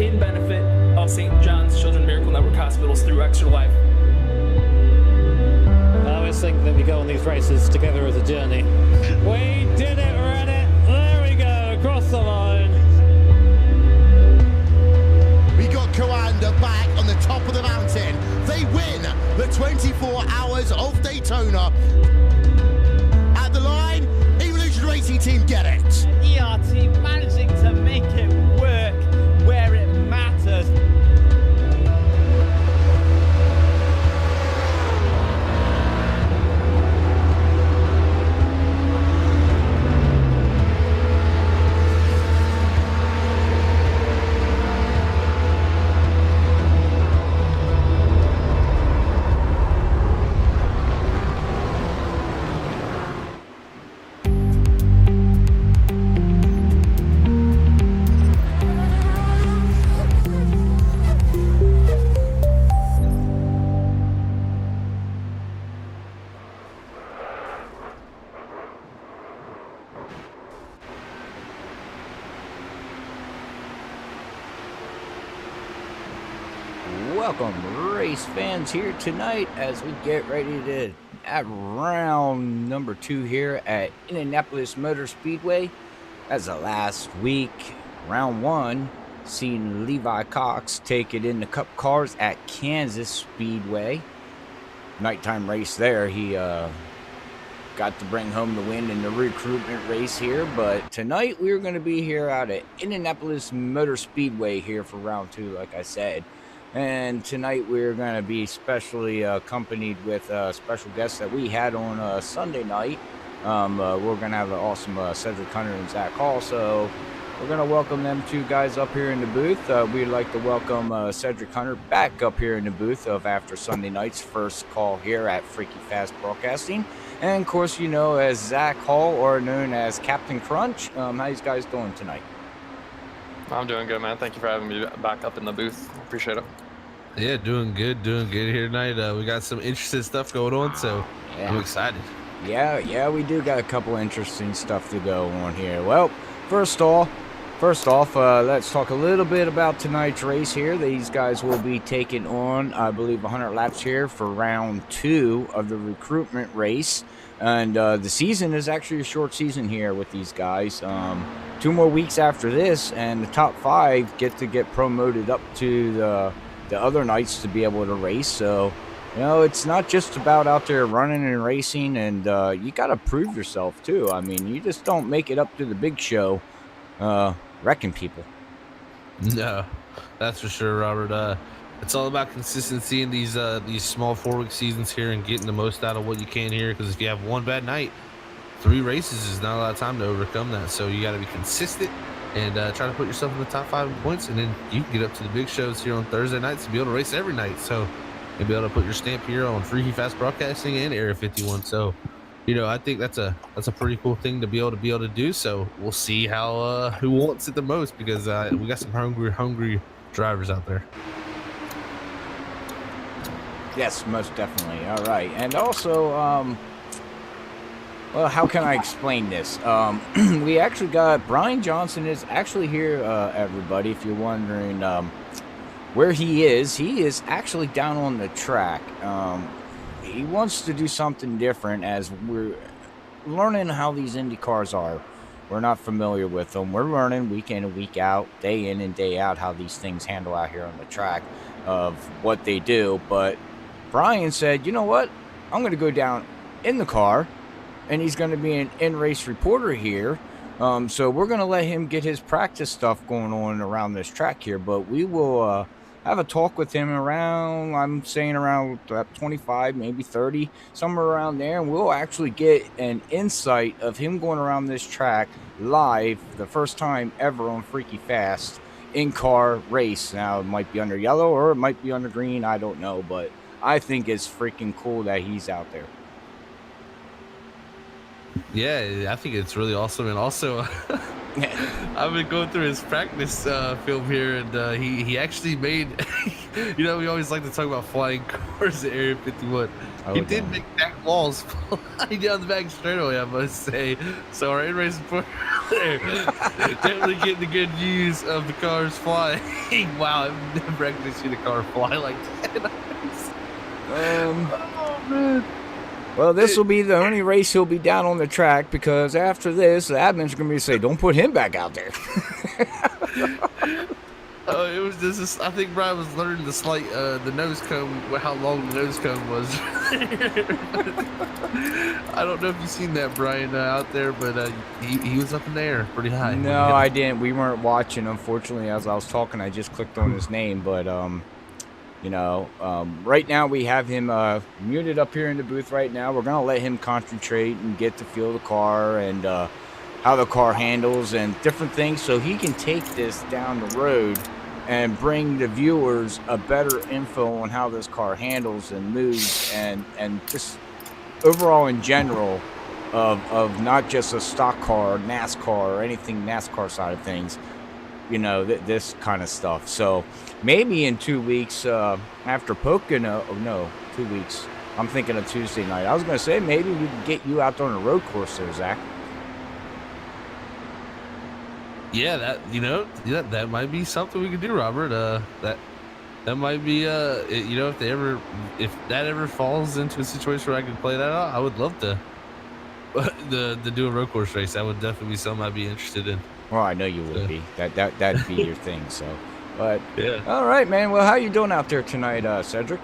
in benefit of St. John's Children's Miracle Network Hospitals through Extra Life. I always think that we go on these races together as a journey. We did it, we're at it. There we go, across the line. We got Coanda back on the top of the mountain. They win the 24 Hours of Daytona. At the line, Evolution Racing Team get it. ERT managing to make it work where it matters. Welcome, race fans, here tonight as we get ready to at round number 2 here at Indianapolis Motor Speedway. As the last week, round 1, seen Levi Cox take it in the Cup cars at Kansas Speedway. Nighttime race there. He got to bring home the win in the recruitment race here. But tonight we're going to be here out at Indianapolis Motor Speedway here for round 2, like I said. And tonight we're going to be specially accompanied with special guests that we had on Sunday night. We're going to have an awesome Cedric Hunter and Zach Hall. So we're going to welcome them two guys up here in the booth. We'd like to welcome Cedric Hunter back up here in the booth of after Sunday night's first call here at Freaky Fast Broadcasting. And of course, you know, as Zach Hall, or known as Captain Crunch. How you guys doing tonight? I'm doing good, man. Thank you for having me back up in the booth. Appreciate it. Yeah, doing good here tonight. We got some interesting stuff going on, so Yeah. I'm excited. Yeah, we do got a couple interesting stuff to go on here. Well, first off, let's talk a little bit about tonight's race here. These guys will be taking on, I believe, 100 laps here for round 2 of the recruitment race. And the season is actually a short season here with these guys. 2 more weeks after this, and the top 5 get promoted up to the other nights to be able to race. So, you know, it's not just about out there running and racing, and you got to prove yourself too. I mean, you just don't make it up to the big show wrecking people. No, that's for sure, Robert. It's all about consistency in these small 4-week seasons here and getting the most out of what you can here, because if you have one bad night, 3 races is not a lot of time to overcome that. So you got to be consistent and try to put yourself in the top 5 in points, and then you can get up to the big shows here on Thursday nights and be able to race every night. So you'll be able to put your stamp here on Freaky Fast Broadcasting and Area 51. So, you know, I think that's a pretty cool thing to be able to do. So we'll see how who wants it the most, because we got some hungry drivers out there. Yes, most definitely. All right, and also, well, how can I explain this? We actually got Brian Johnson is actually here, everybody. If you're wondering where he is actually down on the track. He wants to do something different, as we're learning how these Indy cars are. We're not familiar with them. We're learning week in and week out, day in and day out, how these things handle out here on the track of what they do. But Brian said, you know what? I'm going to go down in the car, and he's going to be an in-race reporter here. So we're going to let him get his practice stuff going on around this track here. But we will have a talk with him around, I'm saying around 25, maybe 30, somewhere around there. And we'll actually get an insight of him going around this track live, the first time ever on Freaky Fast in-car race. Now, it might be under yellow or it might be under green. I don't know. But I think it's freaking cool that he's out there. Yeah, I think it's really awesome. And also, I've been going through his practice film here, and he actually made. You know, we always like to talk about flying cars at Area 51. He did make Jack Walls fly down the back straightaway, I must say. So our in-race report there, definitely getting the good news of the cars flying. Wow, I've never actually seen a car fly like that. Oh man. Well, this will be the only race he'll be down on the track, because after this, the admin's going to be say, "Don't put him back out there." It was just. I think Brian was learning the nose cone, how long the nose cone was. I don't know if you've seen that, Brian, out there, but he was up in the air pretty high. No, I didn't. We weren't watching, unfortunately. As I was talking, I just clicked on his name, but you know, right now we have him muted up here in the booth right now. We're going to let him concentrate and get to feel the car and how the car handles and different things, so he can take this down the road and bring the viewers a better info on how this car handles and moves and just overall in general of not just a stock car, NASCAR, or anything NASCAR side of things, you know, this kind of stuff. So maybe in 2 weeks after Pocono, oh no, 2 weeks. I'm thinking of Tuesday night. I was going to say maybe we can get you out on a road course there, Zach. Yeah, that might be something we could do, Robert. That might be you know, if that ever falls into a situation where I can play that out, I would love to do a road course race. That would definitely be something I'd be interested in. Well, I know you would be. That'd be your thing. So, but yeah. All right, man. Well, how you doing out there tonight, Cedric?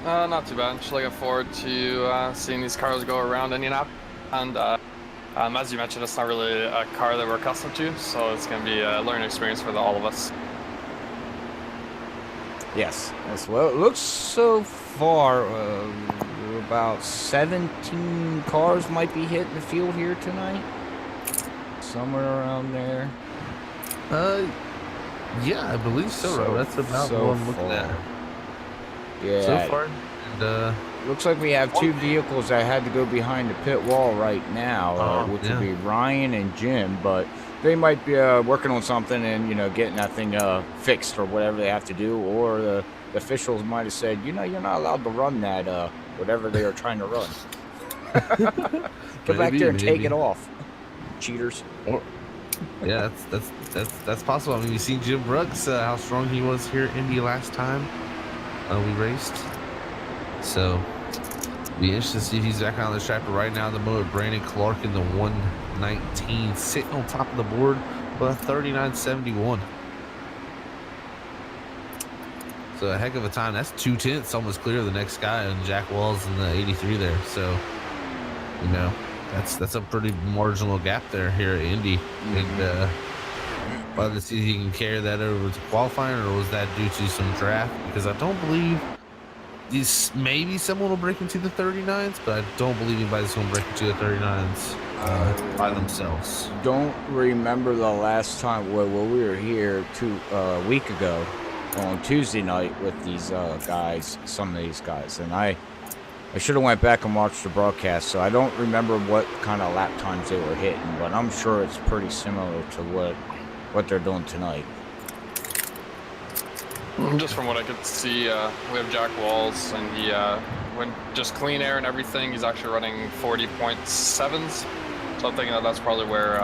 Not too bad. Just looking forward to seeing these cars go around Indianapolis. And as you mentioned, it's not really a car that we're accustomed to, so it's going to be a learning experience for all of us. Yes. Well, it looks so far about 17 cars might be hitting the field here tonight. Somewhere around there. Yeah, I believe so. That's about what I'm looking at. Yeah. So far, and looks like we have two vehicles that had to go behind the pit wall right now, which would be Ryan and Jim, but they might be working on something and, you know, getting that thing fixed or whatever they have to do, or the officials might have said, you know, you're not allowed to run that, whatever they are trying to run. Get back there and take it off, cheaters. Yeah, that's possible. I mean, you see Jim Brooks, how strong he was here in Indy last time we raced. So, be interested to see if he's back on the track. But right now, the motor Brandon Clark in the 119, sitting on top of the board with a 39.71. So a heck of a time. That's 2/10, almost clear of the next guy, and Jack Walls in the 83 there. So, you know, that's a pretty marginal gap there here at Indy. And whether to see if he can carry that over to qualifying, or was that due to some draft? Because I don't believe maybe someone will break into the 39s, but I don't believe anybody's going to break into the 39s by themselves. Don't remember the last time we were here a week ago on Tuesday night with these guys, some of these guys, and I should have went back and watched the broadcast, so I don't remember what kind of lap times they were hitting, but I'm sure it's pretty similar to what they're doing tonight. Just from what I could see, we have Jack Walls, and he went just clean air and everything. He's actually running 40.7s, so I'm thinking that's probably where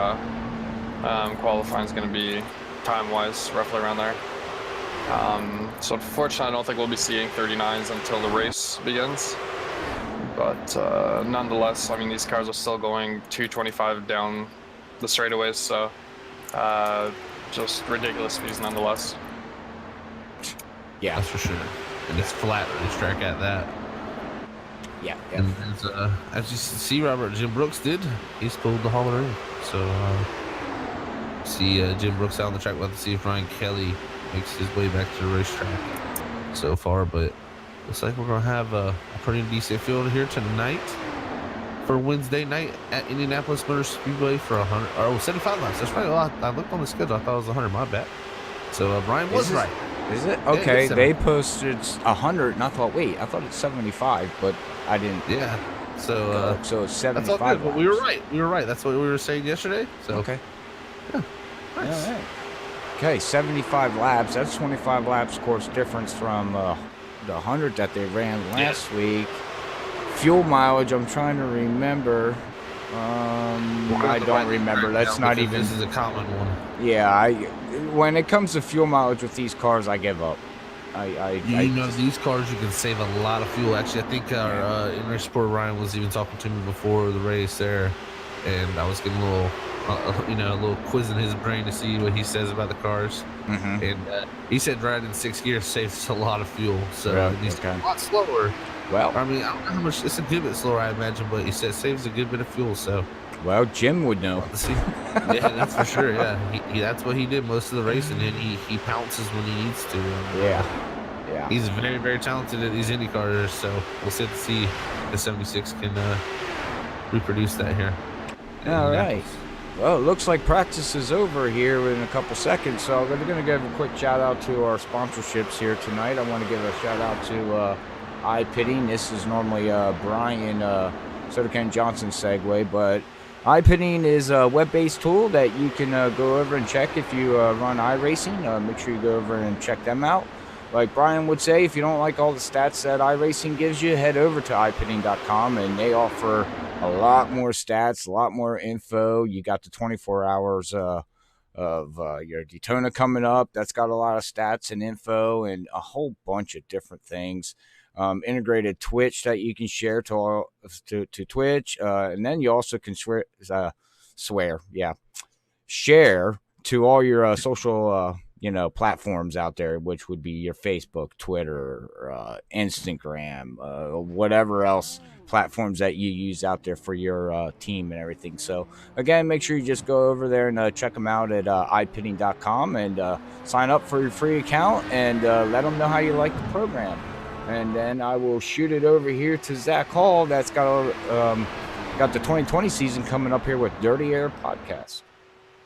qualifying is going to be time-wise, roughly around there. So unfortunately, I don't think we'll be seeing 39s until the race begins. But nonetheless, I mean, these cars are still going 225 down the straightaways, so just ridiculous speeds nonetheless. Yeah, that's for sure. And it's flat racetrack at that. Yeah. And as you see, Robert, Jim Brooks he's pulled the hauler in. So see Jim Brooks out on the track. We'll have to see if Ryan Kelly makes his way back to the racetrack so far, but looks like we're gonna have a pretty decent field here tonight for Wednesday night at Indianapolis Motor Speedway for 75 laps. That's right. Well, I looked on the schedule. I thought it was 100. My bad. So Brian was right. Is it? Okay, they posted 100, and I thought, wait, I thought it's 75, but I didn't. Yeah, So so it's that's all 75 good. But we were laps. right. We were right. That's what we were saying yesterday. So Okay. yeah, nice. All right. Okay, 75 laps. That's 25 laps course difference from the 100 that they ran last week. Fuel mileage, I'm trying to remember. I don't remember. That's not even. This is a common one. Yeah, when it comes to fuel mileage with these cars, I give up. These cars, you can save a lot of fuel. Actually, I think our inner sport Ryan was even talking to me before the race there, and I was getting a little quiz in his brain to see what he says about the cars. Mm-hmm. And he said riding 6 gears saves a lot of fuel, so Right, he's okay. a lot slower. Well, I mean, I don't know how much. It's a good bit slower, I imagine, but he said it saves a good bit of fuel. So well, Jim would know. let's see. Yeah, that's for sure. Yeah, he that's what he did most of the racing, and he pounces when he needs to. And, Yeah. he's very, very talented at these Indy cars, so we'll see if the 76 can reproduce that here. All right. Well, it looks like practice is over here in a couple seconds, so we're going to give a quick shout out to our sponsorships here tonight. I want to give a shout out to iPitting. This is normally Brian Soderkin Johnson's segue, but iPitting is a web-based tool that you can go over and check if you run iRacing. Make sure you go over and check them out. Like Brian would say, if you don't like all the stats that iRacing gives you, head over to iPitting.com, and they offer a lot more stats, a lot more info. You got the 24 hours of your Daytona coming up. That's got a lot of stats and info and a whole bunch of different things. Integrated Twitch that you can share to Twitch, and then you also can share to all your social platforms out there, which would be your Facebook, Twitter, Instagram, whatever else platforms that you use out there for your team and everything. So again, make sure you just go over there and check them out at iPitting.com and sign up for your free account and let them know how you like the program. And then I will shoot it over here to Zach Hall. That's got the 2020 season coming up here with Dirty Air Podcast.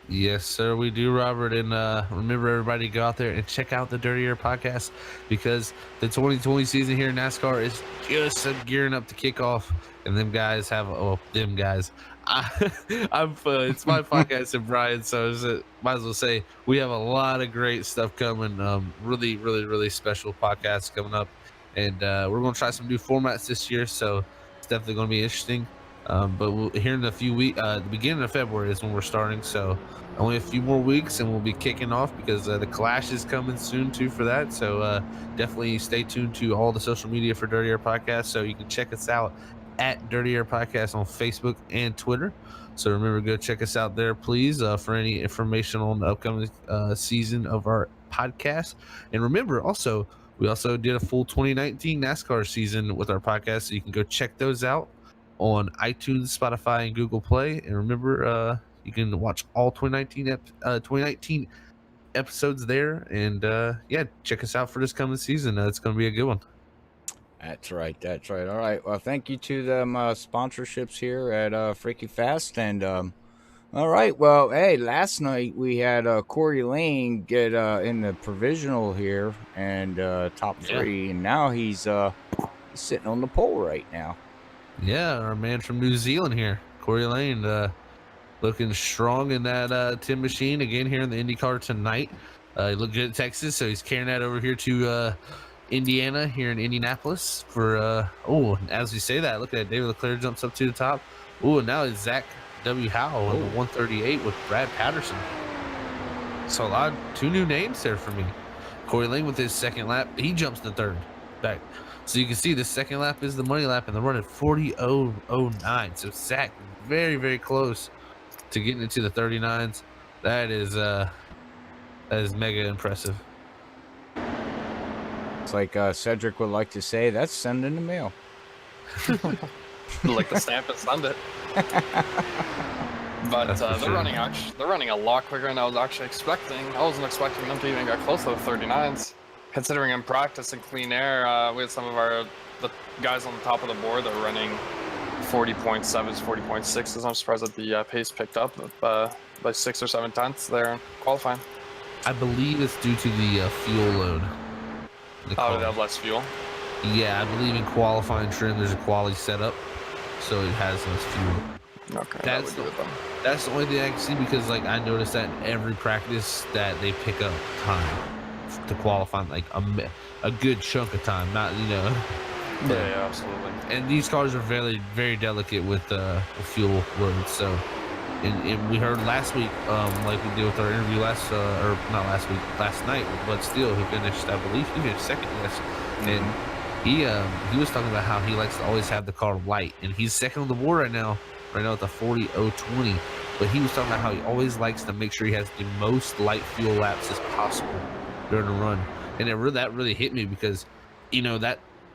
Yes, sir, we do, Robert. And remember, everybody, go out there and check out the Dirty Air Podcast, because the 2020 season here in NASCAR is just gearing up to kick off. And them guys have, it's my podcast and Brian, so might as well say we have a lot of great stuff coming. Really, really, really special podcasts coming up. And we're going to try some new formats this year, so it's definitely going to be interesting. But here in a few weeks, the beginning of February is when we're starting, so only a few more weeks and we'll be kicking off, because the Clash is coming soon too for that. So definitely stay tuned to all the social media for Dirty Air Podcast. So you can check us out at Dirty Air Podcast on Facebook and Twitter. So remember, go check us out there, please, for any information on the upcoming season of our podcast. And remember, we also did a full 2019 NASCAR season with our podcast, so you can go check those out on iTunes, Spotify, and Google Play. And remember, you can watch all 2019 episodes there. And check us out for this coming season. It's going to be a good one. That's right. All right. Well, thank you to them sponsorships here at Freaky Fast. And all right. Well, hey, last night we had Corey Lane get in the provisional here and top three, and now he's sitting on the pole right now. Yeah, our man from New Zealand here, Corey Lane, looking strong in that Tim machine again here in the IndyCar tonight. He looked good at Texas, so he's carrying that over here to Indiana, here in Indianapolis for as we say that, look at that, David Leclerc jumps up to the top. And now it's Zach W. Howe on the 138 with Brad Patterson. So two new names there for me. Corey Lane with his second lap, he jumps to third back. So you can see the second lap is the money lap, and they're running 40.009. So Zach very, very close to getting into the 39s. That is mega impressive. It's like Cedric would like to say, that's sending the mail. Like the stamp and send it. But they're running a lot quicker than I was actually expecting. I wasn't expecting them to even get close to the 39s. Considering in practice in clean air, we had some of the guys on the top of the board that were running 40.7s, 40.6s. I'm surprised that the pace picked up by 6 or 7 tenths there in qualifying. I believe it's due to the fuel load. They have less fuel? Yeah, I believe in qualifying trim there's a quality setup. so it has less fuel. Okay, That's the only thing I can see, because like I noticed that in every practice that they pick up time to qualify, like a good chunk of time, not Yeah, absolutely. And these cars are very, very delicate with fuel loads. So, and we heard last week, like we did with our interview last night, but still, he finished, I believe, he finished second. Yes, and he was talking about how he likes to always have the car light, and he's second on the board right now at the 40.020. But he was talking about how he always likes to make sure he has the most light fuel laps as possible during the run, and that really hit me, because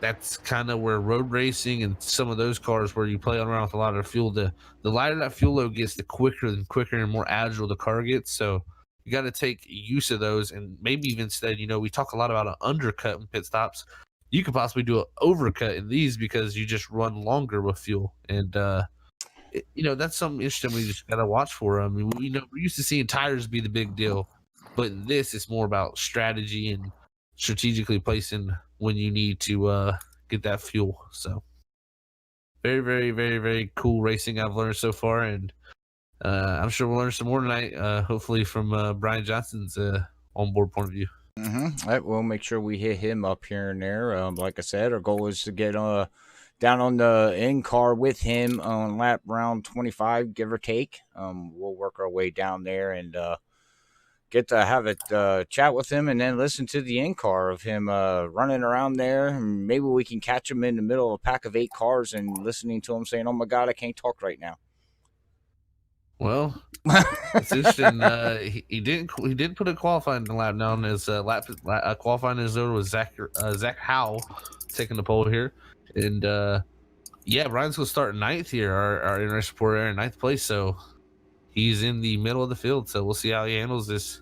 that's kind of where road racing and some of those cars where you play around with a lot of fuel, the lighter that fuel load gets, the quicker and more agile the car gets. So you got to take use of those, and maybe even instead, we talk a lot about an undercut in pit stops. You could possibly do an overcut in these, because you just run longer with fuel, and that's something interesting we just got to watch for. I mean, we're used to seeing tires be the big deal, but this is more about strategy and strategically placing when you need to get that fuel. So very, very, very, very cool racing I've learned so far, and I'm sure we'll learn some more tonight, hopefully from Brian Johnson's onboard point of view. Right, we'll make sure we hit him up here and there. Like I said, our goal is to get down on the in-car with him on lap round 25, give or take. We'll work our way down there and get to have a chat with him, and then listen to the in-car of him running around there. And maybe we can catch him in the middle of a pack of 8 cars and listening to him saying, "Oh my God, I can't talk right now." Well, it's interesting. He didn't put a qualifying lap down. As qualifying his order was Zach Howe taking the pole here, and Brian's gonna start 9th here. Our in-race reporter in 9th place, so he's in the middle of the field. So we'll see how he handles this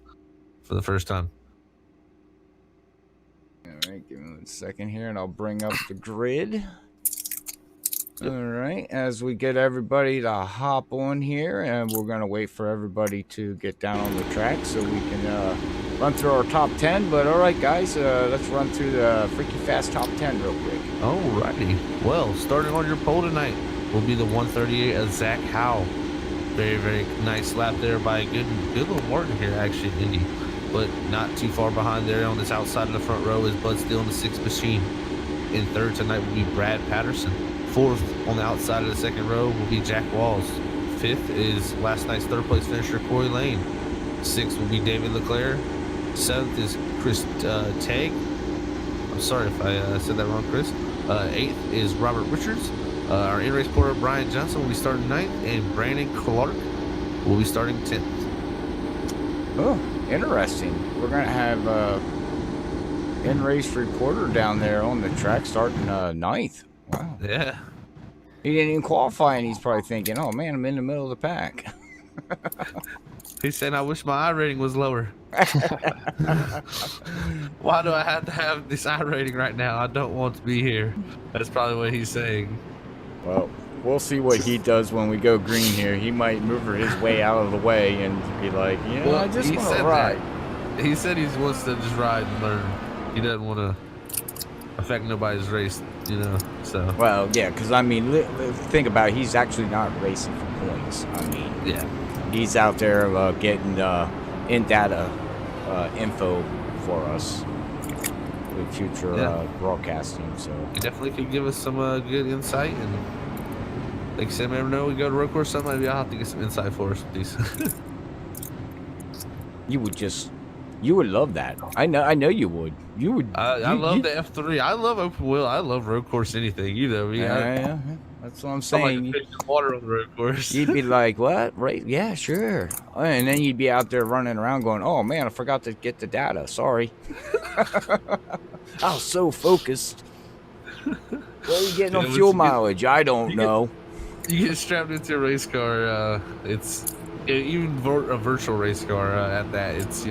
for the first time. All right, give me 1 second here, and I'll bring up the grid. All right, as we get everybody to hop on here, and we're going to wait for everybody to get down on the track so we can run through our top 10. But all right, guys, let's run through the freaky fast top 10 real quick. All righty. Well, starting on your pole tonight will be the 138 of Zach Howe. Very, very nice lap there by a good little Martin here, actually, in Indy. But not too far behind there on this outside of the front row is Bud Steele in the 6th machine. In 3rd tonight will be Brad Patterson. 4th on the outside of the 2nd row will be Jack Walls. 5th is last night's 3rd place finisher Corey Lane. 6th will be David Leclerc. 7th is Chris Tagg. I'm sorry if I said that wrong, Chris. 8th is Robert Richards. Our in-race porter Brian Johnson will be starting 9th, and Brandon Clark will be starting 10th. Oh, interesting. We're going to have in-race reporter down there on the track starting 9th. Wow. Yeah. He didn't even qualify, and he's probably thinking, "Oh man, I'm in the middle of the pack." He said, "I wish my I rating was lower." Why do I have to have this I rating right now? I don't want to be here. That's probably what he's saying. Well, we'll see what he does when we go green here. He might maneuver his way out of the way and be like, I just want to ride. He said he wants to just ride and learn. He doesn't want to affect nobody's race, so. Well, yeah, because, I mean, think about it. He's actually not racing for points. I mean, yeah, he's out there getting in-data info for us with future broadcasting. So he definitely could give us some good insight. And like I said, never know, we go to road course, so maybe I'll have to get some insight for us with these. You would love that. I know you would. You would. I love the F3. I love open wheel. I love road course. Anything, me. Yeah. That's what I'm saying. Like fish in water on the road course. You'd be like, "What? Right? Yeah, sure." And then you'd be out there running around, going, "Oh man, I forgot to get the data. Sorry." I was so focused. What are you getting on fuel mileage? I don't know. You get strapped into a race car. It's even a virtual race car at that. It's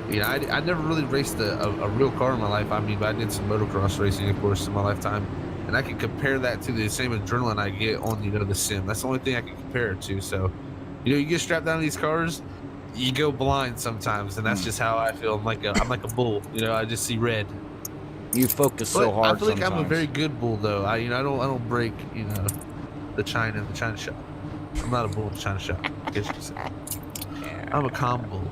I never really raced a real car in my life. I mean, but I did some motocross racing, of course, in my lifetime, and I can compare that to the same adrenaline I get on the sim. That's the only thing I can compare it to. So, you get strapped down to these cars, you go blind sometimes, and that's just how I feel. I'm like a bull. I just see red. You focus so hard. I feel like sometimes. I'm a very good bull, though. I don't break. the China shop. I'm not a bull in the China shop, I guess you could say. I'm a calm bull,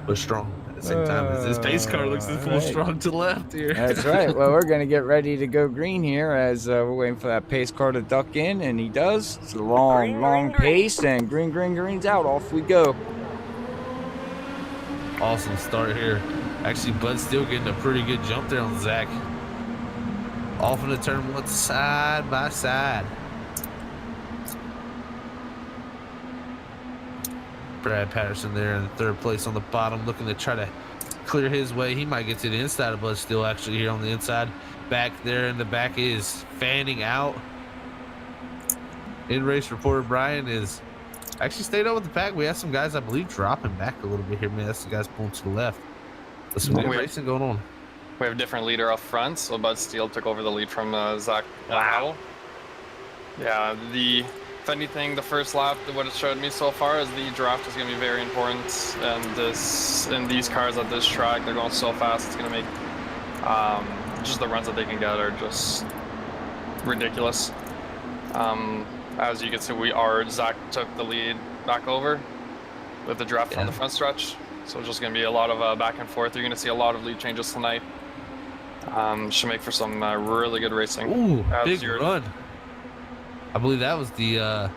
but strong at the same time. As this pace car looks a little strong to the left here. That's right. Well, we're going to get ready to go green here as we're waiting for that pace car to duck in, and he does. It's a long pace, and green's out. Off we go. Awesome start here. Actually, Bud's still getting a pretty good jump there on Zach. Off into turn 1, side by side. Brad Patterson there in 3rd place on the bottom, looking to try to clear his way. He might get to the inside of Bud still, actually, here on the inside. Back there in the back is fanning out. In-race reporter Brian is actually stayed up with the pack. We have some guys, I believe, dropping back a little bit here. Man, that's the guys pulling to the left. There's some good racing going on. We have a different leader up front, so Bud Steele took over the lead from Zach. Wow. Yeah, if anything, the first lap, what it showed me so far is the draft is going to be very important. And in these cars at this track, they're going so fast, it's going to make just the runs that they can get are just ridiculous. As you can see, Zach took the lead back over with the draft on the front stretch. So it's just going to be a lot of back and forth. You're going to see a lot of lead changes tonight. Should make for some really good racing. Ooh, big run. I believe that was the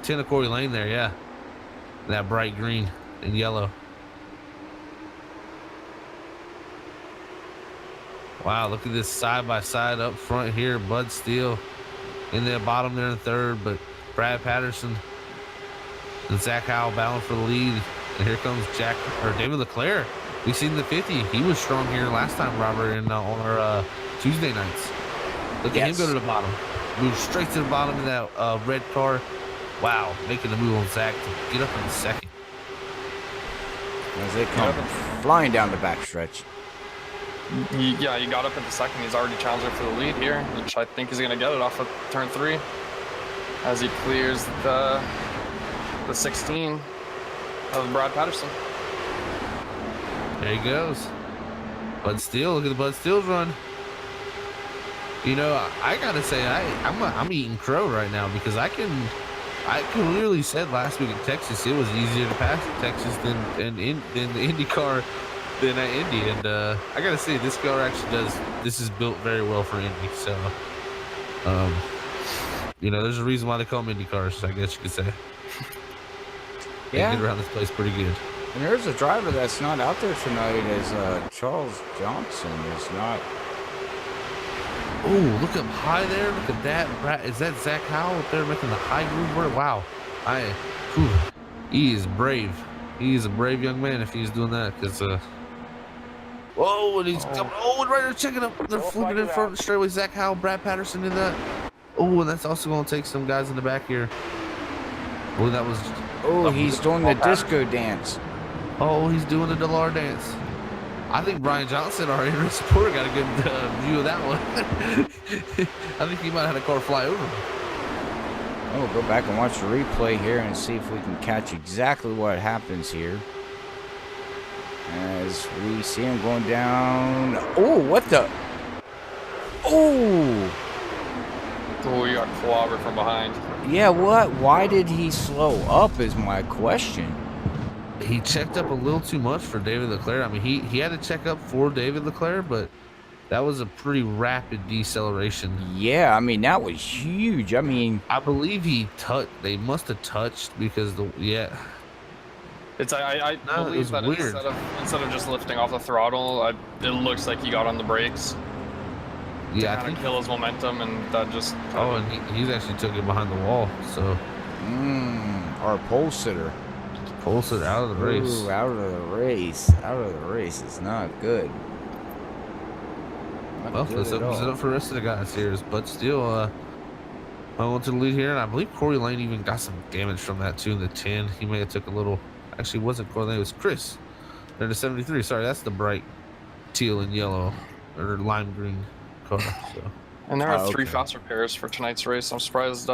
10 of Corey Lane there, yeah. That bright green and yellow. Wow, look at this side by side up front here. Bud Steele in the bottom there in 3rd, but Brad Patterson and Zach Howell battling for the lead. And here comes David Leclerc. We've seen the 50. He was strong here last time, Robert, on our Tuesday nights. Look at him go to the bottom. Move straight to the bottom of that red car. Wow, making the move on Zach to get up in the 2nd. As they come flying down the backstretch. Yeah, he got up in the 2nd. He's already challenging for the lead here, which I think he's going to get it off of turn 3 as he clears the 16 of Brad Patterson. There he goes. Bud Steele, look at the Bud Steele's run. You know, I gotta say, I'm eating crow right now because I clearly said last week in Texas it was easier to pass in Texas than the Indy car than at Indy, and I gotta say this car actually does. This is built very well for Indy, so you know, there's a reason why they call them Indy cars, I guess you could say. They get around this place pretty good. And there's a driver that's not out there tonight as Charles Johnson is not. Oh, look up high there. Look at that. Is that Zach Howell up there making the high groove work? Wow. He is brave. He is a brave young man if he's doing that. Because, whoa, and he's coming. Oh, and right there, checking up. They're flipping in front of the straightaway. Zach Howell, Brad Patterson in that. Oh, and that's also going to take some guys in the back here. Oh, that was. Oh, he's doing the disco dance. Oh, he's doing the Delar dance. I think Brian Johnson, our in-race supporter, got a good view of that one. I think he might have had a car fly over him. Oh, we'll go back and watch the replay here and see if we can catch exactly what happens here. As we see him going down. Oh, what the? Oh! Oh, you got clobbered from behind. Yeah, what? Why did he slow up is my question. He checked up a little too much for David Leclerc. I mean, he had to check up for David Leclerc, but that was a pretty rapid deceleration. Yeah, I mean, that was huge. I mean, I believe they must have touched because It's I believe that weird. instead of just lifting off the throttle, it looks like he got on the brakes. Yeah, I think kill his momentum, and that just. Oh, and he's actually took it behind the wall. So. Our pole sitter. Pole sitter out of the race. Ooh, out of the race. Out of the race. It's not good. Well, this opens it up for the rest of the guys here. But still, I went to the lead here, and I believe Corey Lane even got some damage from that too in the 10. He may have took a little. Actually, it wasn't Corey Lane. It was Chris. They're in the 73. Sorry, that's the bright teal and yellow or lime green car. So. And there are 3 faster pairs for tonight's race. I'm surprised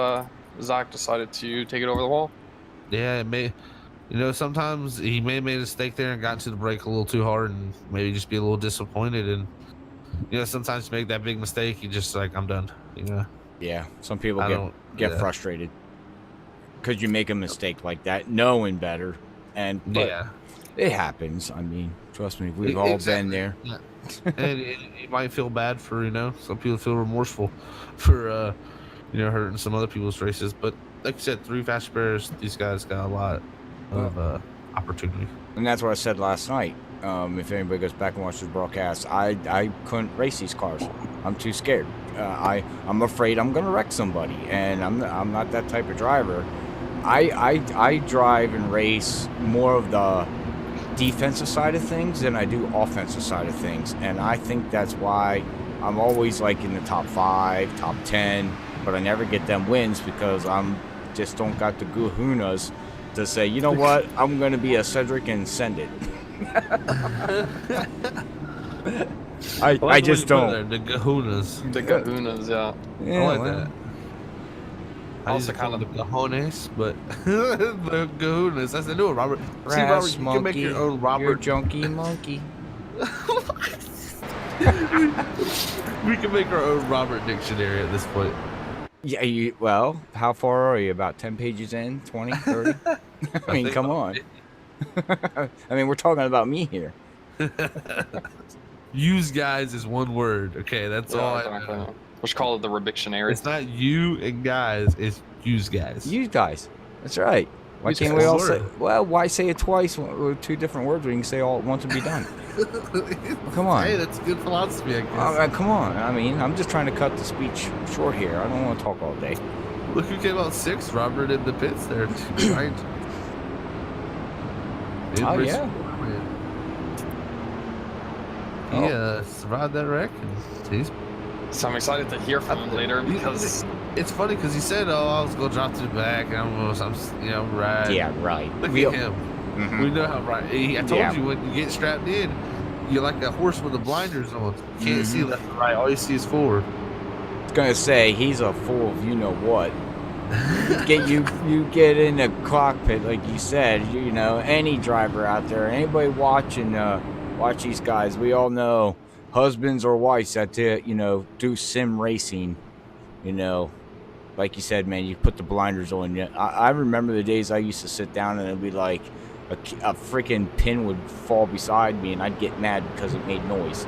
Zach decided to take it over the wall. Yeah, it may. You know, sometimes he may have made a mistake there and got to the brake a little too hard and maybe just be a little disappointed. And, you know, sometimes you make that big mistake, you just like, I'm done. You know, Yeah, some people get frustrated because you make a mistake like that, knowing better, and it happens. I mean, trust me, we've all been there. Yeah. And you might feel bad for, you know, some people feel remorseful for you know, hurting some other people's races, but like you said, 3 fast spares, these guys got a lot of opportunity. And that's what I said last night. If anybody goes back and watches the broadcast, I couldn't race these cars. I'm too scared. I'm afraid I'm gonna wreck somebody, and I'm not that type of driver. I drive and race more of the defensive side of things than I do offensive side of things, and I think that's why I'm always like in the top 5, top 10, but I never get them wins because I'm just don't got the guhunas to say, you know what, I'm gonna be a Cedric and send it. I just don't. The gahunas. The gahunas, yeah. I like that. I Also used to call kind them the cojones, but the gahunas. That's the new one, Robert. See, Robert, you can make your own Robert. You're junkie monkey. We can make our own Robert dictionary at this point. Yeah, well, how far are you? About 10 pages in? 20, 30? I mean, come on. I mean, we're talking about me here. Use guys is one word. Okay, that's all I know. We should call it the Rebictionary. It's not you and guys, it's use guys. Use guys. That's right. Why can't we all say, well, why say it twice with 2 different words when you can say all at once and be done? Come on. Hey, that's good philosophy, I guess. Come on. I mean, I'm just trying to cut the speech short here. I don't want to talk all day. Look who came out 6th, Robert, in the pits there. Right? Oh, yeah. He survived that wreck. And so I'm excited to hear from him later because it's funny because he said, "Oh, I was gonna drop to the back. I'm you know, right." Yeah, right. Look at him. Mm-hmm. We know how right. I told you when you get strapped in, you're like a horse with the blinders on. You can't see left and right. All you see is forward. I was gonna say he's a fool of you know what. you get in the cockpit like you said. You know, any driver out there, anybody watching, watch these guys. We all know. Husbands or wives that do sim racing, like you said, man, you put the blinders on. I remember the days I used to sit down and it'd be like a freaking pin would fall beside me and I'd get mad because it made noise.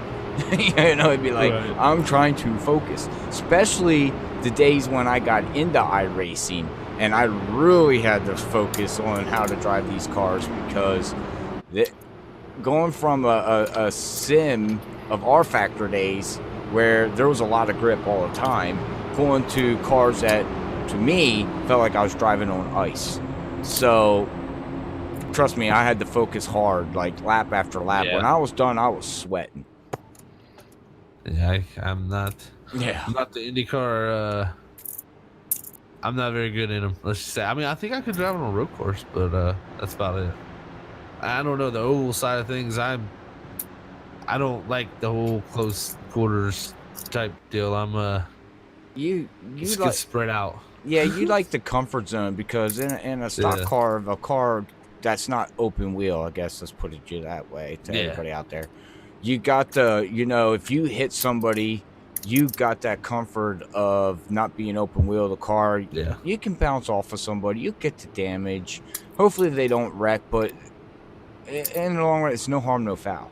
It'd be like, right. I'm trying to focus, especially the days when I got into iRacing and I really had to focus on how to drive these cars because going from a sim of our factor days where there was a lot of grip all the time, going to cars that, to me, felt like I was driving on ice. So, trust me, I had to focus hard, like lap after lap. Yeah. When I was done, I was sweating. Yeah, I'm not. Yeah. I'm not the IndyCar. I'm not very good in them. Let's just say. I mean, I think I could drive on a road course, but that's about it. I don't know the oval side of things. I don't like the whole close quarters type deal. I'm you just like, get spread out. Yeah, you like the comfort zone because in a stock car, a car that's not open wheel, I guess let's put it that way to everybody out there. You got the if you hit somebody, you got that comfort of not being open wheel. The car, you can bounce off of somebody, you get the damage. Hopefully they don't wreck, but in the long run, it's no harm, no foul.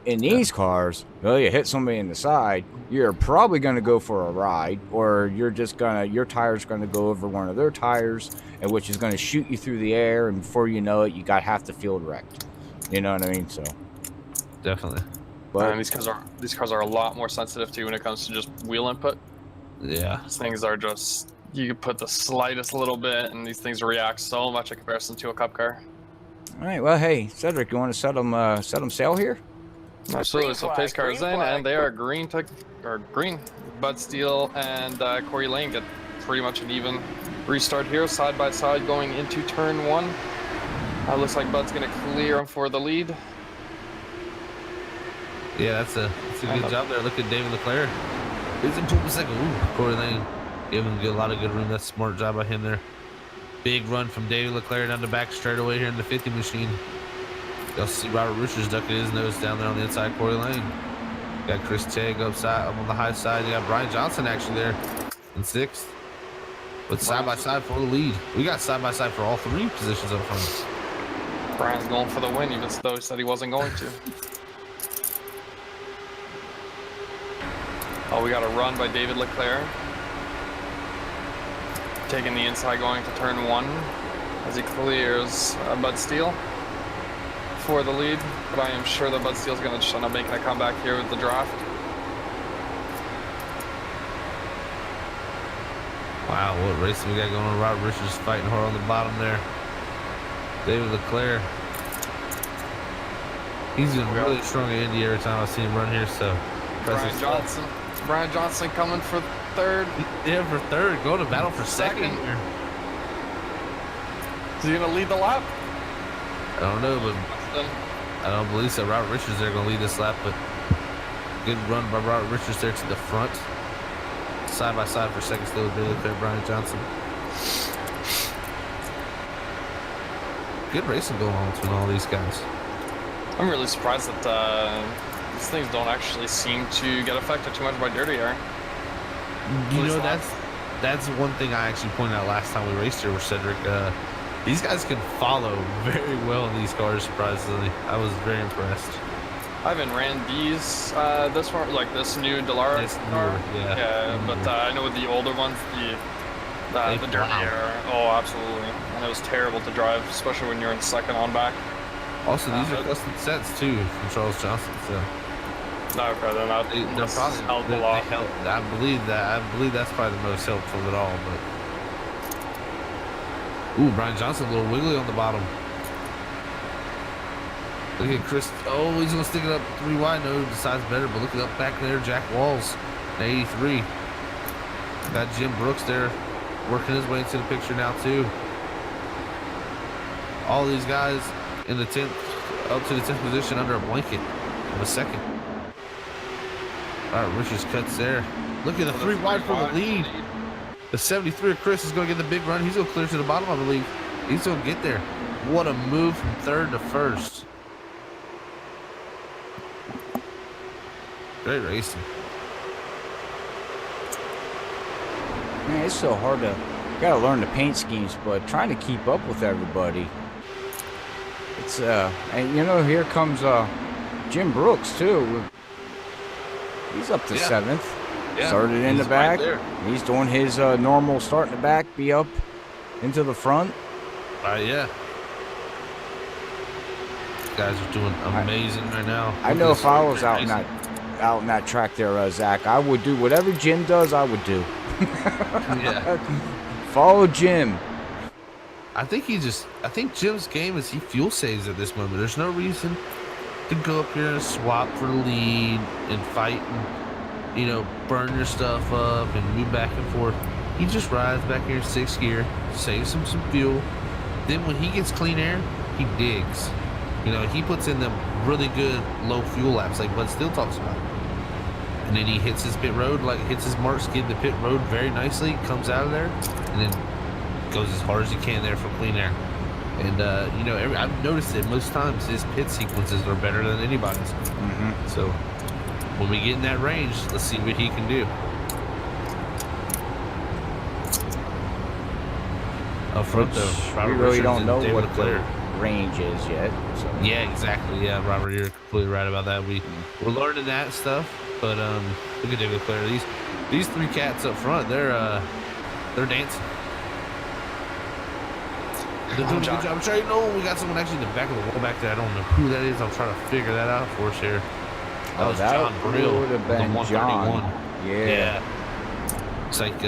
In these cars, well, you hit somebody in the side, you're probably going to go for a ride, or you're just your tire's going to go over one of their tires, and which is going to shoot you through the air, and before you know it, you got half the field wrecked. You know what I mean? So definitely. But these cars are a lot more sensitive to when it comes to just wheel input. Yeah, these things are just you can put the slightest little bit, and these things react so much in comparison to a cup car. All right, well, hey, Cedric, you want to set them sail here? Absolutely. So pace cars in, and they are green. Bud Steele and Corey Lane get pretty much an even restart here, side by side, going into turn 1. Looks like Bud's going to clear him for the lead. Yeah, that's a good job there. Look at David Leclerc. He's in pole second. Ooh, Corey Lane giving him a lot of good room. That's a smart job by him there. Big run from David Leclerc down the back straightaway here in the 50 machine. You'll see Robert Rooster's ducking his nose down there on the inside Corey Lane. Got Chris Tagg up on the high side. You got Brian Johnson actually there and 6th. But side by side for the lead. We got side by side for all 3 positions up front. Brian's going for the win, even though he said he wasn't going to. Oh, we got a run by David Leclerc. Taking the inside going to turn 1 as he clears Bud Steele for the lead. But I am sure that Bud Steele's going to just end up making a comeback here with the draft. Wow, what racing we got going on. Robert Richards fighting hard on the bottom there. David Leclerc. He's been really strong at Indy every time I've seen him run here, so. Brian Johnson coming for 3rd. Yeah, for 3rd. Going to battle for 2nd here. Is he going to lead the lap? I don't know, but I don't believe so. Robert Richards there going to lead this lap, but good run by Robert Richards there to the front. Side by side for 2nd still with David Leclerc, Brian Johnson. Good racing going on between all these guys. I'm really surprised that these things don't actually seem to get affected too much by dirty air. You know, that's one thing I actually pointed out last time we raced here with Cedric. These guys can follow very well in these cars, surprisingly. I was very impressed. I haven't ran these this one, like this new Dallara car. Yeah, but I know with the older ones, the dirty air. Oh, absolutely. And it was terrible to drive, especially when you're in 2nd on back. Also, these are custom sets too from Charles Johnson. So. No, okay, then they're probably helped a lot. I believe that's probably the most helpful of it all. But ooh, Brian Johnson a little wiggly on the bottom. Look at Chris. Oh, he's gonna stick it up 3 wide. No, decides better. But look at up back there, Jack Walls, 83. Got Jim Brooks there, working his way into the picture now too. All these guys in the 10th, up to the 10th position under a blanket of a 2nd. All right, Richards cuts there. Look at the 3 wide for the lead. The 73 of Chris is going to get the big run. He's going to clear to the bottom, I believe. He's going to get there. What a move from 3rd to 1st. Great racing. Man, it's so hard to, you gotta learn the paint schemes, but trying to keep up with everybody. It's, and you know, here comes, Jim Brooks too. He's up to 7th. Yeah, started in the back. Right, he's doing his, normal start in the back, be up into the front. Yeah. These guys are doing amazing right now. I know if I was out in that track there, Zach, I would do whatever Jim does, I would do. Yeah. Follow Jim. I think Jim's game is he fuel saves at this moment. There's no reason to go up here and swap for the lead and fight and, you know, burn your stuff up and move back and forth. He just rides back here in 6th gear, saves him some fuel. Then when he gets clean air, he digs. You know, he puts in them really good low fuel laps like Bud Steele talks about. And then he hits his pit road, like hits his mark skid the pit road very nicely, comes out of there, and then goes as hard as he can there for clean air. And, you know, I've noticed it most times his pit sequences are better than anybody's. So when we get in that range, let's see what he can do. Up front, though, we really don't know what the range is yet. So. Yeah, exactly. Yeah, Robert, you're completely right about that. We're learning that stuff, but look at David Leclerc. These 3 cats up front, they're dancing. They're doing a good job. I'm sure you know we got someone actually in the back of the wall back there. I don't know who that is. I'm trying to figure that out for us here. That was John Brill, would have been 131. John. Yeah. It's like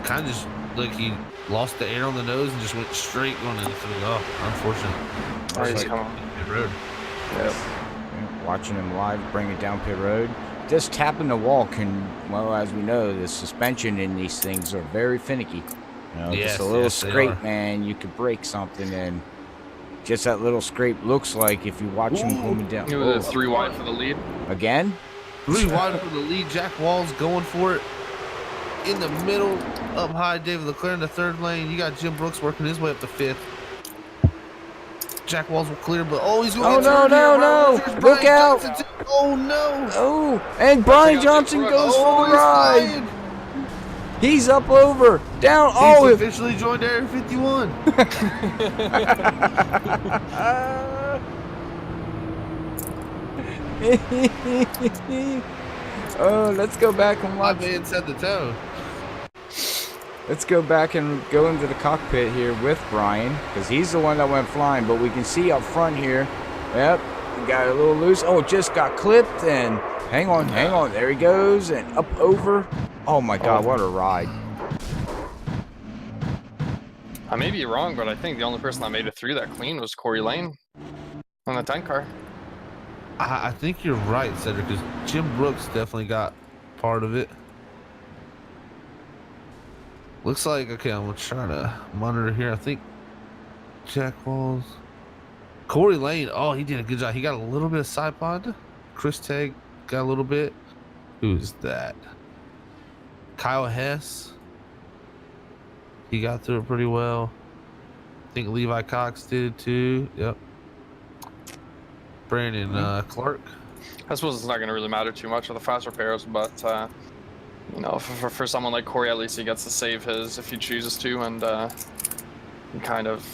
kind of just like he lost the air on the nose and just went straight going into the field. Oh, unfortunate. He's coming. Pit road. Yep. Watching him live, bring it down pit road. Just tapping the wall can, well, as we know, the suspension in these things are very finicky. You know, just a little scrape, man, you could break something, and just that little scrape looks like if you watch him coming down. It was 3 wide for the lead. Again? 3 wide for the lead. Jack Walls going for it. In the middle, up high, David Leclerc in the 3rd lane. You got Jim Brooks working his way up to 5th. Jack Walls will clear, but he's going to no. Look out. Oh, no. Oh, and Brian Johnson goes for the ride. He's up over, down. He's officially joined Area 51. Oh, let's go back and watch. My man set the tone. Let's go back and go into the cockpit here with Brian, because he's the one that went flying. But we can see up front here. Yep, we got a little loose. Oh, just got clipped. And hang on. There he goes. And up over. Oh, my God, what a ride. I may be wrong, but I think the only person that made it through that clean was Corey Lane on the 10 car. I think you're right, Cedric, because Jim Brooks definitely got part of it. Looks like, okay, I'm trying to monitor here. I think Jack Walls. Corey Lane, oh, he did a good job. He got a little bit of side pod. Chris Tagg got a little bit. Who's that? Kyle Hess. He got through it pretty well. I think Levi Cox did too. Yep. Brandon Clark. I suppose it's not going to really matter too much with the fast repairs, but you know, for someone like Corey, at least he gets to save his if he chooses to, and kind of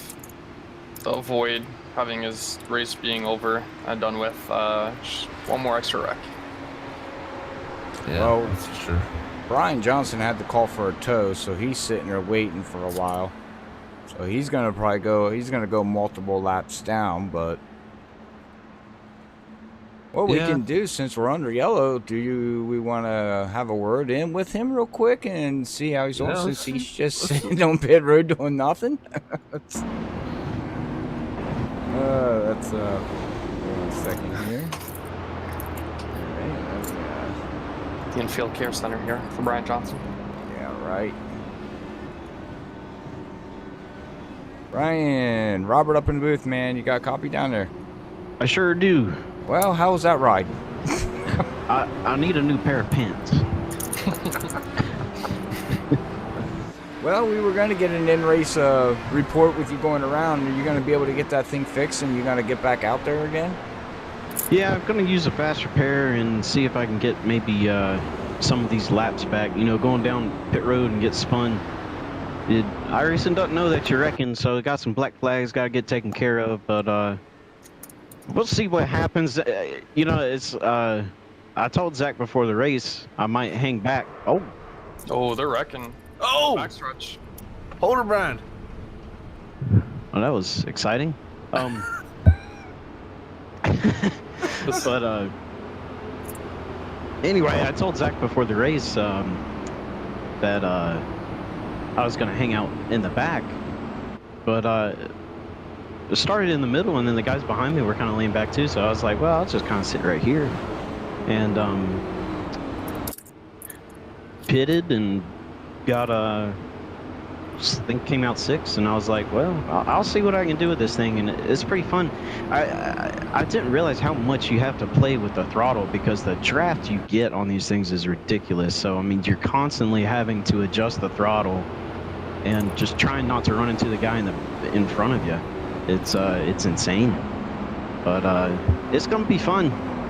avoid having his race being over and done with just one more extra wreck. Yeah, well, that's for sure. Brian Johnson had to call for a tow, so he's sitting there waiting for a while. So he's gonna probably go. He's gonna go multiple laps down, but. What we can do, since we're under yellow, we want to have a word in with him real quick and see how he's on, since he's just sitting on pit road doing nothing? That's hold on a second here. Alright, The infield care center here for Brian Johnson. yeah, right. Brian, Robert up in the booth, man. You got a copy down there? I sure do. Well, how was that ride? I need a new pair of pants. Well, we were going to get an in-race report with you going around. Are you going to be able to get that thing fixed and you're going to get back out there again? Yeah, I'm going to use a fast repair and see if I can get maybe some of these laps back. You know, going down pit road and get spun. iRacing doesn't know that you're wrecking, so got some black flags got to get taken care of, but we'll see what happens. You know, it's I told Zach before the race I might hang back. Oh, they're wrecking. Oh! Backstretch. Hold her, Brian. Well, that was exciting. But anyway, I told Zach before the race that I was gonna hang out in the back, but it started in the middle, and then the guys behind me were kind of laying back too. So I was like, well, I'll just kind of sit right here, and pitted and got I think came out 6th, and I was like, well, I'll see what I can do with this thing, and it's pretty fun. I didn't realize how much you have to play with the throttle, because the draft you get on these things is ridiculous. So I mean, you're constantly having to adjust the throttle and just trying not to run into the guy in front of you. It's insane, but it's gonna be fun.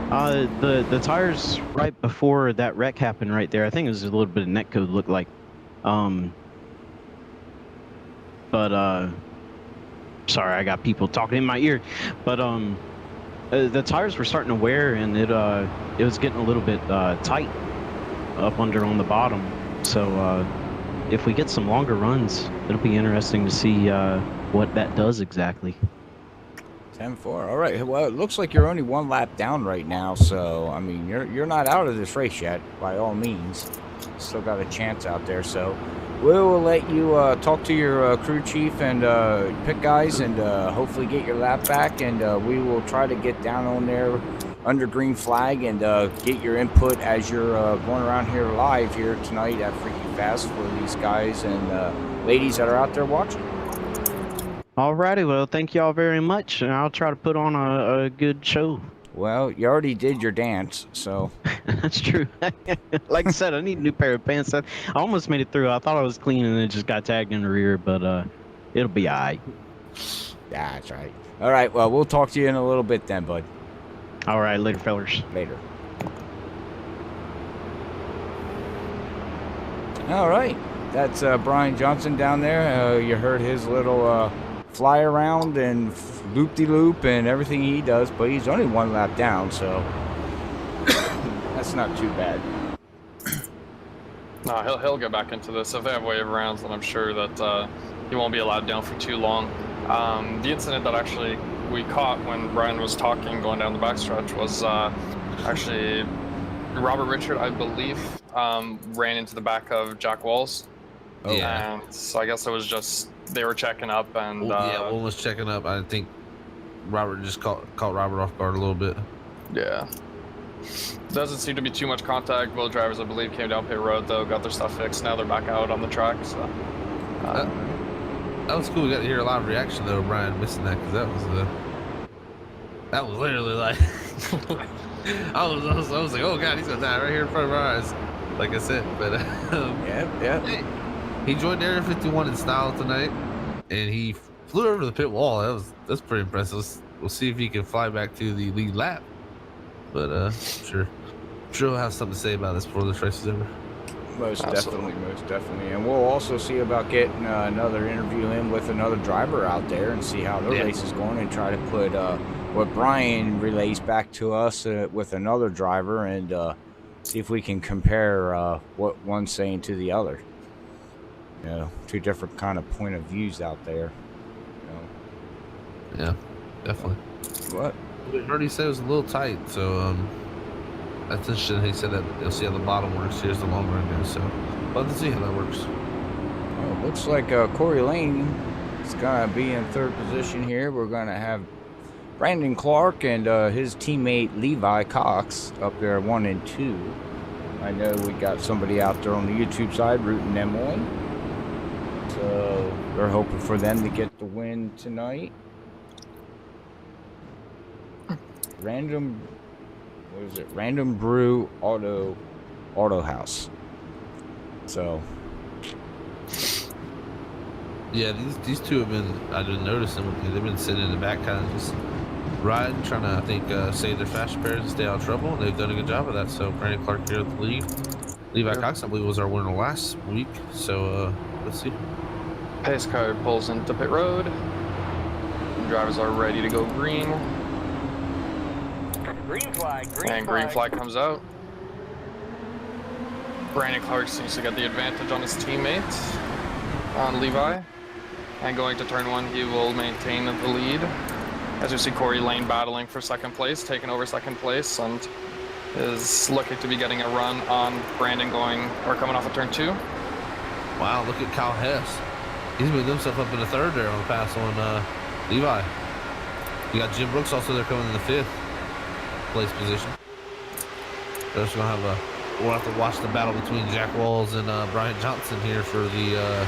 The tires right before that wreck happened right there, I think it was a little bit of netcode looked like. Sorry, I got people talking in my ear. But the tires were starting to wear, and it was getting a little bit tight up under on the bottom. So if we get some longer runs, it'll be interesting to see what that does exactly. 10-4. All right. Well, it looks like you're only 1 lap down right now, so I mean, you're not out of this race yet, by all means. Still got a chance out there, so we'll let you talk to your crew chief and pit guys, and hopefully get your lap back, and we will try to get down on there under green flag and get your input as you're going around here live here tonight at Freaky Fast for these guys and ladies that are out there watching. Alrighty, well, thank y'all very much, and I'll try to put on a good show. Well, you already did your dance, so. That's true. Like I said, I need a new pair of pants. I almost made it through. I thought I was clean, and it just got tagged in the rear, but it'll be all right. Yeah, that's right. All right, well, we'll talk to you in a little bit then, bud. All right, later, fellers. Later. All right, that's Brian Johnson down there. You heard his little fly around and loop-de-loop and everything he does, but he's only 1 lap down, so that's not too bad. No, he'll get back into this. If they have wave rounds, then I'm sure that he won't be allowed down for too long. The incident that actually we caught when Brian was talking going down the backstretch was actually Robert Richard, I believe, ran into the back of Jack Walls. Oh. Yeah. And so I guess it was just they were checking up and yeah, one was checking up. I think Robert just caught Robert off guard a little bit. Yeah. Doesn't seem to be too much contact. Both drivers, I believe, came down pit road though, got their stuff fixed. Now they're back out on the track. So that was cool. We got to hear a lot of reaction though, Brian missing that, because that was literally like I was like, oh god, he's gonna die right here in front of our eyes, like I said. But yeah. He joined Area 51 in style tonight, and he flew over the pit wall. That's pretty impressive. We'll see if he can fly back to the lead lap. But sure he'll have something to say about this before this race is over. Most definitely. And we'll also see about getting another interview in with another driver out there and see how their race is going, and try to put what Brian relays back to us with another driver, and see if we can compare what one's saying to the other. You know, 2 different kind of point of views out there. Yeah, definitely. What? We already said it was a little tight, so that's interesting. He said that they'll see how the bottom works. Here's the long run goes, so let's see how that works. Well, looks like Corey Lane is gonna be in 3rd position here. We're gonna have Brandon Clark and his teammate Levi Cox up there 1 and 2. I know we got somebody out there on the YouTube side rooting them on. So we're hoping for them to get the win tonight. Random Brew Auto House. So yeah, these two have been, I've been noticing, they've been sitting in the back kind of just riding, trying to, I think, save their fast repairs and stay out of trouble, and they've done a good job of that. So Brandon Clark here at the lead. Levi Cox, I believe, was our winner last week. So let's see. pace car pulls into pit road. Drivers are ready to go green. Green flag, Green flag comes out. Brandon Clark seems to get the advantage on his teammate, on Levi. And going to turn 1, he will maintain the lead. As you see, Corey Lane battling for 2nd place, taking over 2nd place, and is looking to be getting a run on Brandon coming off of turn 2. Wow, look at Kyle Hess. He's moved himself up in the 3rd there on the pass on Levi. You got Jim Brooks also there coming in the 5th place position. We'll have to watch the battle between Jack Walls and Brian Johnson here for the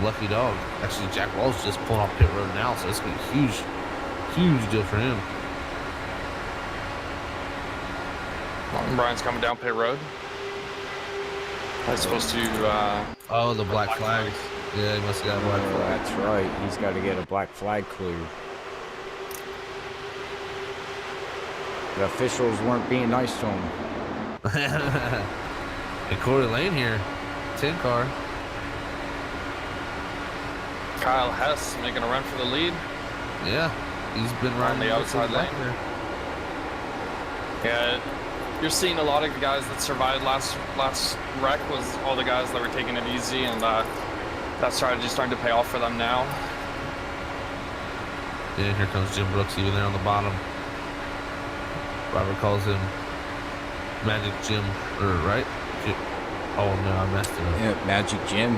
lucky dog. Actually, Jack Walls just pulling off pit road now, so it's going to be a huge deal for him. Brian's coming down pit road. That's supposed to... oh, the black flags. Yeah, he must have got a black flag. That's right. He's got to get a black flag cleared. The officials weren't being nice to him. And Corey Lane here, 10 car. Kyle Hess making a run for the lead. Yeah, he's been running the outside lane. Yeah, you're seeing a lot of the guys that survived last wreck was all the guys that were taking it easy, and that strategy is starting to pay off for them now. Yeah, here comes Jim Brooks even there on the bottom. Robert calls him Magic Jim, right? Oh no, I messed it up. Yeah, Magic Jim.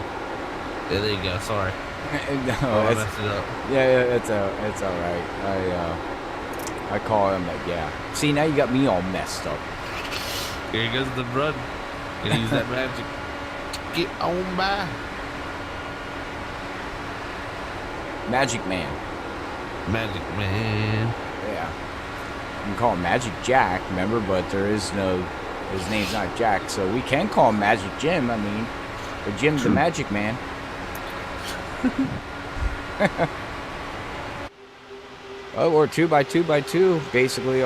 Yeah, there you go. Sorry. No, I messed it up. Yeah, it's all right. I call him like, yeah. See, now you got me all messed up. Here goes the run. Gonna use that magic. Get on by. Magic Man. Magic Man. Yeah. You can call him Magic Jack, remember? But his name's not Jack, so we can call him Magic Jim. I mean, but Jim's the Magic Man. Oh, we're 2x2x2, basically. We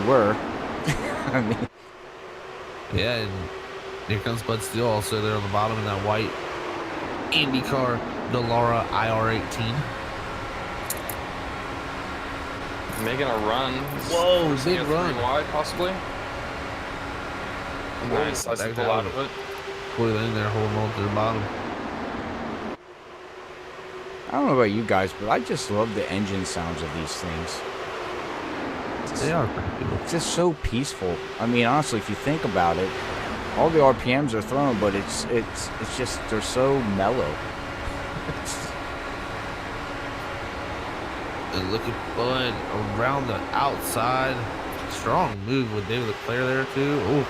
were. I mean, yeah, and Here comes Bud Steele also there on the bottom in that white IndyCar Dallara IR18. Making a run. Whoa, See big a run. 3 wide, possibly. Nice. I see the out of it. Put it in there, holding on to the bottom. I don't know about you guys, but I just love the engine sounds of these things. They are pretty cool. It's just so peaceful. I mean, honestly, if you think about it, all the RPMs are thrown, but it's just they're so mellow. And look at Bud around the outside. Strong move with David Leclerc there too. Ooh.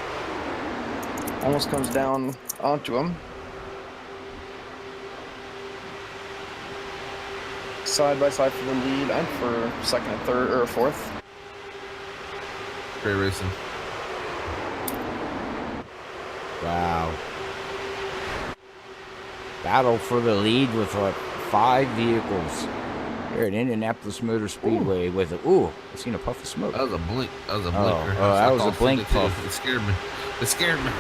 Almost comes down onto him. Side by side for the lead and for second and third or fourth. Great racing. Wow. Battle for the lead with like 5 vehicles here at Indianapolis Motor Speedway with a, ooh, I seen a puff of smoke. That was a blink. That was a blinker. Oh, that was a blink puff. It scared me. It scared me.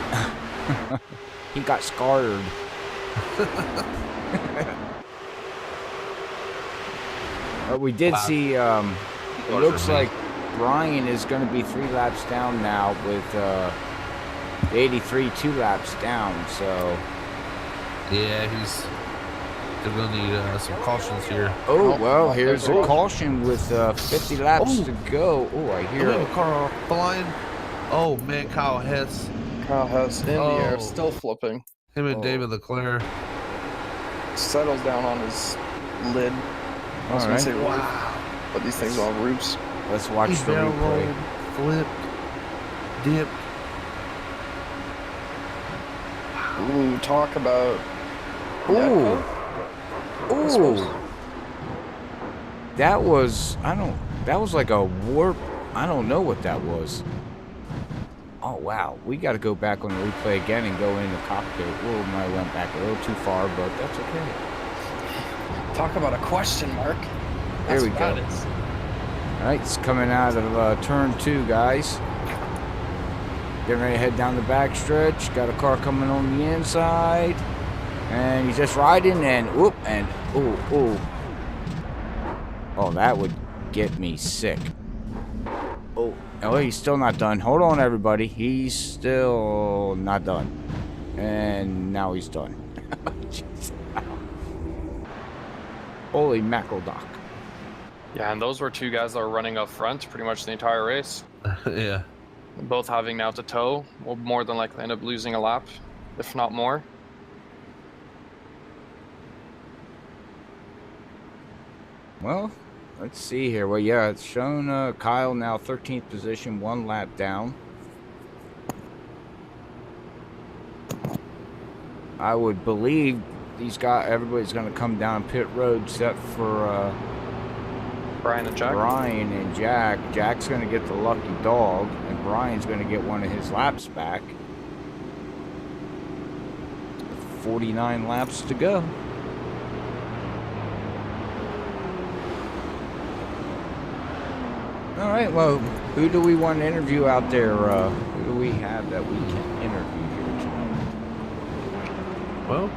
He got scarred. But we did see, it looks like Brian is going to be 3 laps down now with the 83 2 laps down, so. Yeah, they're going to need some cautions here. Oh, well, here's a caution with 50 laps to go. Oh, I hear a car flying. Oh, man, Kyle Hess. Kyle Hess in the air, still flipping. Him and David Leclerc. Settles down on his lid. I was going to say roof, but these things are roofs. Let's watch the replay. Flipped, dipped. Ooh, talk about. Ooh. Ooh. That was, that was like a warp. I don't know what that was. Oh, wow. We got to go back on the replay again and go in the cockpit. Oh, I went back a little too far, but that's okay. Talk about a question mark. There we go. All right, it's coming out of turn 2, guys. Getting ready to head down the backstretch. Got a car coming on the inside. And he's just riding and whoop and ooh. Oh, that would get me sick. Oh, he's still not done. Hold on, everybody. He's still not done. And now he's done. Holy mackerel, Doc. Yeah, and those were 2 guys that were running up front pretty much the entire race. Yeah. Both having now to tow. Will more than likely end up losing a lap, if not more. Well, let's see here. Well, yeah, it's shown Kyle now 13th position, 1 lap down. I would believe everybody's going to come down pit road except for Brian and Jack. Brian and Jack. Jack's going to get the lucky dog, and Brian's going to get one of his laps back. 49 laps to go. All right, well, who do we want to interview out there? Who do we have that we can interview here tonight? Well,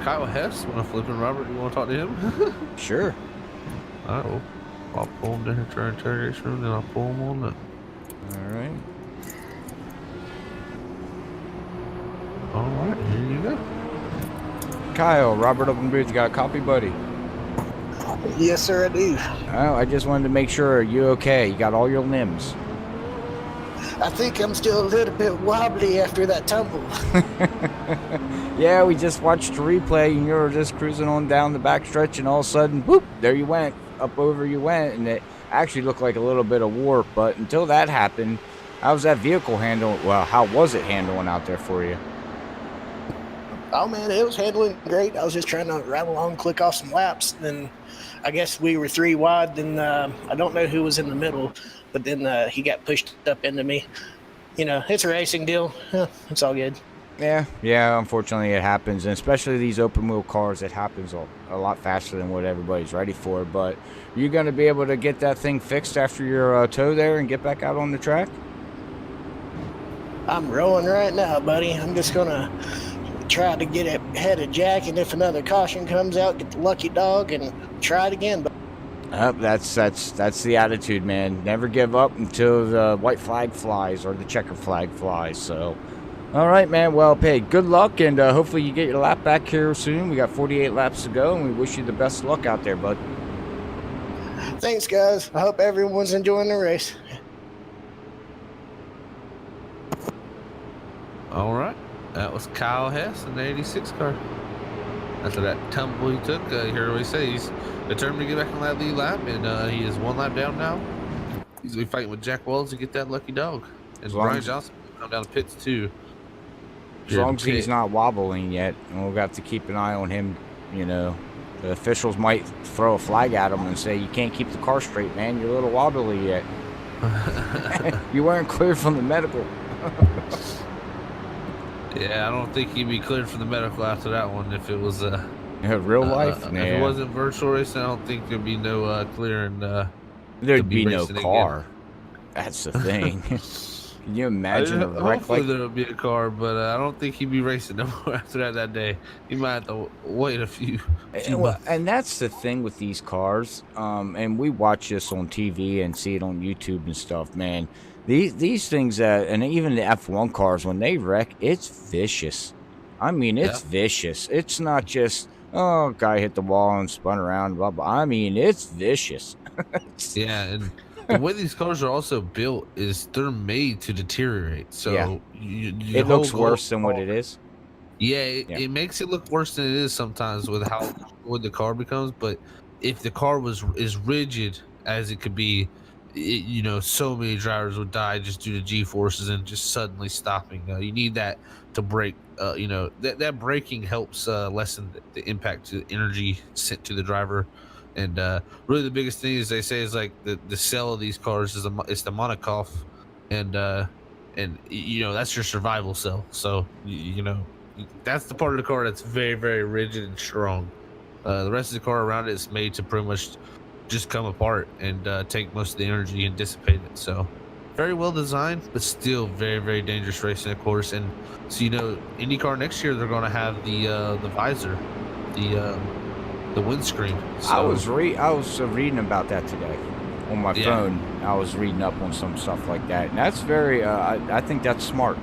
Kyle Hess, want to flip in, Robert? You want to talk to him? Sure. All right, well, I'll pull him down to our interrogation room, then I'll pull him on up. All right. All right, here you go. Kyle, Robert up in booth, you got a copy, buddy? Yes, sir, I do. Oh, I just wanted to make sure you're okay. You got all your limbs. I think I'm still a little bit wobbly after that tumble. Yeah, we just watched the replay, and you were just cruising on down the backstretch, and all of a sudden, whoop, there you went. Up over you went, and it actually looked like a little bit of warp. But until that happened, how was that vehicle handling? Well, how was it handling out there for you? Oh, man, it was handling great. I was just trying to rattle on, click off some laps. Then I guess we were 3 wide. Then I don't know who was in the middle, but then he got pushed up into me. You know, it's a racing deal. It's all good. Yeah, unfortunately it happens, and especially these open wheel cars, it happens a lot faster than what everybody's ready for. But you're going to be able to get that thing fixed after your tow there and get back out on the track? I'm rolling right now, buddy. I'm just gonna try to get ahead of Jack, and if another caution comes out, get the lucky dog and try it again. That's the attitude, man. Never give up until the white flag flies or the checker flag flies. So, all right, man. Well, hey, good luck, and hopefully you get your lap back here soon. We got 48 laps to go, and we wish you the best luck out there, bud. Thanks, guys. I hope everyone's enjoying the race. All right, that was Kyle Hess in the 86 car. After that tumble he took, you heard what he says. He's determined to get back on that lead lap, and he is 1 lap down now. He's going to be fighting with Jack Wells to get that lucky dog. And Brian Johnson will come down to pits, too. As long as he's not wobbling yet, and we'll have to keep an eye on him, you know. The officials might throw a flag at him and say, you can't keep the car straight, man. You're a little wobbly yet. You weren't cleared from the medical. Yeah, I don't think he'd be cleared for the medical after that one if it was real life. If it wasn't virtual racing, I don't think there'd be no clearing. There'd be no car. Again. That's the thing. Can you imagine a wreck hopefully like? There would be a car, but I don't think he'd be racing no more after that day. He might have to wait a few months. And that's the thing with these cars. And we watch this on TV and see it on YouTube and stuff, man. These things, and even the F1 cars, when they wreck, it's vicious. I mean, it's vicious. It's not just, oh, guy hit the wall and spun around, blah, blah. I mean, it's vicious. Yeah, and the way these cars are also built is they're made to deteriorate. So it looks worse than what it is. Yeah, it makes it look worse than it is sometimes with how what the car becomes. But if the car was as rigid as it could be, so many drivers would die just due to G-forces and just suddenly stopping. You need that to brake. That braking helps lessen the impact to the energy sent to the driver. And really, the biggest thing is they say is like the cell of these cars is it's the Monikoff, and that's your survival cell. So that's the part of the car that's very, very rigid and strong. The rest of the car around it is made to pretty much just come apart and take most of the energy and dissipate it. So very well designed, but still very, very dangerous racing, of course. And so IndyCar next year they're going to have the visor, the windscreen. So, I was reading about that today on my phone. I was reading up on some stuff like that, and that's very. I think that's smart.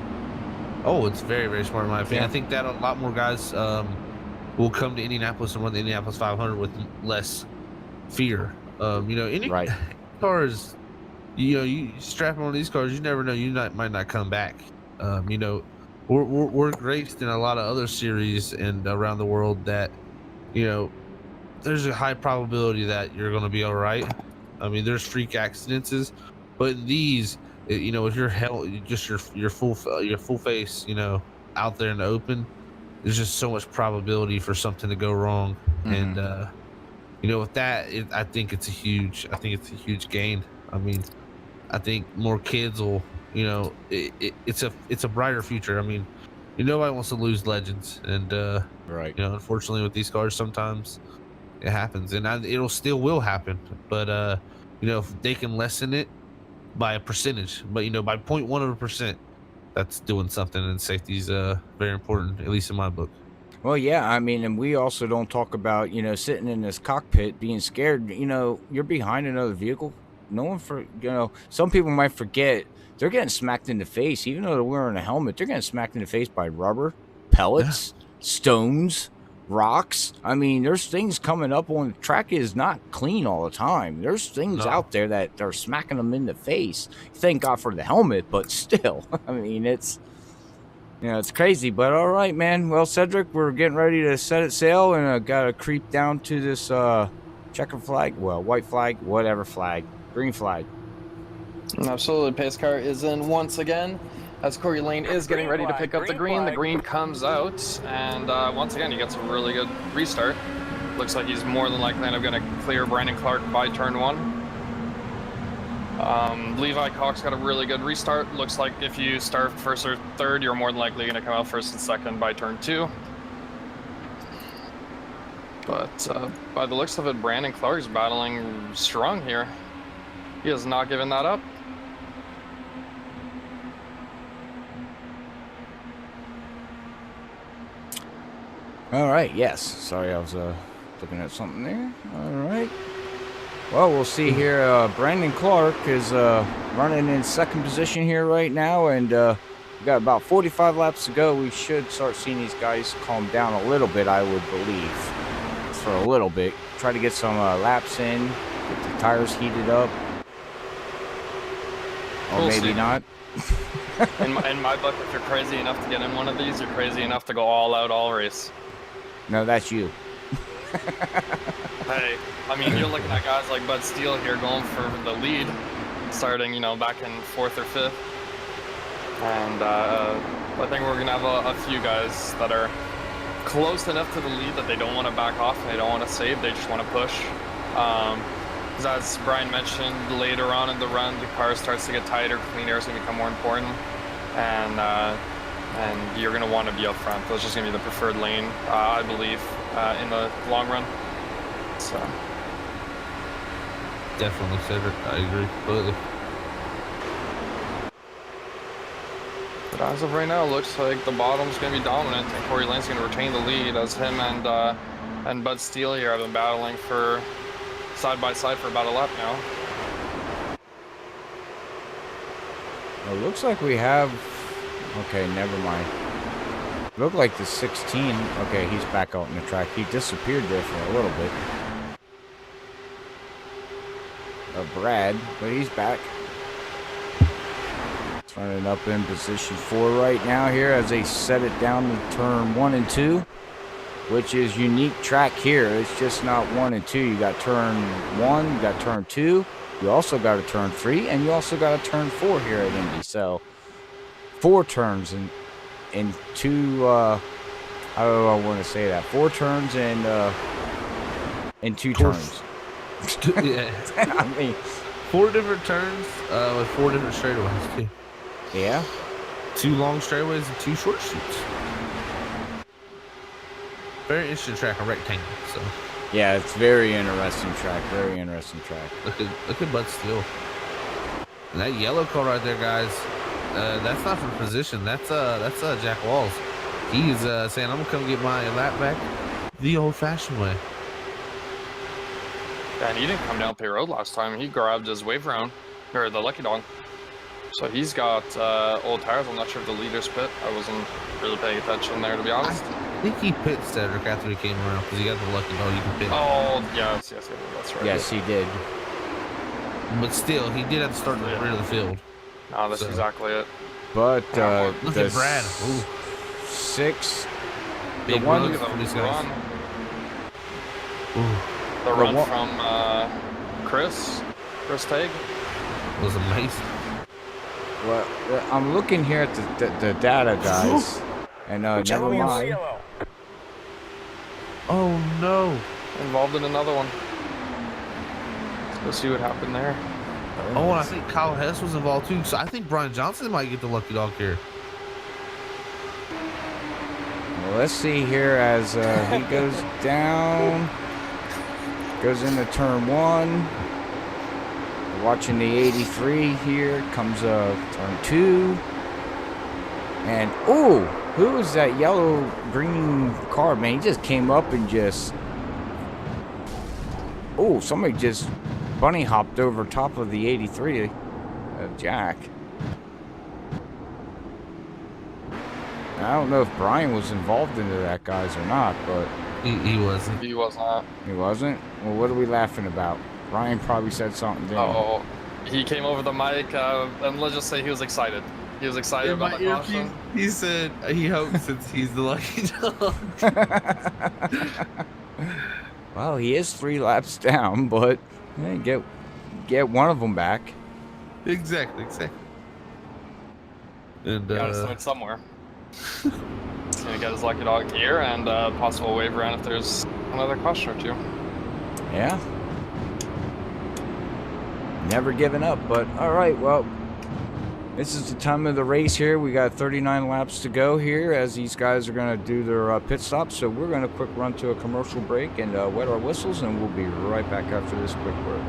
Oh, it's very, very smart in my opinion. I think that a lot more guys will come to Indianapolis and run the Indianapolis 500 with less fear. Any cars, you strap on these cars, you never know, might not come back. We're raced in a lot of other series and around the world that, there's a high probability that you're going to be all right. I mean, there's freak accidents, but these, if you're just your full face, out there in the open, there's just so much probability for something to go wrong. Mm-hmm. And with that, I think it's a huge gain. I mean, I think more kids will, it's a brighter future. I mean, nobody wants to lose legends, and unfortunately with these cars, sometimes it happens, and it'll still will happen. But if they can lessen it by a percentage, but by 0.1%, that's doing something. And safety is very important, at least in my book. Well, yeah, I mean, and we also don't talk about, sitting in this cockpit being scared. You're behind another vehicle. No one some people might forget they're getting smacked in the face, even though they're wearing a helmet. They're getting smacked in the face by rubber, pellets, stones, rocks. I mean, there's things coming up on the track is not clean all the time. There's things out there that are smacking them in the face. Thank God for the helmet, but still, I mean, it's crazy. But all right, man. Well, Cedric, we're getting ready to set it sail, and got to creep down to this checker flag, white flag, whatever flag, green flag. Absolutely. Pace car is in once again as Corey Lane is getting ready to pick up the green. The green comes out, and once again, he gets a really good restart. Looks like he's more than likely going to clear Brandon Clark by turn 1. Levi Cox got a really good restart. Looks like if you start first or third, you're more than likely going to come out first and second by turn 2. But by the looks of it, Brandon Clark's battling strong here. He has not given that up. All right, yes. Sorry, I was looking at something there. All right. Well, we'll see here. Brandon Clark is running in second position here right now, and we got about 45 laps to go. We should start seeing these guys calm down a little bit, I would believe, for a little bit. Try to get some laps in, get the tires heated up. Or We'll maybe see. not. In my book, if you're crazy enough to get in one of these, you're crazy enough to go all out all race. No, that's you. Hey, I mean, you're looking at guys like Bud Steele here going for the lead, starting, back in 4th or 5th. And I think we're going to have a few guys that are close enough to the lead that they don't want to back off and they don't want to save, they just want to push. Because as Brian mentioned, later on in the run, the car starts to get tighter, clean air is going to become more important. And you're going to want to be up front. That's just going to be the preferred lane, I believe, in the long run. So Definitely, Cedric. I agree completely. But as of right now, it looks like the bottom's going to be dominant, and Corey Lane's going to retain the lead as him and Bud Steele here have been battling for side by side for about a lap now. Well, it looks like we have... Okay, never mind. Looked like the 16. Okay, he's back out in the track. He disappeared there for a little bit. Brad, but he's back. Turning up in position 4 right now here as they set it down to turn 1 and 2, which is unique track here. It's just not 1 and 2. You got turn 1, you got turn 2, you also got a turn 3, and you also got a turn 4 here at Indy. So 4 turns and 2. I don't know. I want to say that 4 turns and 2 turns. Yeah. I mean, 4 different turns with 4 different straightaways too. yeah. 2 long straightaways and 2 short shoots. Very interesting track, a rectangle. So Yeah, it's very interesting track. Very interesting track. look at Bud Steele. And that yellow car right there, guys. That's not for position. That's Jack Walls. He's saying, "I'm gonna come get my lap back the old-fashioned way." And he didn't come down Pay Road last time. He grabbed his wave round, or the Lucky Dog. So he's got old tires. I'm not sure if the leader's pit. I wasn't really paying attention there, to be honest. I think he pit Cedric after he came around because he got the Lucky Dog. You can pit. Oh, yes, that's right. Yes, he did. But still, he did have to start in the rear of the field. No, that's exactly it. But Look the at Brad. Ooh. 6, Big one- run Look at for the these guys. run. Ooh, The run one- from Chris Tague. was amazing. well, I'm looking here at the data, guys, and never mind. Oh no. Involved in another one. Let's see what happened there. Oh, and I think Kyle Hess was involved too. So I think Brian Johnson might get the Lucky Dog here. Well, let's see here as he goes down, goes into turn 1. Watching the 83 here, comes turn 2. And, ooh, who is that yellow-green car, man? He just came up and just... Oh, somebody just bunny hopped over top of the 83 of Jack. I don't know if Brian was involved into that, guys, or not, but... He wasn't. He was not. He wasn't? Well, what are we laughing about? Brian probably said something to him. Oh, he came over the mic, and let's just say he was excited. He was excited about the caution. He said he hopes since he's the Lucky Dog. Well, he is 3 laps down, but get one of them back. Exactly. And Gotta start somewhere. He's gonna get his Lucky Dog here and possible wave around if there's another caution or 2. Yeah. Never giving up, but all right, well, this is the time of the race here. We got 39 laps to go here as these guys are going to do their pit stops. So we're going to quick run to a commercial break and wet our whistles, and we'll be right back after this quick word.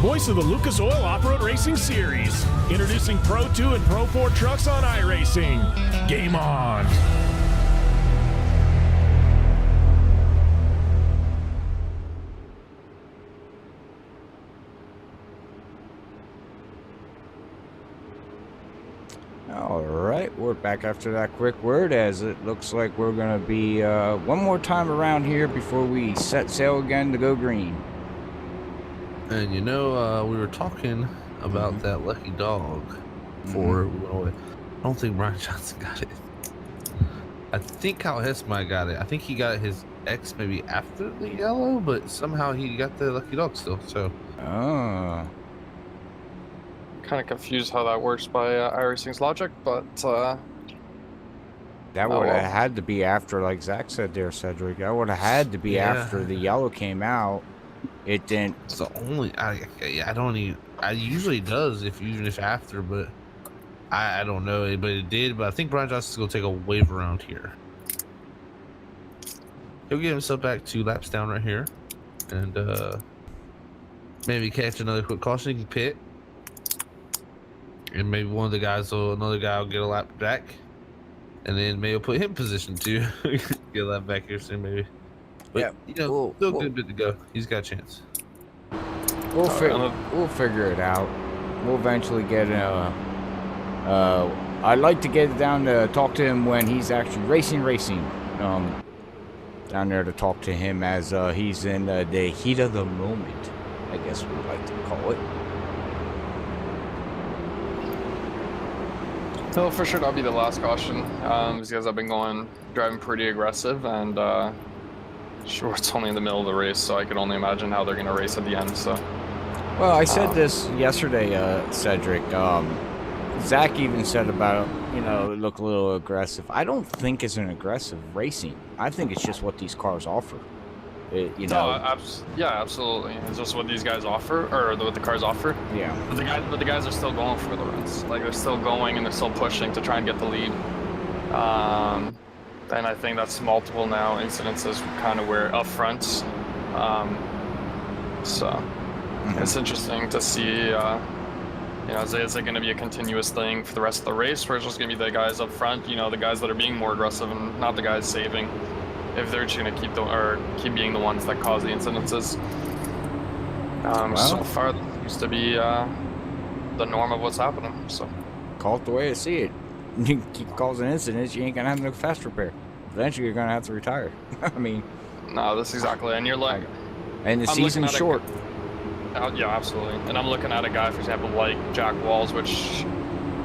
voice of the Lucas Oil Off-Road Racing Series. Introducing Pro 2 and Pro 4 trucks on iRacing. Game on! All right, we're back after that quick word, as it looks like we're going to be one more time around here before we set sail again to go green. And you know, we were talking about that lucky dog before we went away. I don't think Brian Johnson got it. I think Kyle Hess might got it. I think he got his X maybe after the yellow, but somehow he got the lucky dog still. So. Oh. Kind of confused how that works by iRacing's logic, but that would have had to be after, like Zach said there, Cedric. That would have had to be after the yellow came out. It didn't. It's the only. I don't even. I usually does even if after, but I don't know. But it did. But I think Brian Johnson's gonna take a wave around here. He'll get himself back 2 laps down right here, and maybe catch another quick caution. He can pit. And maybe another guy will get a lap back, and then maybe put him in position to get a lap back here soon, maybe. But yeah, you know, still good bit to go. He's got a chance. We'll figure it out. We'll eventually get I'd like to get down to talk to him when he's actually racing. Down there to talk to him as he's in the heat of the moment, I guess we would like to call it. He'll for sure not be the last caution. These guys have been driving pretty aggressive, and sure, it's only in the middle of the race, so I can only imagine how they're going to race at the end. So, well, I said this yesterday, Cedric. Zach even said about it look a little aggressive. I don't think it's an aggressive racing. I think it's just what these cars offer. Yeah, absolutely. It's just what these guys offer, or what the cars offer. Yeah. But the guys are still going for the runs. Like, they're still going and they're still pushing to try and get the lead. And I think that's multiple now incidences kind of where up front. So it's interesting to see. Is it going to be a continuous thing for the rest of the race, where it's just going to be the guys up front? The guys that are being more aggressive and not the guys saving. If they're just going to keep being the ones that cause the incidences. So far, that used to be the norm of what's happening. So, call it the way I see it. You keep causing incidents, you ain't going to have no fast repair. Eventually, you're going to have to retire. I mean, no, that's exactly. And you're like, and the season's short. Yeah, absolutely. And I'm looking at a guy, for example, like Jack Walls, which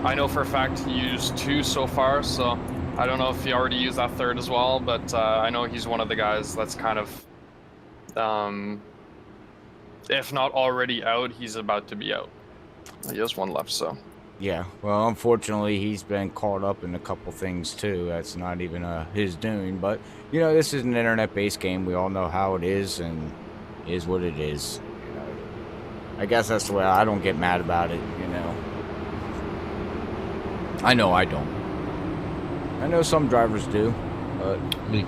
I know for a fact he used 2 so far. So. I don't know if he already used that 3rd as well, but I know he's one of the guys that's kind of, if not already out, he's about to be out. He has 1 left, so. Yeah, well, unfortunately, he's been caught up in a couple things, too. That's not even his doing, but, this is an internet-based game. We all know how it is, and it is what it is. I guess that's the way I don't get mad about it, I know I don't. I know some drivers do, but me.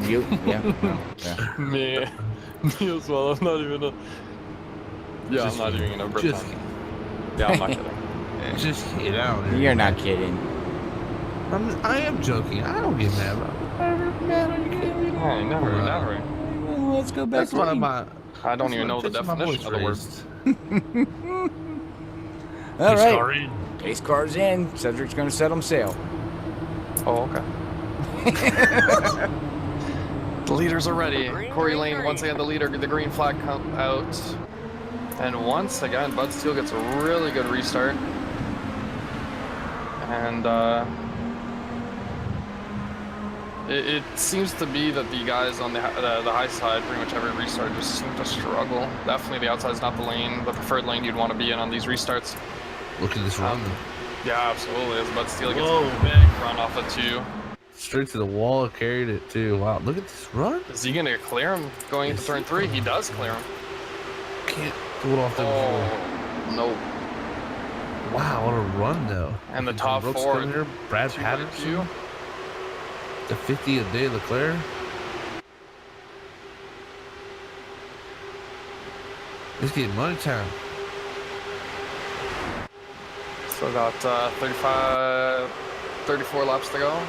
You? Yeah. No, yeah. Me as well. I'm not even I'm not even gonna pretend. Yeah, I'm not kidding. Just kidding. You're not kidding. I am joking. I don't get mad about it. Oh, never. Well, let's go back. That's why I don't even know the definition of the word. All right. Pace car's in. Cedric's gonna set him sail. Oh, okay. The leaders are ready. Corey Lane, once again, the leader. The green flag come out. And once again, Bud Steele gets a really good restart. And it seems to be that the guys on the high side, pretty much every restart, just seem to struggle. Definitely the outside is not the preferred lane you'd want to be in on these restarts. Look at this run. Yeah, absolutely. As Bud Steele gets a big run off of 2. Straight to the wall, carried it too. Wow, look at this run. Is he gonna clear him going into turn 3? He does clear him. Can't pull it off the before. No. Wow, what a run though. And the top 4. Here, Brad Patterson. The 50th day Leclerc. Let's get money time. Still got 34 laps to go.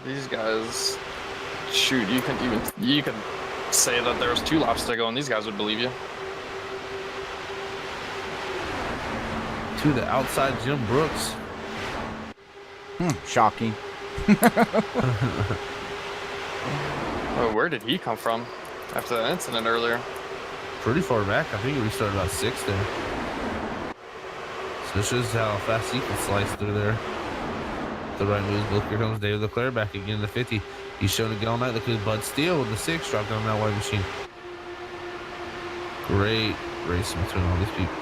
These guys, shoot, you could say that there's 2 laps to go and these guys would believe you. To the outside Jim Brooks. Shocking. Oh, where did he come from after that incident earlier? Pretty far back. I think we started about 6 there. So it shows how fast he can slice through there. The right moves. Look, here comes David Leclerc back again in the 50. He's shown it all night. Look at Bud Steele with the 6 dropped down that white machine. Great racing between all these people.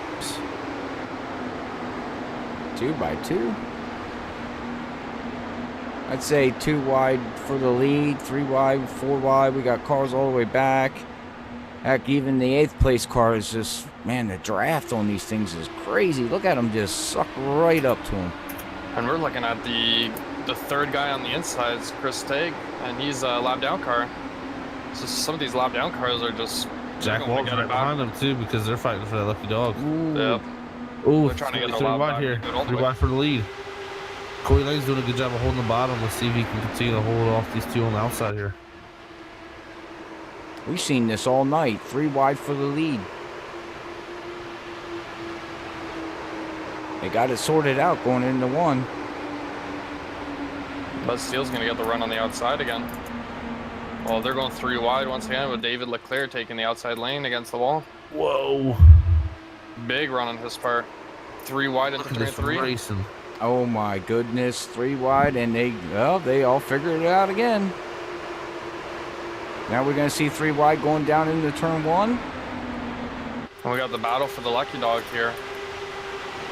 2 by 2. I'd say 2 wide for the lead, 3 wide, 4 wide. We got cars all the way back. Heck, even the 8th place car is just, man, the draft on these things is crazy. Look at them just suck right up to them. And we're looking at the 3rd guy on the inside, is Chris Tague, and he's a lap down car. So some of these lap down cars are just... Jack Walt's right behind them too because they're fighting for that lucky dog. Yep. Ooh, They're trying to get the 3 lap wide back. here. Good all the 3 way. wide for the lead. Corey Lane's doing a good job of holding the bottom. Let's see if he can continue to hold off these 2 on the outside here. We've seen this all night. 3 wide for the lead. They got it sorted out going into 1. Bud Steele's going to get the run on the outside again. Well, they're going 3 wide once again with David Leclerc taking the outside lane against the wall. Whoa. Big run on his part. 3 wide into 3 and 3. Racing. Oh my goodness, 3 wide, and they all figured it out again. Now we're going to see 3 wide going down into turn 1. And we got the battle for the lucky dog here.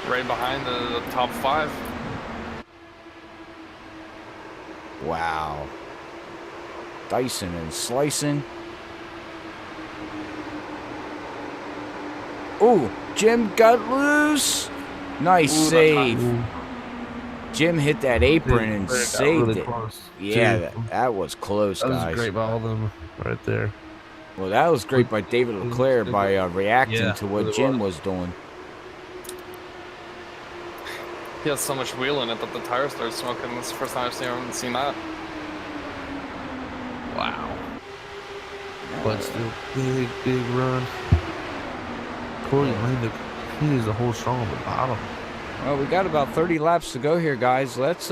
Right behind the top 5. Wow. Dicing and slicing. Ooh, Jim got loose. Nice save. Jim hit that apron and saved really it. Close. Yeah, that was close, That was guys. great by all of them right there. Well, that was great by David Leclerc by reacting to what really Jim was doing. He has so much wheel in it that the tires started smoking. This is the first time I've seen that. Wow. But still, big run. Corey Lane, he is a whole strong on the bottom. Well, we got about 30 laps to go here, guys. Let's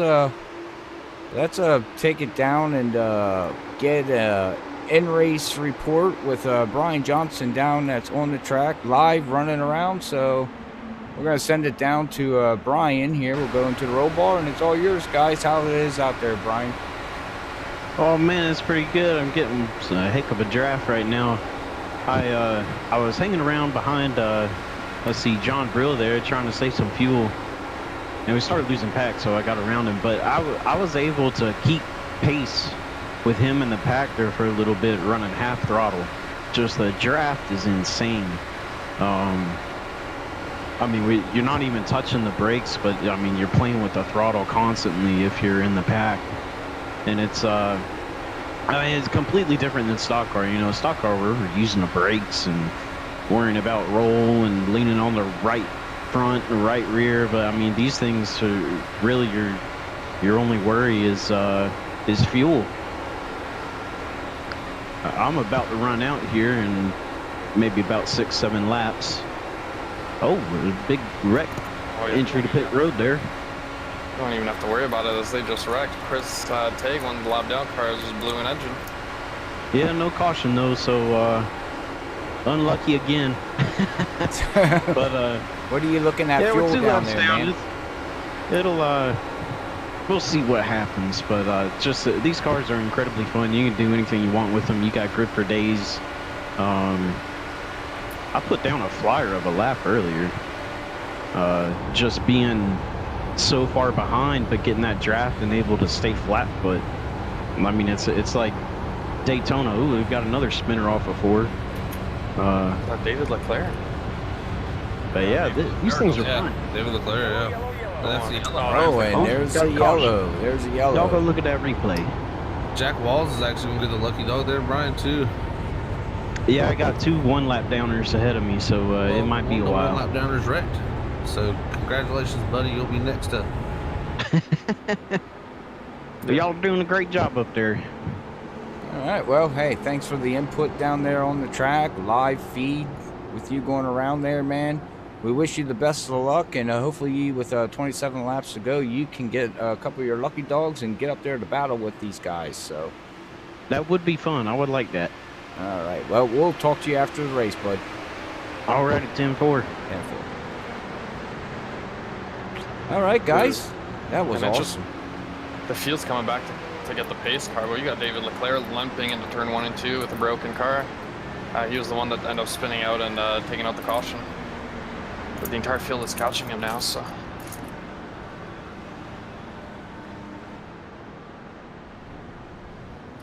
take it down and get a in-race report with Brian Johnson down that's on the track live running around. So we're gonna send it down to Brian here. We'll go into the roll bar and it's all yours, guys. How it is out there, Brian? Oh man, it's pretty good. I'm getting a heck of a draft right now. I was hanging around behind let's see, John Brill there trying to save some fuel, and we started losing pack, so I got around him. But I was able to keep pace with him in the pack there for a little bit, running half throttle. Just the draft is insane. I mean, you're not even touching the brakes, but I mean, you're playing with the throttle constantly if you're in the pack, and it's I mean, it's completely different than stock car. You know, stock car we're using the brakes and worrying about roll and leaning on the right front and right rear, but I mean, these things are really your only worry is fuel. I'm about to run out here in maybe about 6-7 laps. Oh, a big wreck. Entry to pit road there. You don't even have to worry about it as they just wrecked. Chris Tague, one of the lap down cars, just blew an engine. Yeah, no caution though, so unlucky again. But what are you looking at? yeah, Fuel we're 2 down laps there, down. man? It'll we'll see what happens, but just these cars are incredibly fun. You can do anything you want with them. You got grip for days. I put down a flyer of a lap earlier, just being so far behind, but getting that draft and able to stay flat. But I mean, it's like Daytona. Ooh, we've got another spinner off of 4. David Leclerc. But yeah, these things are fun. David Leclerc, yeah. That's the yellow. Oh, and there's a yellow. There's a yellow. Y'all go look at that replay. Jack Walls is actually going to get the lucky dog there, Brian, too. Yeah, I got 2 1-lap downers ahead of me, so it might be a while. 1-lap downers wrecked. So congratulations, buddy. You'll be next up. Y'all are doing a great job up there. All right, well, hey, thanks for the input down there on the track, live feed with you going around there, man. We wish you the best of luck, and hopefully with 27 laps to go, you can get a couple of your lucky dogs and get up there to battle with these guys. So that would be fun. I would like that. All right, well, we'll talk to you after the race, bud. All right, 10-4. 10-4. All right, guys, that was awesome. The field's coming back to get the pace car. Well, you got David Leclerc limping into turn 1 and 2 with a broken car. He was the one that ended up spinning out and taking out the caution. But the entire field is catching him now, so.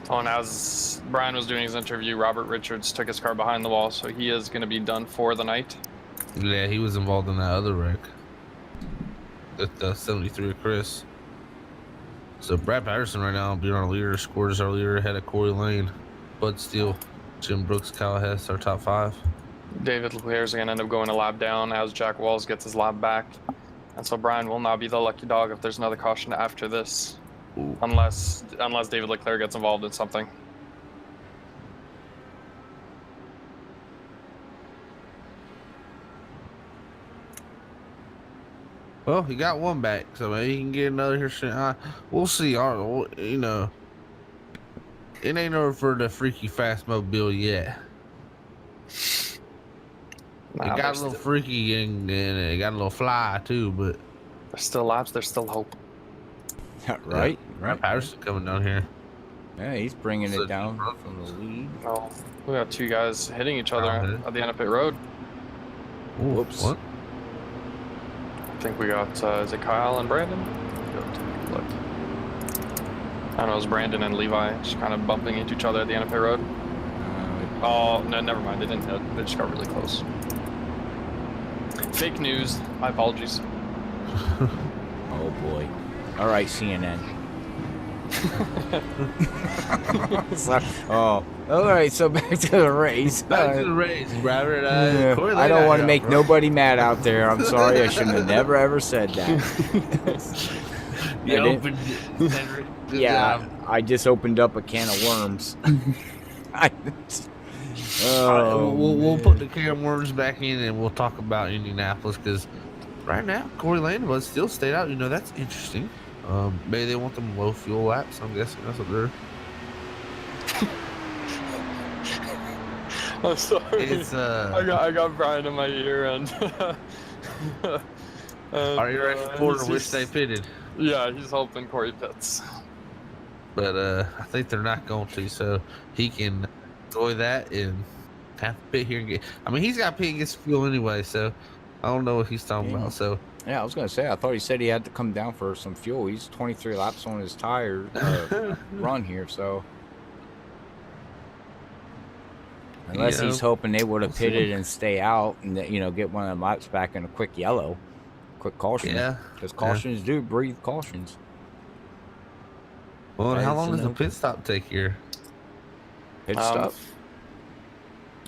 Oh, and as Brian was doing his interview, Robert Richards took his car behind the wall, so he is going to be done for the night. Yeah, he was involved in that other wreck. At 73 Chris. So Brad Patterson right now being our leader, scores our leader ahead of Corey Lane, Bud Steele, Jim Brooks, Kyle Hess, our top 5. David Leclerc is going to end up going a lap down as Jack Walls gets his lap back. And so Brian will now be the lucky dog if there's another caution after this. Ooh. Unless David Leclerc gets involved in something. Well, he got one back, so maybe he can get another here soon. We'll see. You know, it ain't over for the freaky fast mobile yet. It got a little freaky and it got a little fly too, but there's still laps. There's still hope. Right. Patterson coming down here. Yeah, he's bringing it down from the lead. Oh, we got 2 guys hitting each other at the end of pit road. Ooh, whoops. What? I think we got, is it Kyle and Brandon? Look. I don't know, it was Brandon and Levi just kind of bumping into each other at the end of pit road. Oh, no, never mind. They didn't hit. They just got really close. Fake news. My apologies. Oh, boy. All right, CNN. All right, so back to the race. Back to the race, Robert. I don't want to make nobody mad out there. I'm sorry. I shouldn't have never, ever said that. You opened it. Yeah, I just opened up a can of worms. We'll put the can of worms back in and we'll talk about Indianapolis because right now, Corey Lane was still stayed out. You know, that's interesting. Maybe they want them low fuel laps. I'm guessing that's what they're. I'm sorry. It's, I got Brian in my ear and. Our ear reporter wish they pitted. Yeah, he's hoping Corey pits. But I think they're not going to, so he can enjoy that and have to pit here and get. I mean, he's got to pit and get some fuel anyway, so I don't know what he's talking about. So. Yeah, I was going to say, I thought he said he had to come down for some fuel. He's 23 laps on his tire run here, so. Unless he's hoping they would have pitted and stay out and, get one of the laps back in a quick yellow. Quick caution. Yeah. Because cautions do breathe cautions. Well, how long does the pit stop take here? Pit stop?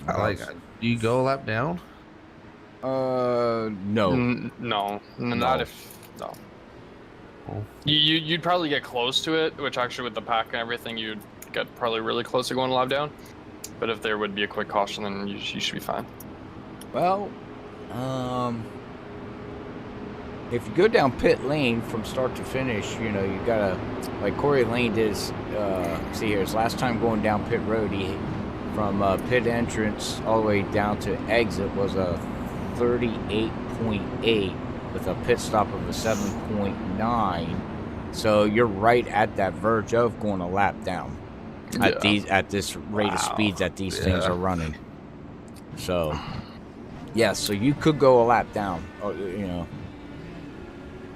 Do you go a lap down? No. No, not if no. Oh. You'd probably get close to it, which actually with the pack and everything, you'd get probably really close to going a lap down. But if there would be a quick caution, then you should be fine. Well, if you go down pit lane from start to finish, you gotta, like Corey Lane did. See here, his last time going down pit road, he from pit entrance all the way down to exit was a 38.8 with a pit stop of a 7.9. So you're right at that verge of going a lap down at this rate of speeds that these things are running. So so you could go a lap down.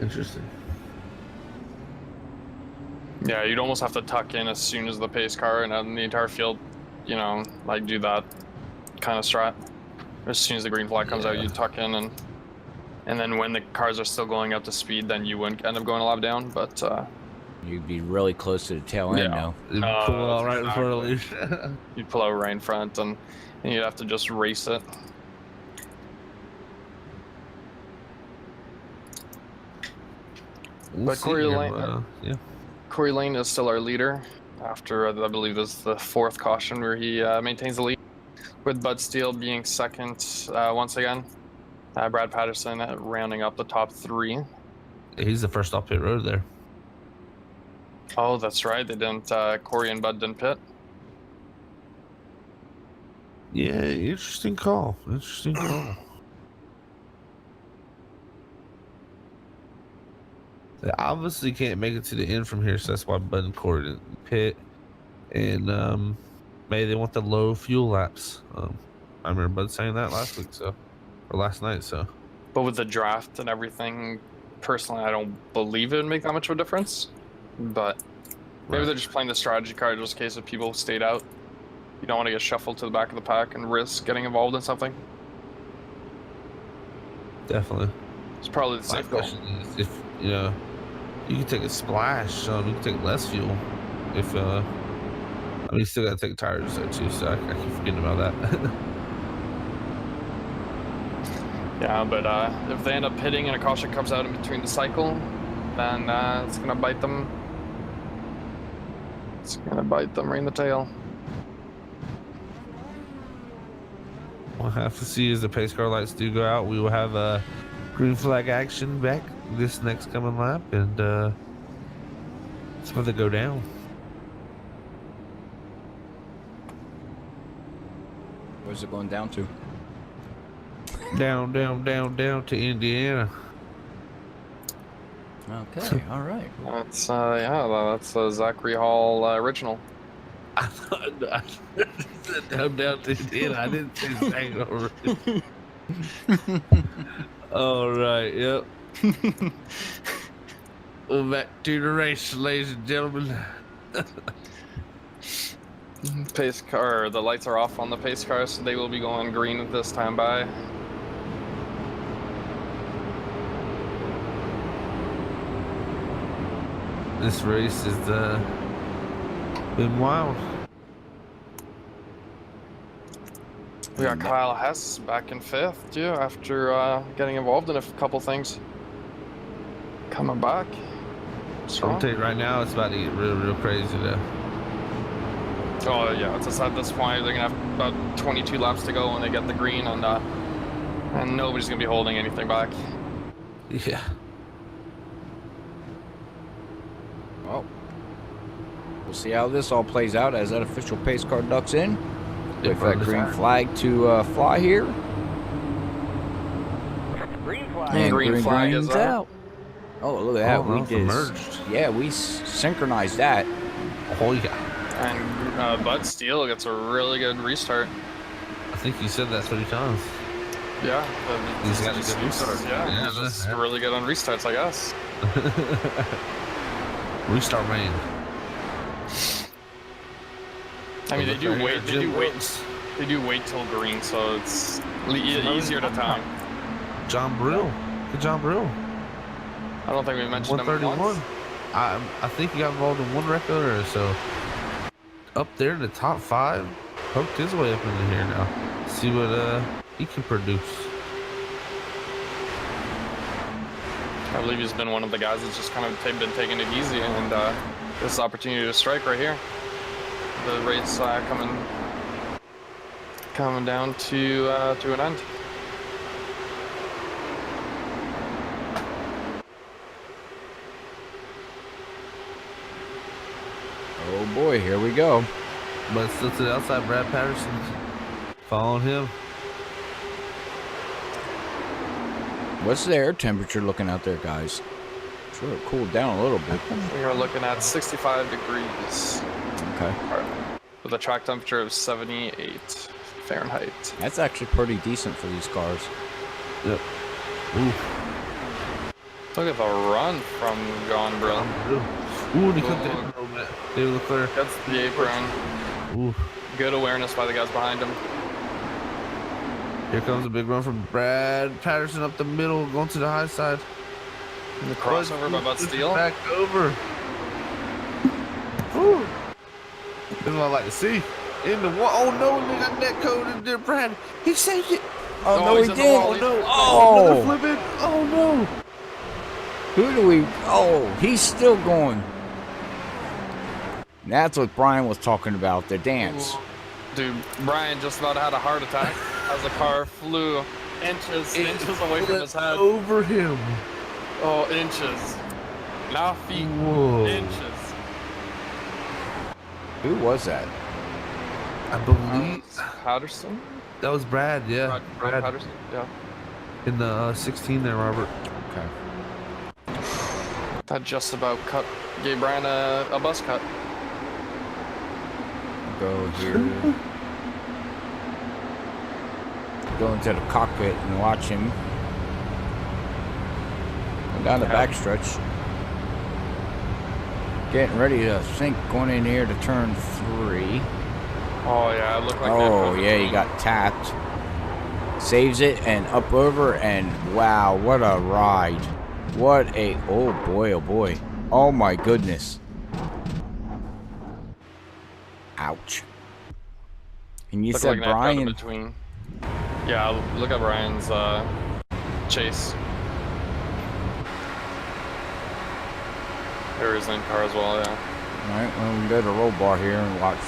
Interesting. Yeah, you'd almost have to tuck in as soon as the pace car and the entire field, do that kind of strat. As soon as the green flag comes out, you tuck in, and then when the cars are still going up to speed, then you wouldn't end up going a lap down. But You'd be really close to the tail end now. You'd pull out right in front of you. You'd pull out right in front, and you'd have to just race it. But Corey Lane, Corey Lane is still our leader after, I believe, this is the 4th caution where he maintains the lead, with Bud Steele being second once again. Brad Patterson rounding up the top 3. He's the first off pit road there. Oh, that's right. They didn't. Corey and Bud didn't pit. Yeah, interesting call. Interesting call. They obviously can't make it to the end from here, so that's why Bud and Corey didn't pit. And maybe they want the low fuel laps. I remember Bud saying that last week, or last night. So, but with the draft and everything, personally, I don't believe it would make that much of a difference. But maybe they're just playing the strategy card just in case if people stayed out. You don't want to get shuffled to the back of the pack and risk getting involved in something. Definitely. It's probably the safe question is if, you know, you can take a splash, you can take less fuel. If, I mean, you still got to take tires there too, so I keep forgetting about that. Yeah, but if they end up hitting and a caution comes out in between the cycle, then it's going to bite them. It's going to bite them right in the tail. We'll have to see as the pace car lights do go out. We will have green flag action back this next coming lap, and it's about to go down. Where's it going down to? Down to Indiana. Okay, all right. That's that's a Zachary Hall original. I said down to Indiana. I didn't say Hangover. All right, yep. Well, back to the race, ladies and gentlemen. Pace car, the lights are off on the pace car, so they will be going green this time by. This race has been wild. We got Kyle Hess back in 5th too, after getting involved in a couple things. Coming back. I'll tell you right now, it's about to get real crazy though. Oh yeah, it's just at this point they're gonna have about 22 laps to go when they get the green, and nobody's gonna be holding anything back. Yeah. Well, we'll see how this all plays out as that official pace car ducks in. Wait for that green flag to fly here. Green flag. And green flag is out. Oh, look at that. Oh, We did. merged. Yeah, we synchronized that. Oh yeah. And Bud Steele gets a really good restart. I think you said that 30 times. Yeah. He's got a good restart. Yeah, he's just really good on restarts, I guess. Restart rain. I mean, they do wait till green, so it's easier to time. John Brill. Good John Brill. I don't think we mentioned him 131. once. I think he got involved in one record or so. Up there in the top 5. Poked his way up into here now. See what he can produce. I believe he's been one of the guys that's just kind of been taking it easy, and this opportunity to strike right here. The race coming down to an end. Oh boy, here we go. But still to the outside, Brad Patterson following him. What's the air temperature looking out there, guys? Sure, it cooled down a little bit. We are looking at 65 degrees. Okay. With a track temperature of 78 Fahrenheit. That's actually pretty decent for these cars. Yep. Ooh. Look at the run from John Brill. Ooh, he cut the apron, man. David Leclerc. That's the apron. Ooh. Good awareness by the guys behind him. Here comes a big run from Brad Patterson up the middle, going to the high side. The crossover by Bud Steele. Back over. Woo! That's what I like to see. In the wall. Oh no, they got net code in there, Brad. He saved it. Oh, no, he he's in the did. wall. Oh no. Oh. Another flip in. Oh no. Who do we... Oh, he's still going. That's what Brian was talking about, the dance. Dude, Brian just about had a heart attack as the car flew inches away from his head. Over him. Oh, inches. Not feet. Whoa. Inches. Who was that? I believe Patterson? that was Brad. Yeah, Brad Patterson. Yeah. in the 16 there, Robert. Okay. That just about gave Brian a bus cut. Go here. Go into the cockpit and watch him. Go down the backstretch. Getting ready to sink, going in here to turn 3. Oh yeah, it looked like Oh yeah, he got tapped. Saves it and up over, and wow, what a ride. What a, oh boy, oh boy. Oh my goodness. Ouch. And you looked said like an Brian. in between. Yeah, look at Brian's chase. There is in car as well, yeah. Alright, well, we can go to roll bar here and watch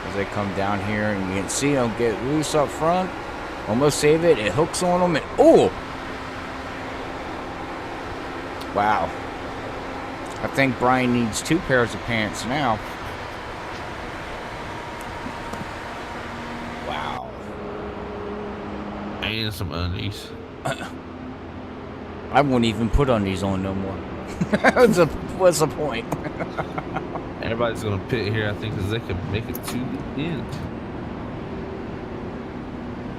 as they come down here, and you can see them get loose up front. Almost save it. It hooks on them, and oh! Wow. I think Brian needs 2 pairs of pants now. Wow. And some undies. I won't even put undies on no more. What's the point? Everybody's gonna pit here, I think, because they can make it to the end.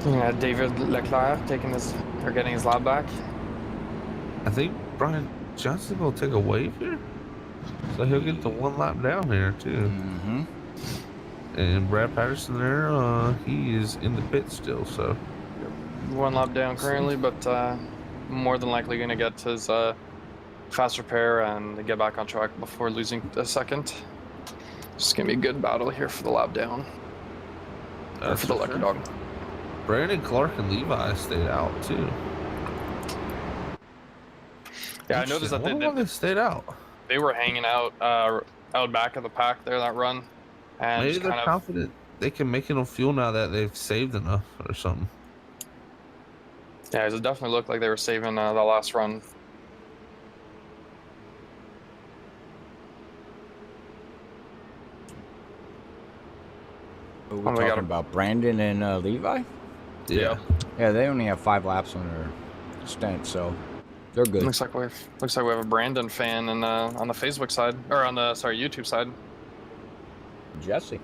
Yeah, David Leclerc getting his lap back. I think Brian Johnson will take a wave here, so he'll get the 1 lap down here too. Mm-hmm. And Brad Patterson there, he is in the pit still, so 1 lap down currently, but more than likely going to get his fast repair and get back on track before losing a second. It's going to be a good battle here for the lap down. Or for the lucky dog. Brandon Clark and Levi stayed out too. Yeah, I noticed that they stayed out. They were hanging out out back of the pack there that run. And maybe they're confident they can make enough fuel now that they've saved enough or something. Yeah, it definitely looked like they were saving the last run. We're talking about Brandon and Levi? Yeah. Yeah, they only have 5 laps on their stint, so they're good. Looks like we have a Brandon fan and on the Facebook side, or on the YouTube side. Jesse.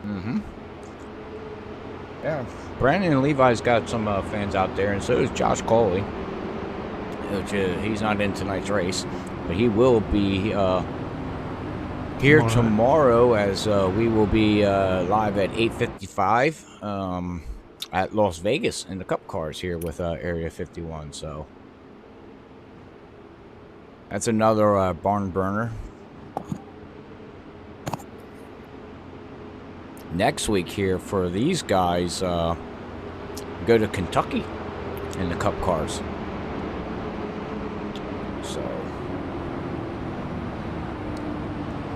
Mm-hmm. Yeah, Brandon and Levi's got some fans out there, and so is Josh Coley. Which he's not in tonight's race, but he will be here tomorrow, as we will be live at 8:55 at Las Vegas in the Cup cars here with Area 51. So that's another barn burner. Next week here for these guys, go to Kentucky in the Cup cars. So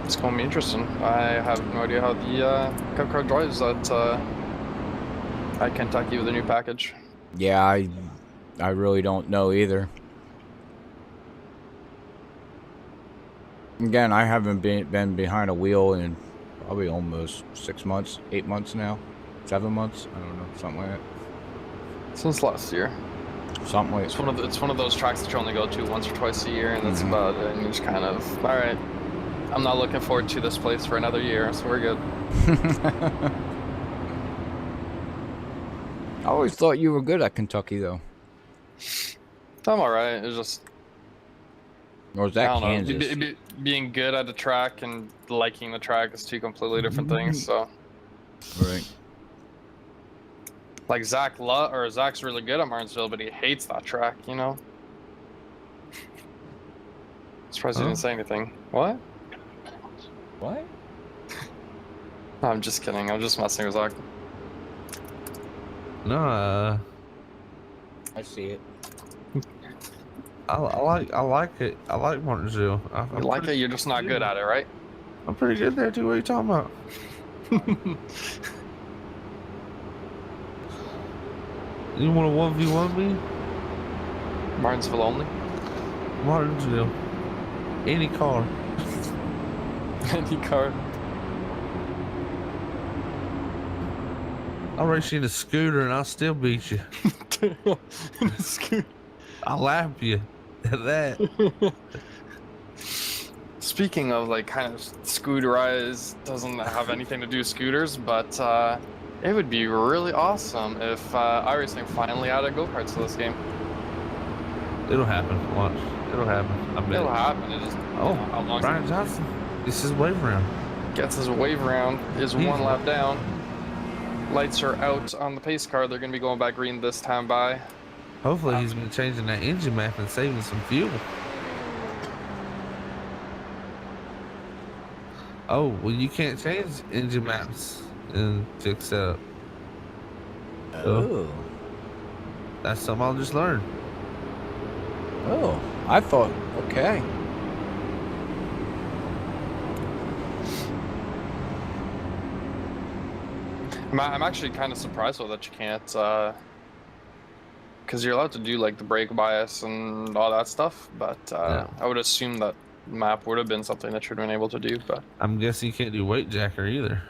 it's going to be interesting. I have no idea how the Cup car drives at Kentucky with the new package. Yeah, I really don't know either. Again, I haven't been behind a wheel in probably almost 6 months, 8 months now, 7 months. I don't know, something like that. Since last year. Something like that. It's one of those tracks that you only go to once or twice a year, and that's about it. And you just kind of, all right, I'm not looking forward to this place for another year, so we're good. I always thought you were good at Kentucky, though. I'm all right. It's just, or is that I don't Kansas? know. Being good at the track and liking the track is 2 completely different things. So, right. Like Zach's really good at Martinsville, but he hates that track, you know. Surprised you didn't say anything. What? What? I'm just kidding. I'm just messing with Zach. No, I see it. I like it. I like Martinsville. You like it? You're just not good at it, right? I'm pretty good there too. What are you talking about? You want a 1v1 me? Martinsville only? Martinsville. Any car. Any car. I'll race you in a scooter and I'll still beat you. I'll lap you at that. Speaking of like kind of scooterize, doesn't have anything to do with scooters, but it would be really awesome if iRacing finally added go-karts to this game. It'll happen. Watch. It'll happen. I bet. It'll happen. It just, Oh, how long Brian Johnson. This is wave round. gets his wave round, is one lap down. Lights are out on the pace car. They're going to be going back green this time by. Hopefully he's been changing that engine map and saving some fuel. Oh, well, you can't change engine maps and fix that up. Oh. That's something I'll just learn. Oh, I thought, okay. I'm actually kind of surprised though that you can't, because you're allowed to do like the brake bias and all that stuff, but Yeah. I would assume that map would have been something that you'd been able to do, but I'm guessing you can't do weight jacker either.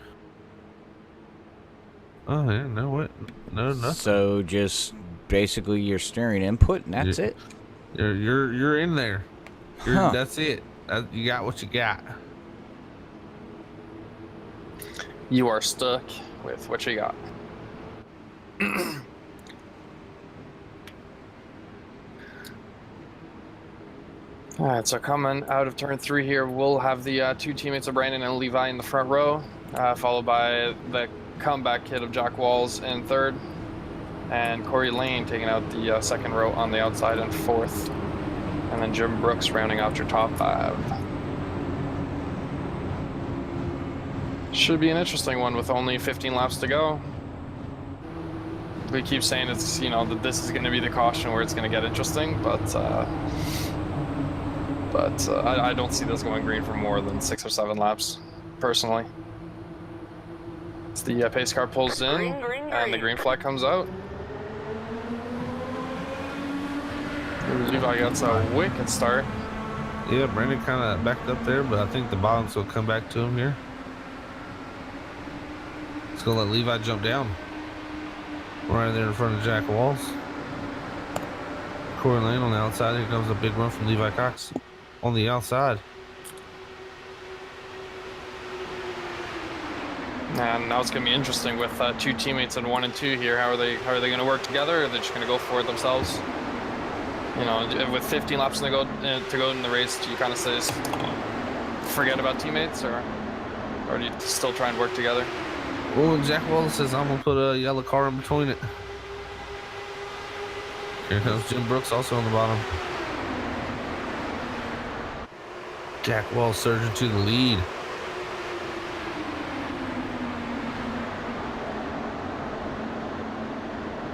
Oh yeah, no what? No nothing. So just basically your steering input and that's it? You're in there. Huh. That's it. You got what you got. you are stuck with what you got. Alright, so coming out of turn 3 here, we'll have the two teammates of Brandon and Levi in the front row, followed by the comeback kid of Jack Walls in third, and Corey Lane taking out the second row on the outside in fourth, and then Jim Brooks rounding out your top 5. Should be an interesting one with only 15 laps to go. We keep saying it's, you know, that this is going to be the caution where it's going to get interesting, but I don't see this going green for more than 6 or 7 laps, personally. As the pace car pulls in, and the green flag comes out. Levi gets a wicked start. Yeah, Brandon kind of backed up there, but I think the bottom's will come back to him here. It's gonna let Levi jump down. Right there in front of Jack Walls. Corey Lane on the outside. Here comes a big run from Levi Cox on the outside. And now it's going to be interesting with two teammates in 1 and 2 here. How are they going to work together, or are they just going to go for it themselves? You know, with 15 laps to go in the race, do you kind of say forget about teammates, or do you still try and work together? Oh, Jack Wallace says I'm gonna put a yellow car in between it. Here comes Jim Brooks also on the bottom. Jack Wallace surging to the lead.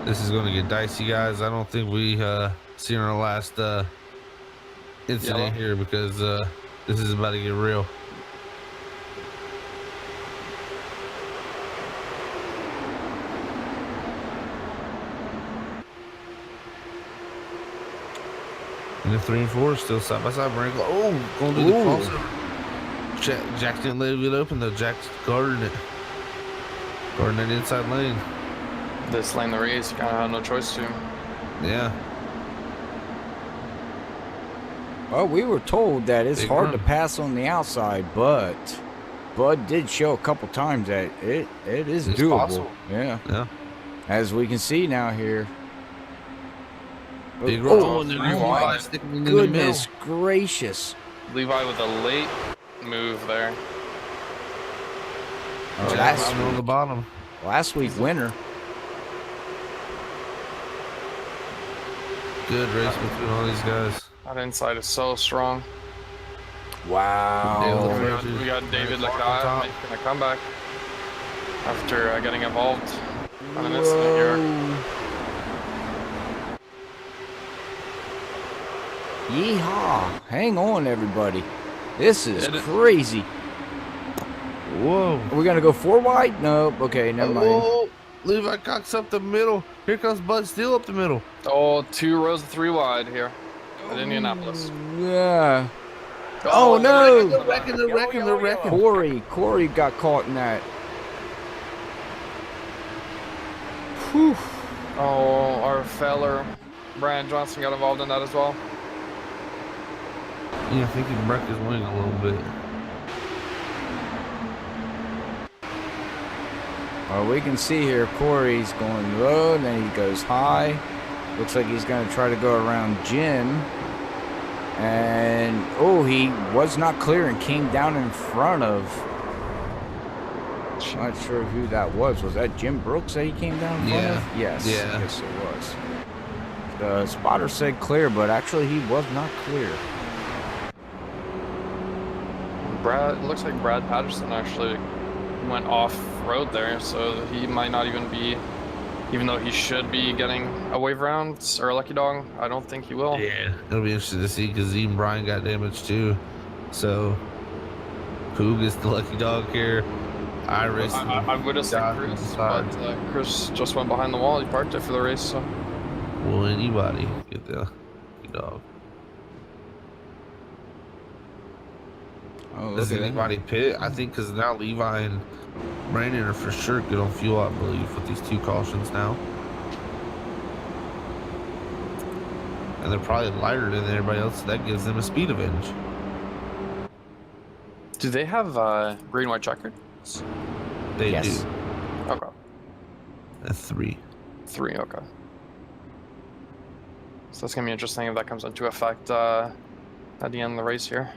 This is gonna get dicey, guys. I don't think we seen our last incident here, because this is about to get real. And the 3 and 4 is still side by side. Oh, going to do the crossover. Jack didn't let it open though. Jack's guarding it. Guarding that inside lane. This lane the race, you kind of have no choice to. Yeah. Well, we were told that it's hard to pass on the outside, but Bud did show a couple times that it is doable. Possible. Yeah. Yeah. As we can see now here. Big oh, and my goodness gracious. Levi with a late move there. Jack on the bottom. Last week winner. Good race between all these guys. That inside is so strong. Wow. We got David Lacaille making a comeback after getting involved on an incident here. Yeehaw. Hang on, everybody. This is crazy. Whoa. Are we going to go 4 wide? Nope. Okay, never mind. Whoa. Levi Cox up the middle. Here comes Bud Steele up the middle. Oh, 2 rows of 3 wide here at Indianapolis. Yeah. Oh, no. They're wrecking. Corey got caught in that. Whew. Oh, our feller Brian Johnson got involved in that as well. Yeah, I think he wrecked his wing a little bit. Well, we can see here Corey's going low, and then he goes high. Looks like he's going to try to go around Jim. And, oh, he was not clear and came down in front of... I'm not sure who that was. Was that Jim Brooks that he came down in front of? Yes. Yeah. Yes, it was. The spotter said clear, but actually he was not clear. It looks like Brad Patterson actually went off-road there, so he might not even be, even though he should be getting a wave round or a lucky dog, I don't think he will. Yeah, it'll be interesting to see because even Brian got damaged too. So, who gets the lucky dog here? iRacing. I would have said Chris, but Chris just went behind the wall. He parked it for the race, so. Will anybody get the lucky dog? Oh, Does anybody pit? I think because now Levi and Brandon are for sure good on fuel, I believe, with these 2 cautions now. And they're probably lighter than everybody else, so that gives them a speed advantage. Do they have green white checkered? They yes. do. Okay. A 3. 3, okay. So that's gonna be interesting if that comes into effect at the end of the race here.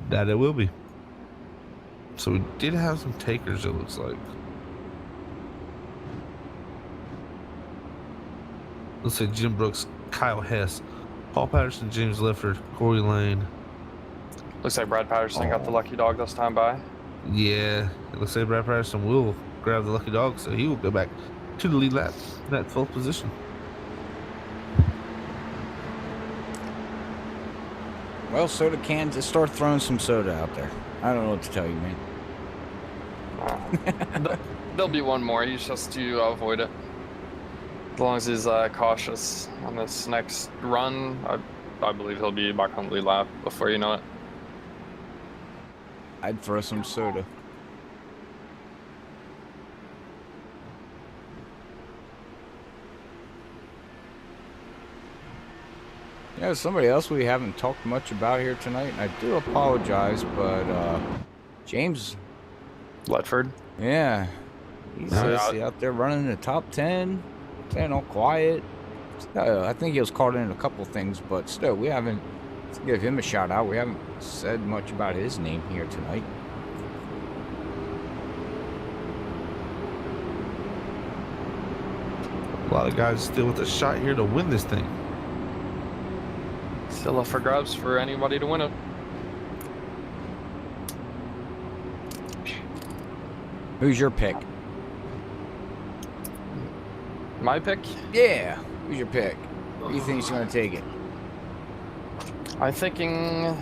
That it will be. So we did have some takers, it looks like. Looks like Jim Brooks, Kyle Hess, Paul Patterson, James Lifford, Corey Lane. Looks like Brad Patterson got the lucky dog this time by. Yeah, it looks like Brad Patterson will grab the lucky dog, so he will go back to the lead lap in that 12th position. Well, soda cans, just start throwing some soda out there. I don't know what to tell you, man. There'll be one more. He's just to avoid it. As long as he's cautious on this next run, I believe he'll be back on the lead lap before you know it. I'd throw some soda. Yeah, somebody else we haven't talked much about here tonight, and I do apologize, but James Ledford. Yeah, he's out there running in the top 10, staying all quiet. I think he was caught in a couple things, but still, we haven't, let's give him a shout out. We haven't said much about his name here tonight. A lot of guys still with a shot here to win this thing. Still up for grabs for anybody to win it. Who's your pick? My pick? Yeah. Who's your pick? Who do you think is going to take it? I'm thinking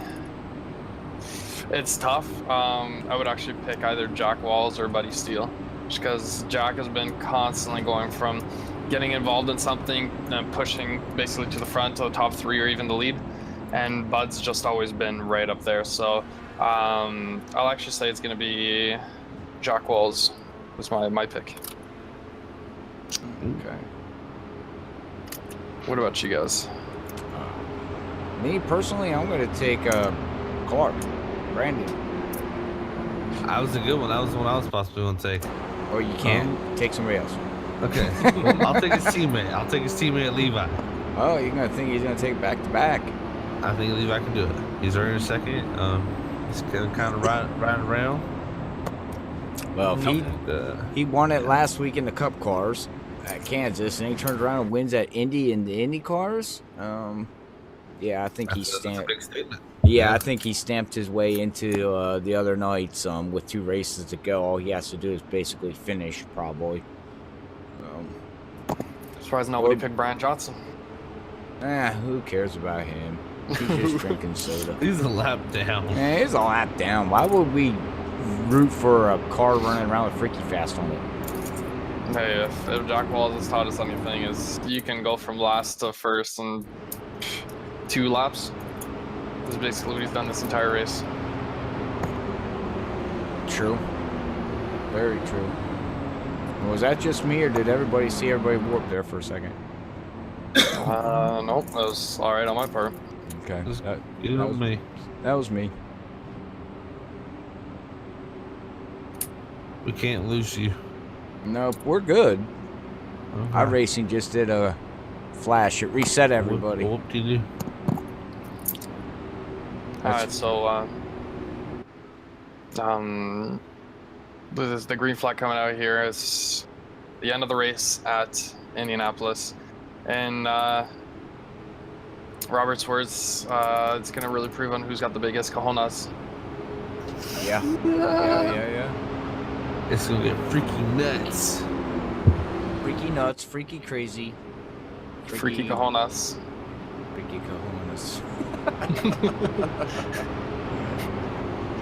it's tough. I would actually pick either Jack Walls or Buddy Steele, just because Jack has been constantly going from getting involved in something and pushing basically to the front to the top 3 or even the lead, and Bud's just always been right up there. So I'll actually say it's going to be Jack Walls was my pick. Okay. What about you guys? Me personally, I'm going to take Clark, Brandon. That was a good one. That was the one I was possibly going to take. Or you can take somebody else. Okay. Well, I'll take his teammate. I'll take his teammate Levi. Oh, you're going to think he's going to take back-to-back. I think Levi can do it. He's already in second. He's kind of riding around. Well, if he won it last week in the Cup cars, at Kansas, and he turns around and wins at Indy in the Indy cars. Yeah, I think he stamped. Big statement. Yeah, I think he stamped his way into the other nights with 2 races to go. All he has to do is basically finish, probably. Surprised nobody picked Brian Johnson. Who cares about him? He's just drinking soda. He's a lap down. Man, he's a lap down. Why would we root for a car running around with freaky fast on it? Hey, if Jack Walls has taught us anything, is you can go from last to first in 2 laps. That's basically what he's done this entire race. True. Very true. Was that just me, or did everybody see everybody warp there for a second? Nope, that was all right on my part. Okay. That was me. That was me. We can't lose you. Nope, we're good. Okay. iRacing just did a flash. It reset everybody. What did you do? Alright, so the green flag coming out here is the end of the race at Indianapolis, and Robert's words, it's gonna really prove on who's got the biggest cojones. Yeah. It's gonna get freaky nuts. Freaky nuts, freaky crazy. Freaky cojones. Freaky cojones.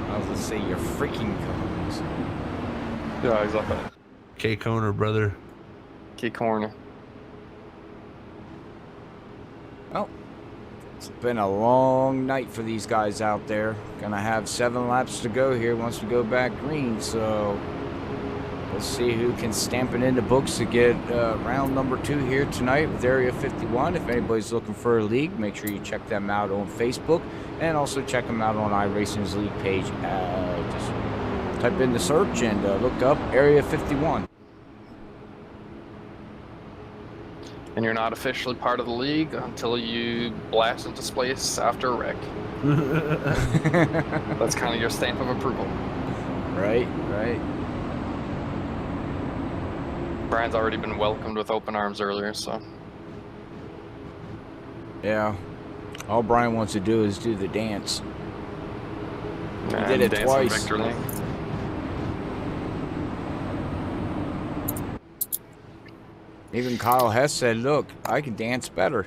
I was gonna say you're freaking cojones. Yeah, exactly. K Corner, brother. K Corner. Well, it's been a long night for these guys out there. Gonna have 7 laps to go here once we go back green, so we'll see who can stamp it in the books to get round number 2 here tonight with Area 51. If anybody's looking for a league, make sure you check them out on Facebook, and also check them out on iRacing's league page. Just type in the search and look up Area 51. And you're not officially part of the league until you blast into space after a wreck. That's kind of your stamp of approval. Right. Brian's already been welcomed with open arms earlier, so. Yeah. All Brian wants to do is do the dance. He And did it dance in twice. Victor Lane. Even Kyle Hess said, look, I can dance better.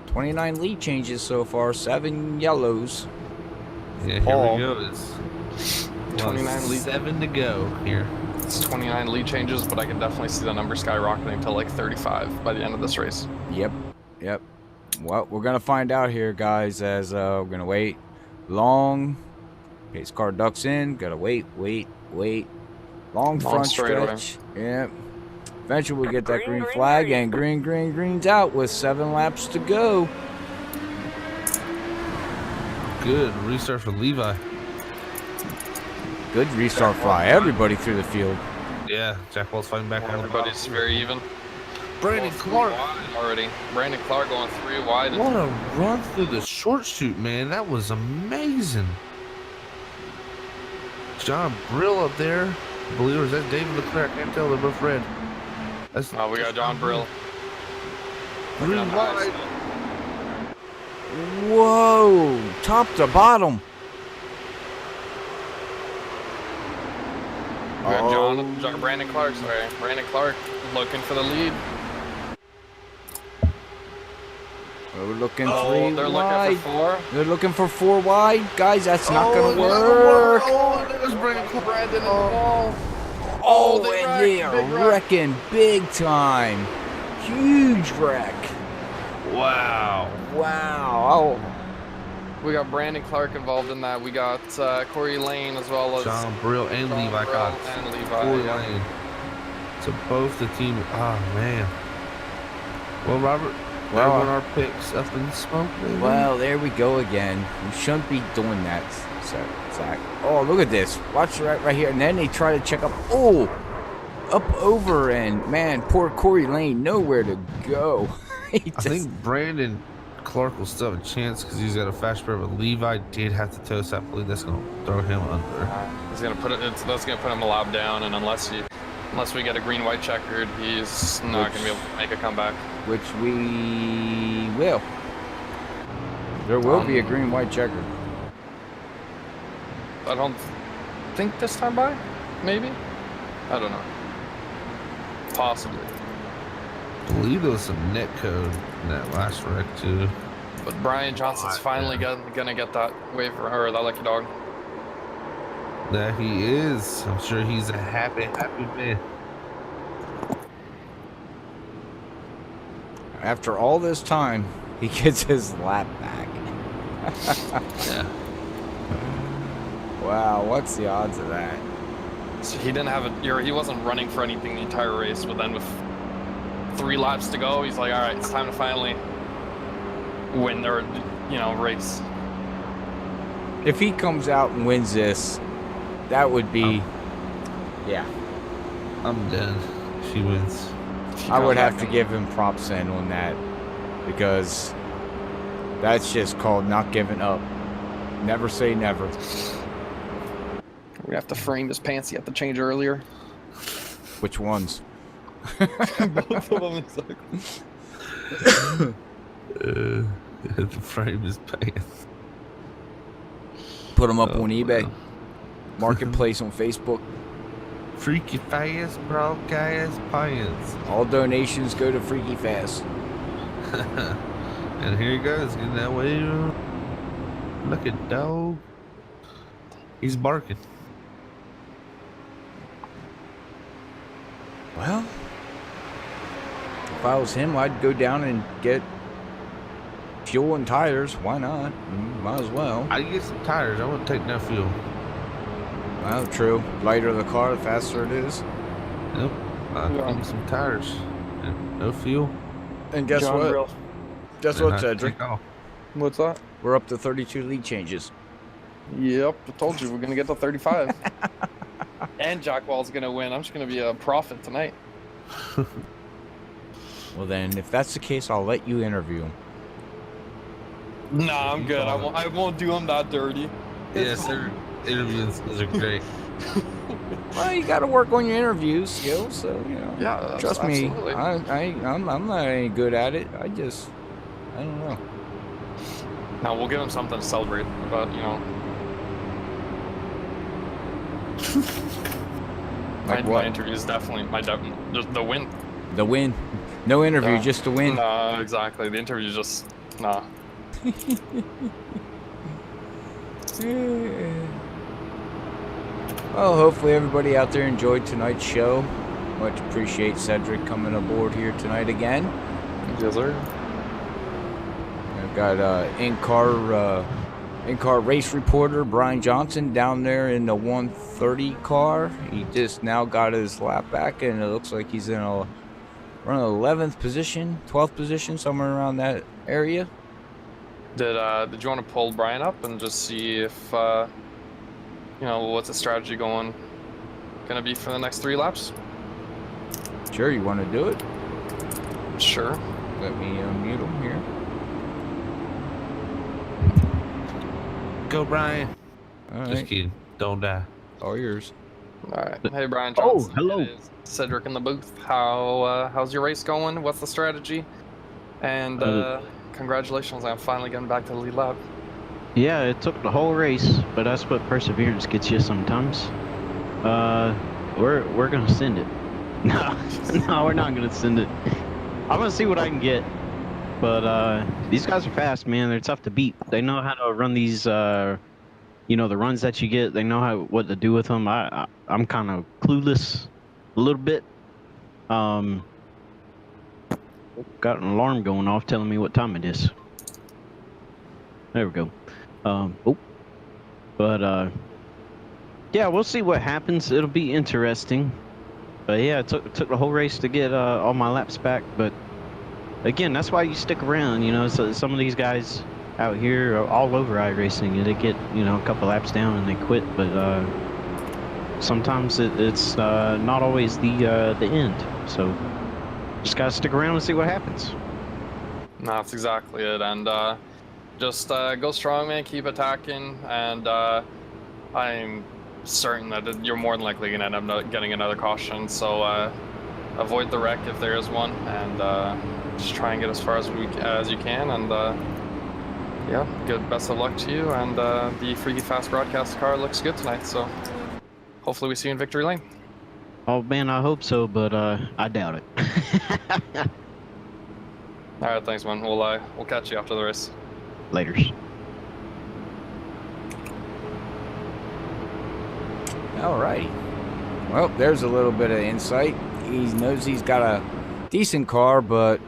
29 lead changes so far, 7 yellows. Yeah, Paul. here we go. It's 29 lead. 7 to go here. It's 29 lead changes, but I can definitely see the number skyrocketing to like 35 by the end of this race. Yep. Well, we're going to find out here, guys, as we're going to wait long. Pace car ducks in. Got to wait. Long front stretch. Yep. Eventually we'll get that green flag, and green's out with 7 laps to go. Good restart for Levi. Good restart fly. Everybody through the field. Yeah, Jack Wall's fighting back on the Everybody's very even. Brandon Clark. Already. Brandon Clark going 3 wide. What a run through the short shoot, man. That was amazing. John Brill up there. I believe, or is that David Leclerc? I can't tell. They're both red. That's Oh, we got John Brill. 3 wide. Whoa! Top to bottom. We got Brandon Clark, sorry. Brandon Clark looking for the lead. We're looking 3 they're wide. looking for 4. They're looking for 4 wide. Guys, that's not going to work. Oh, there's Brandon Clark. Brandon in the wall. Oh, they and they wrecked. are Big wreck. wrecking big time. Huge wreck. Wow. Wow. We got Brandon Clark involved in that. We got Corey Lane as well as John Brill and John Levi Brill Cox. and Levi. Corey yeah. Lane. So both the team. Oh, man. Well, Robert, Well, everyone our picks up in smoke, baby. Well, there we go again. We shouldn't be doing that, Zach. Oh, look at this. Watch right here. And then they try to check up. Oh, up over. And, man, poor Corey Lane, nowhere to go. I think Brandon Clark will still have a chance because he's got a fast spare, but Levi did have to toast. I believe that's going to throw him under. He's gonna put it. That's gonna put him a lap down, and unless we get a green-white checkered, he's not gonna be able to make a comeback. Which we will. There will be a green-white checkered. I don't think this time by. Maybe. I don't know. Possibly. I believe there was some net code in that last wreck too. But Brian Johnson's finally gonna get that waiver or that lucky dog. There he is. I'm sure he's a happy man. After all this time, he gets his lap back. Yeah. Wow, what's the odds of that? So he didn't have he wasn't running for anything the entire race, but then with 3 laps to go, he's like, all right, it's time to finally win their, race. If he comes out and wins this, that would be, yeah. I'm done. She wins. I would have to give him props in on that, because that's just called not giving up. Never say never. We have to frame his pants. You have to change earlier. Which ones? Both of them exactly. The frame is pants. Put them up on eBay. Marketplace on Facebook. Freaky Fast broadcast pants. All donations go to Freaky Fast. And here he goes, getting that way. Look at dog. He's barking. Well, if I was him, I'd go down and get fuel and tires. Why not? Might as well. I'd get some tires. I wouldn't take no fuel. Well, true. Lighter the car, the faster it is. Yep. I'd get some tires. And no fuel. And guess what? Guess what, Cedric? What's that? We're up to 32 lead changes. Yep, I told you we're gonna get to 35. And Jack Wall's gonna win. I'm just gonna be a prophet tonight. Well then, if that's the case, I'll let you interview him. Nah, I'm good. I won't do him that dirty. Yes, their interviews are great. Well, you got to work on your interview skills, so Yeah, trust me, absolutely. I'm not any good at it. I don't know. Now we'll give him something to celebrate about, my interview is definitely just the win. The win. No interview, just the win. Nah, exactly. The interview is just nah. Well, hopefully everybody out there enjoyed tonight's show. Much appreciate Cedric coming aboard here tonight again. Yes, sir. I've got in-car race reporter Brian Johnson down there in the 130 car. He just now got his lap back, and it looks like he's in around 11th position, 12th position, somewhere around that area. Did you want to pull Brian up and just see if what's the strategy gonna be for the next 3 laps? Sure, you want to do it? Sure. Let me mute him here. Go, Brian. All right. Just kidding. Don't die. All yours. All right. Hey, Brian Johnson. Oh, hello. Cedric in the booth. How's your race going? What's the strategy? And congratulations on finally getting back to the lead lap. Yeah, it took the whole race, but that's what perseverance gets you sometimes. We're gonna send it. No, we're not gonna send it. I'm gonna see what I can get. But these guys are fast, man. They're tough to beat. They know how to run these, the runs that you get. They know what to do with them. I'm kind of clueless a little bit. Got an alarm going off telling me what time it is. There we go. Yeah, we'll see what happens. It'll be interesting. But yeah, it took the whole race to get all my laps back. But again, that's why you stick around. So some of these guys out here are all over iRacing. They get a couple laps down and they quit. But sometimes it's not always the end. So just gotta stick around and see what happens. No, that's exactly it. And just go strong, man. Keep attacking, and I'm certain that you're more than likely going to end up getting another caution. So avoid the wreck if there is one, and just try and get as far as you can. And yeah, good. Best of luck to you. And the Freaky Fast broadcast car looks good tonight. So hopefully we see you in victory lane. Oh man, I hope so, but I doubt it. All right, thanks, man. We'll catch you after the race. Laters. All righty. Well, there's a little bit of insight. He knows he's got a decent car, but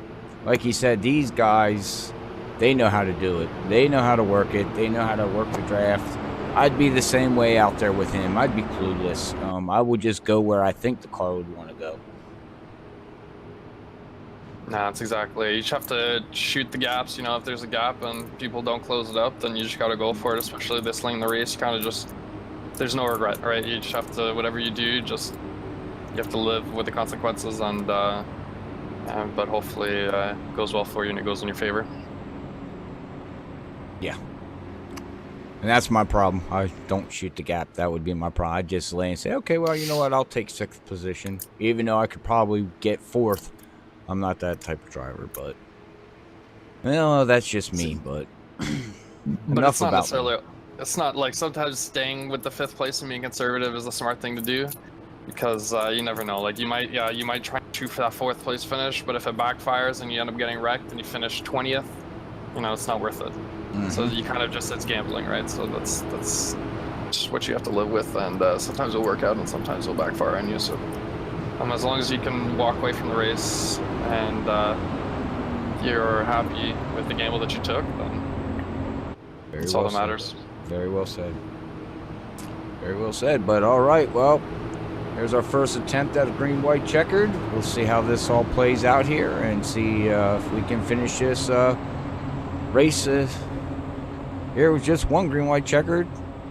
like he said, these guys, they know how to do it. They know how to work it. They know how to work the draft. I'd be the same way out there with him. I'd be clueless. I would just go where I think the car would want to go. Nah, that's exactly it. You just have to shoot the gaps. You know, if there's a gap and people don't close it up, then you just got to go for it, especially this lane in the race. You kind of just, there's no regret, right? You just have to, whatever you do, you have to live with the consequences, and but hopefully it goes well for you and it goes in your favor. Yeah. And that's my problem. I don't shoot the gap. That would be my problem. I'd just lay and say, okay, well, you know what? I'll take 6th position, even though I could probably get 4th. I'm not that type of driver, but well, that's just me. But But it's not necessarily. It's not like sometimes staying with the 5th place and being conservative is the smart thing to do, because you never know. Like you might try and shoot for that 4th place finish, but if it backfires and you end up getting wrecked and you finish 20th, you know, it's not worth it. Mm-hmm. So you kind of just, it's gambling, right? So that's just what you have to live with, and sometimes it'll work out and sometimes it'll backfire on you. So as long as you can walk away from the race and you're happy with the gamble that you took, then that's all that matters. Very well said. Very well said. But all right, well, here's our first attempt at a green-white checkered. We'll see how this all plays out here and see if we can finish this race here with just one green-white checkered.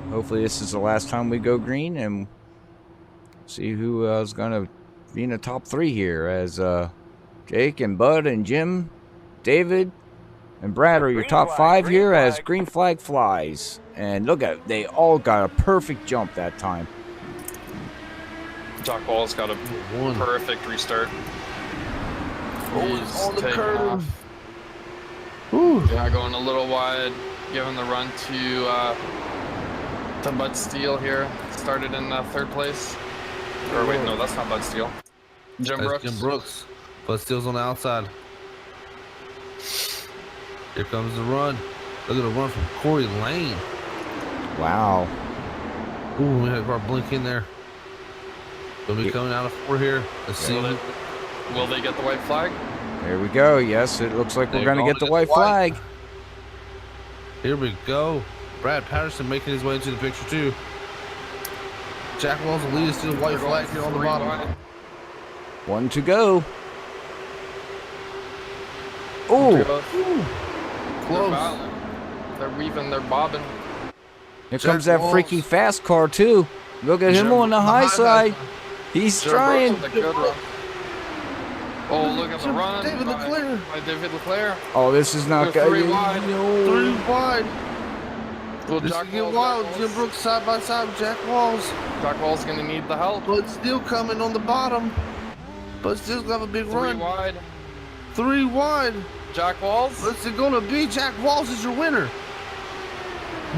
Hopefully this is the last time we go green, and see who is going to be in the top 3 here, as Jake and Bud and Jim, David, and Brad are your top 5 here as green flag flies. And look at it, they all got a perfect jump that time. Jack Wall's got a perfect restart. He's on the taking curve. off. Ooh. Yeah, going a little wide, giving the run to Bud Steele here. Started in 3rd place. Or wait, no, that's not Bud Steele. Jim Brooks. Jim Brooks. Bud Steele's on the outside. Here comes the run. Look at the run from Corey Lane. Wow. Ooh, we have our blink in there. They'll be coming out of 4 here. Let's see. Will they get the white flag? There we go. Yes, it looks like we're going to get the white flag. Here we go. Brad Patterson making his way into the picture too. Jack Walls will lead us to the white flag here on the bottom. 1 to go. Oh, close. They're weaving, they're bobbing. Here comes that freaky fast car too. Look at him on the high side. He's trying. Oh, look at the run. David Leclerc. By David Leclerc. Oh, this is not good. 3 wide. 3 wide. Well, This Jack is get Walls, wild. Jack Jim Walls. Brooks side by side with Jack Walls. Jack Wall's gonna need the help. But still coming on the bottom. But still got a big 3 run. wide. 3 wide. Jack Walls. What's it gonna be? Jack Walls is your winner.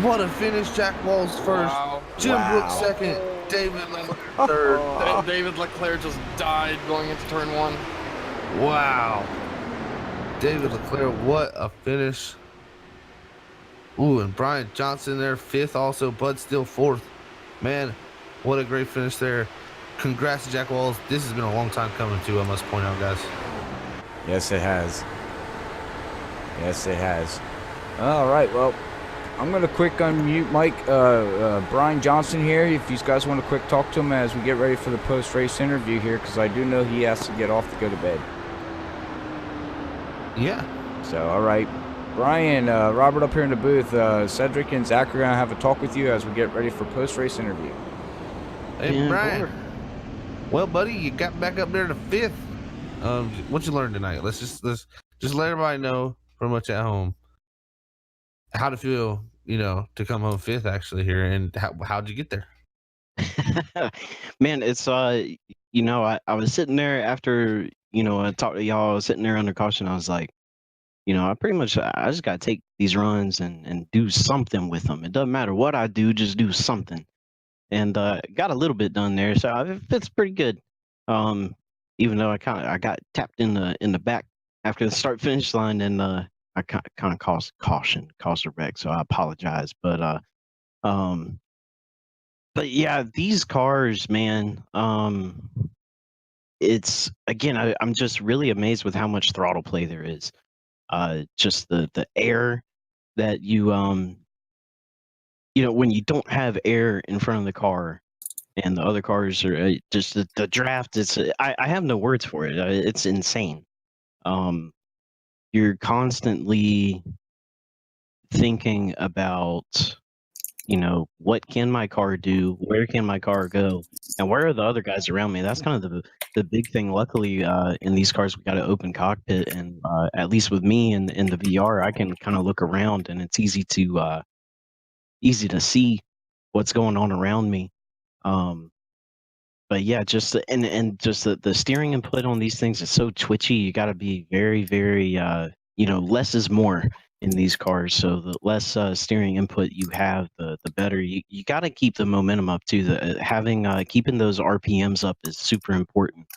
What a finish. Jack Walls first. Wow. Jim Brooks second. David Leclerc third. David Leclerc just died going into turn 1. Wow. David Leclerc, what a finish. Ooh, and Brian Johnson there, 5th also. Bud Steele 4th. Man, what a great finish there. Congrats to Jack Walls. This has been a long time coming too, I must point out, guys. Yes, it has. Yes, it has. All right, well, I'm going to quick unmute Brian Johnson here. If you guys want to quick talk to him as we get ready for the post-race interview here, because I do know he has to get off to go to bed. Yeah. So, all right. Brian, Robert up here in the booth. Cedric and Zach are going to have a talk with you as we get ready for post-race interview. Hey, Brian. Well, buddy, you got back up there to 5th. What you learned tonight? Let's just let everybody know pretty much at home. How'd it feel, to come home fifth actually here, and how'd you get there? Man, it's I was sitting there after I talked to y'all. I was sitting there under caution. I was like, I just gotta take these runs and do something with them. It doesn't matter what I do, just do something. And got a little bit done there, so it's pretty good. Even though I got tapped in the back after the start finish line, and I kind of caused a wreck, so I apologize. Um, but yeah, these cars, man, it's again, I'm just really amazed with how much throttle play there is. Just the air that when you don't have air in front of the car, and the other cars are just the draft. I have no words for it. It's insane. You're constantly thinking about, what can my car do? Where can my car go? And where are the other guys around me? That's kind of the big thing. Luckily, in these cars, we got an open cockpit, and at least with me in the VR, I can kind of look around, and it's easy to see what's going on around me. But yeah, just the steering input on these things is so twitchy. You got to be very, very, less is more in these cars. So the less steering input you have, the better. You got to keep the momentum up too. Keeping those RPMs up is super important,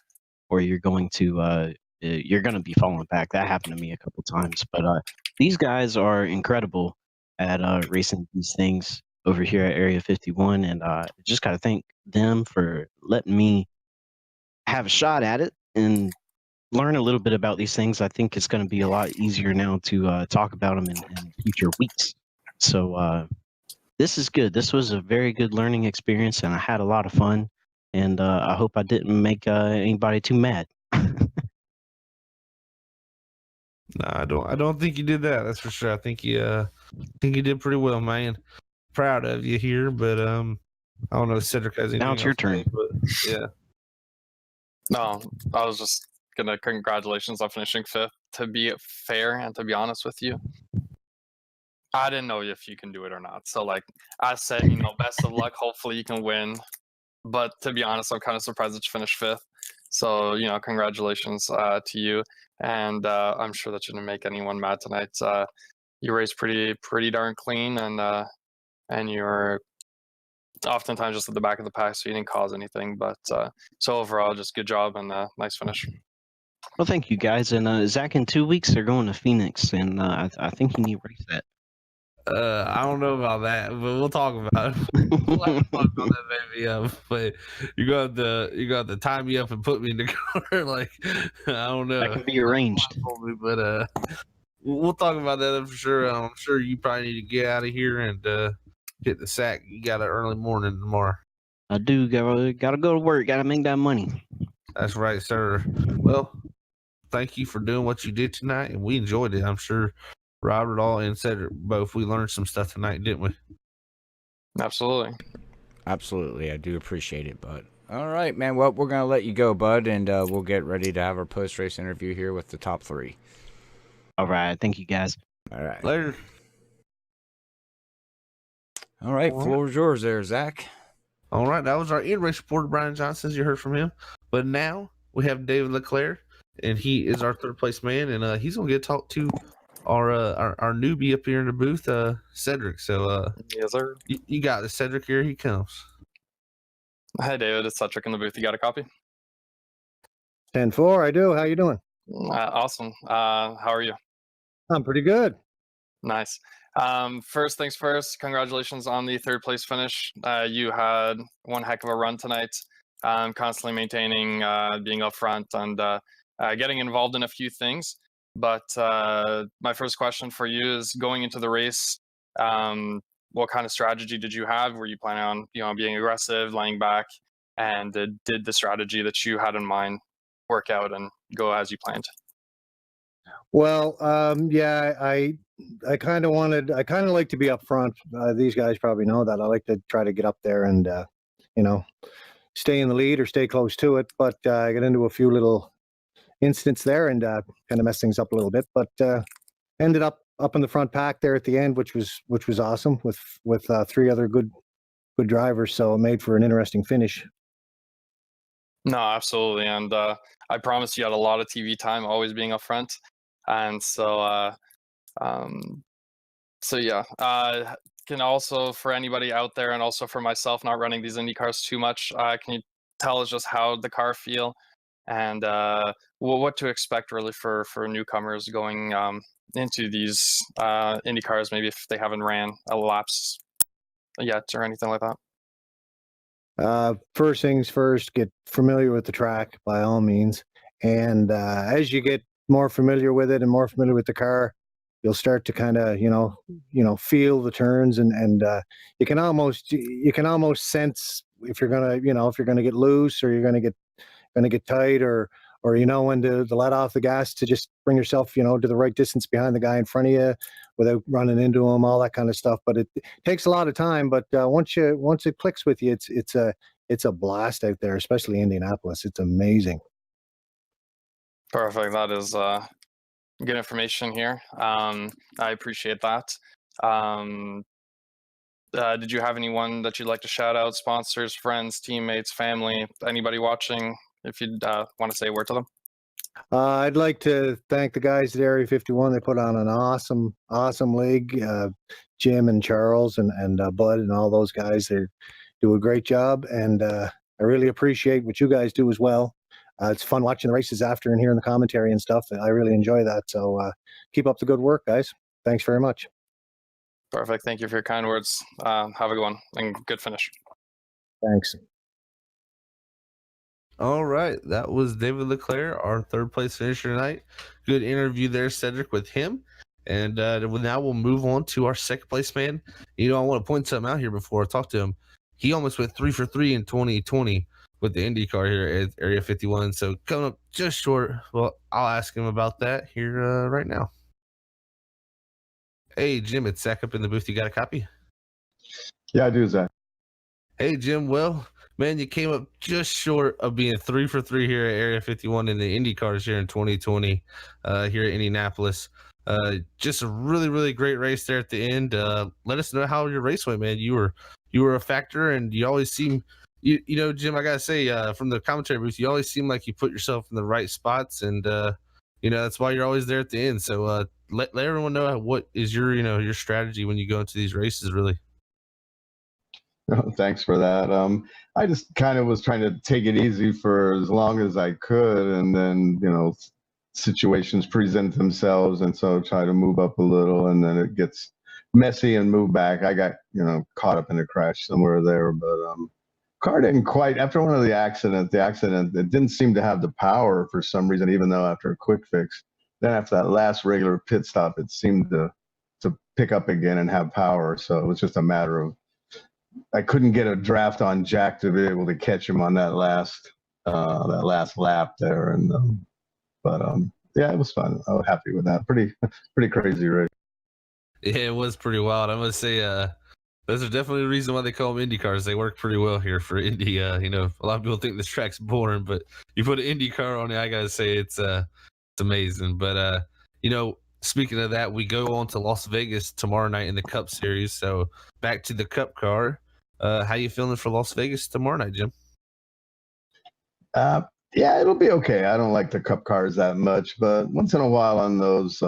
or you're going to be falling back. That happened to me a couple times. But these guys are incredible at racing these things over here at Area 51, and just got to thank them for letting me have a shot at it and learn a little bit about these things. I think it's going to be a lot easier now to talk about them in future weeks. So this is good. This was a very good learning experience, and I had a lot of fun. And I hope I didn't make anybody too mad. No, I don't think you did that. That's for sure. I think you did pretty well, man. Proud of you here, but I don't know if Cedric has anything. Now it's your turn. But yeah. No, I was just gonna congratulations on finishing fifth. To be fair and to be honest with you, I didn't know if you can do it or not. So like I said, best of luck. Hopefully you can win. But to be honest, I'm kind of surprised that you finished fifth. So congratulations to you. And I'm sure that you didn't make anyone mad tonight. You raced pretty darn clean, and you're oftentimes just at the back of the pack, so you didn't cause anything. But so overall, just good job and nice finish. Well, thank you guys. And Zach, in 2 weeks they're going to Phoenix, and I think you need to race that. I don't know about that, but we'll talk about it. We'll have to talk about that maybe. But you got to tie me up and put me in the car. Like I don't know. That can be arranged. But we'll talk about that for sure. I'm sure you probably need to get out of here and hit the sack. You got an early morning tomorrow. I do. Gotta go to work. Gotta make that money. That's right, sir. Well, thank you for doing what you did tonight, and we enjoyed it. I'm sure Robert, and Cedric both. We learned some stuff tonight, didn't we? Absolutely. Absolutely. I do appreciate it, bud. All right, man. Well, we're going to let you go, bud, and we'll get ready to have our post-race interview here with the top three. All right. Thank you, guys. All right. Later. All right. Floor is yours there, Zach. All right. That was our in-race reporter, Brian Johnson, as you heard from him. But now we have David Leclerc, and he is our third-place man, and he's going to get to talk to our newbie up here in the booth, Cedric. So yes, sir. You got this, Cedric. Here he comes. Hi, David. It's Cedric in the booth. You got a copy? 10-4, I do. How you doing? Awesome. How are you? I'm pretty good. Nice. First things first, congratulations on the third place finish. You had one heck of a run tonight, constantly maintaining, being up front, and getting involved in a few things. But my first question for you is, going into the race, what kind of strategy did you have? Were you planning on, being aggressive, laying back, and did the strategy that you had in mind work out and go as you planned? Well, yeah, I kind of like to be up front. These guys probably know that. I like to try to get up there and, stay in the lead or stay close to it. But I got into a few little incidents there and kind of messed things up a little bit. But ended up in the front pack there at the end, which was awesome with 3 other good drivers. So it made for an interesting finish. No, absolutely. And I promise you had a lot of TV time always being up front. And so, yeah, can also, for anybody out there and also for myself not running these Indy cars too much, can you tell us just how the car feel and what to expect really for newcomers going into these Indy cars, maybe if they haven't ran a laps yet or anything like that? First things first, get familiar with the track by all means. And as you get more familiar with it and more familiar with the car, you'll start to kind of, feel the turns and you can almost sense if you're going to get loose or you're going to get tight or when to let off the gas to just bring yourself, to the right distance behind the guy in front of you without running into him, all that kind of stuff. But it takes a lot of time. But once it clicks with you, it's a blast out there, especially Indianapolis. It's amazing. Perfect. That is good information here. I appreciate that. Did you have anyone that you'd like to shout out? Sponsors, friends, teammates, family, anybody watching? If you'd want to say a word to them. I'd like to thank the guys at Area 51. They put on an awesome league. Jim and Charles and Bud and all those guys, they do a great job. And I really appreciate what you guys do as well. It's fun watching the races after and hearing the commentary and stuff. I really enjoy that. So keep up the good work, guys. Thanks very much. Perfect. Thank you for your kind words. Have a good one and good finish. Thanks. All right, that was David Leclerc, our 3rd place finisher tonight. Good interview there, Cedric, with him. And now we'll move on to our 2nd place man. I want to point something out here before I talk to him. He almost went 3 for 3 in 2020 with the IndyCar here at Area 51. So coming up just short. Well, I'll ask him about that here right now. Hey, Jim, it's Zach up in the booth. You got a copy? Yeah, I do, Zach. Hey, Jim. Well, man, you came up just short of being 3 for 3 here at Area 51 in the Indy cars here in 2020 here at Indianapolis. Just a really, really great race there at the end. Let us know how your race went, man. You were a factor, and you always seem, Jim, I gotta say, from the commentary booth, you always seem like you put yourself in the right spots, and that's why you're always there at the end. So let everyone know what is your strategy when you go into these races, really. Oh, thanks for that. I just kind of was trying to take it easy for as long as I could, and then situations present themselves, and so try to move up a little, and then it gets messy and move back. I got caught up in a crash somewhere there, but car didn't quite, after one of the accident it didn't seem to have the power for some reason, even though after a quick fix, then after that last regular pit stop, it seemed to pick up again and have power. So it was just a matter of, I couldn't get a draft on Jack to be able to catch him on that last lap there, and yeah, it was fun. I was happy with that. Pretty crazy race. Yeah, it was pretty wild. I must say, those are definitely the reason why they call them Indy cars. They work pretty well here for Indy. A lot of people think this track's boring, but you put an Indy car on it, I gotta say it's amazing. But speaking of that, we go on to Las Vegas tomorrow night in the Cup Series. So back to the Cup car. How you feeling for Las Vegas tomorrow night, Jim? Yeah, it'll be okay. I don't like the Cup cars that much, but once in a while on those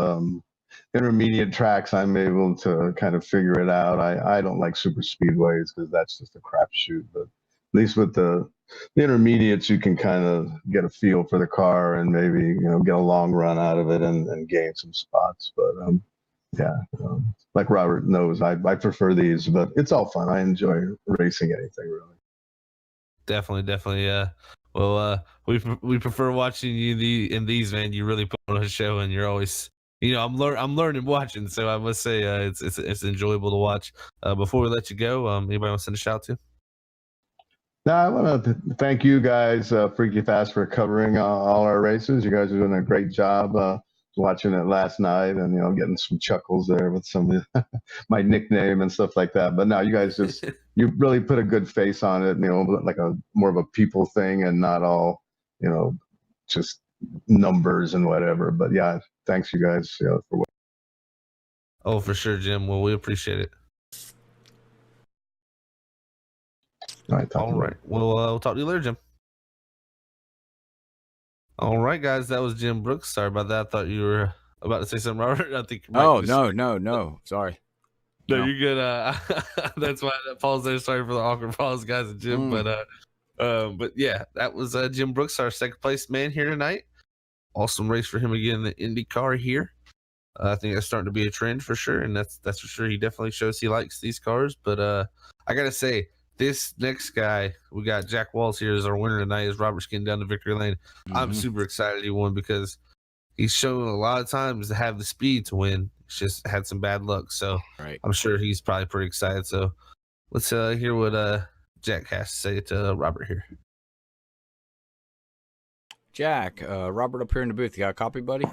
intermediate tracks, I'm able to kind of figure it out. I don't like super speedways because that's just a crapshoot. But at least with the intermediates, you can kind of get a feel for the car and maybe get a long run out of it and gain some spots. But like Robert knows, I prefer these, but it's all fun. I enjoy racing anything really. Definitely. Yeah. Well, we prefer watching you in these, man. You really put on a show, and you're always, I'm learning watching. So I must say, it's enjoyable to watch. Before we let you go, anybody want to send a shout to? No, I want to thank you guys, Freaky Fast, for covering all our races. You guys are doing a great job. Watching it last night and getting some chuckles there with some of my nickname and stuff like that. But now you guys you really put a good face on it, like a more of a people thing and not all just numbers and whatever. But yeah, thanks you guys for what Oh, for sure, Jim. Well, we appreciate it. All right. Well, we'll talk to you later, Jim. All right, guys. That was Jim Brooks. Sorry about that. I thought you were about to say something, Robert. I think. Oh, no. Sorry. No, you're good. That's why that pause there. Sorry for the awkward pause, guys and Jim. But yeah, that was Jim Brooks, our second place man here tonight. Awesome race for him again in the Indy car here. I think that's starting to be a trend for sure, and that's for sure. He definitely shows he likes these cars. But I gotta say, this next guy, we got Jack Walls here as our winner tonight, as Robert's getting down to victory lane. I'm super excited he won because he's shown a lot of times to have the speed to win. He's just had some bad luck. So I'm sure he's probably pretty excited. So let's hear what Jack has to say to Robert here. Jack, Robert up here in the booth. You got a copy, buddy?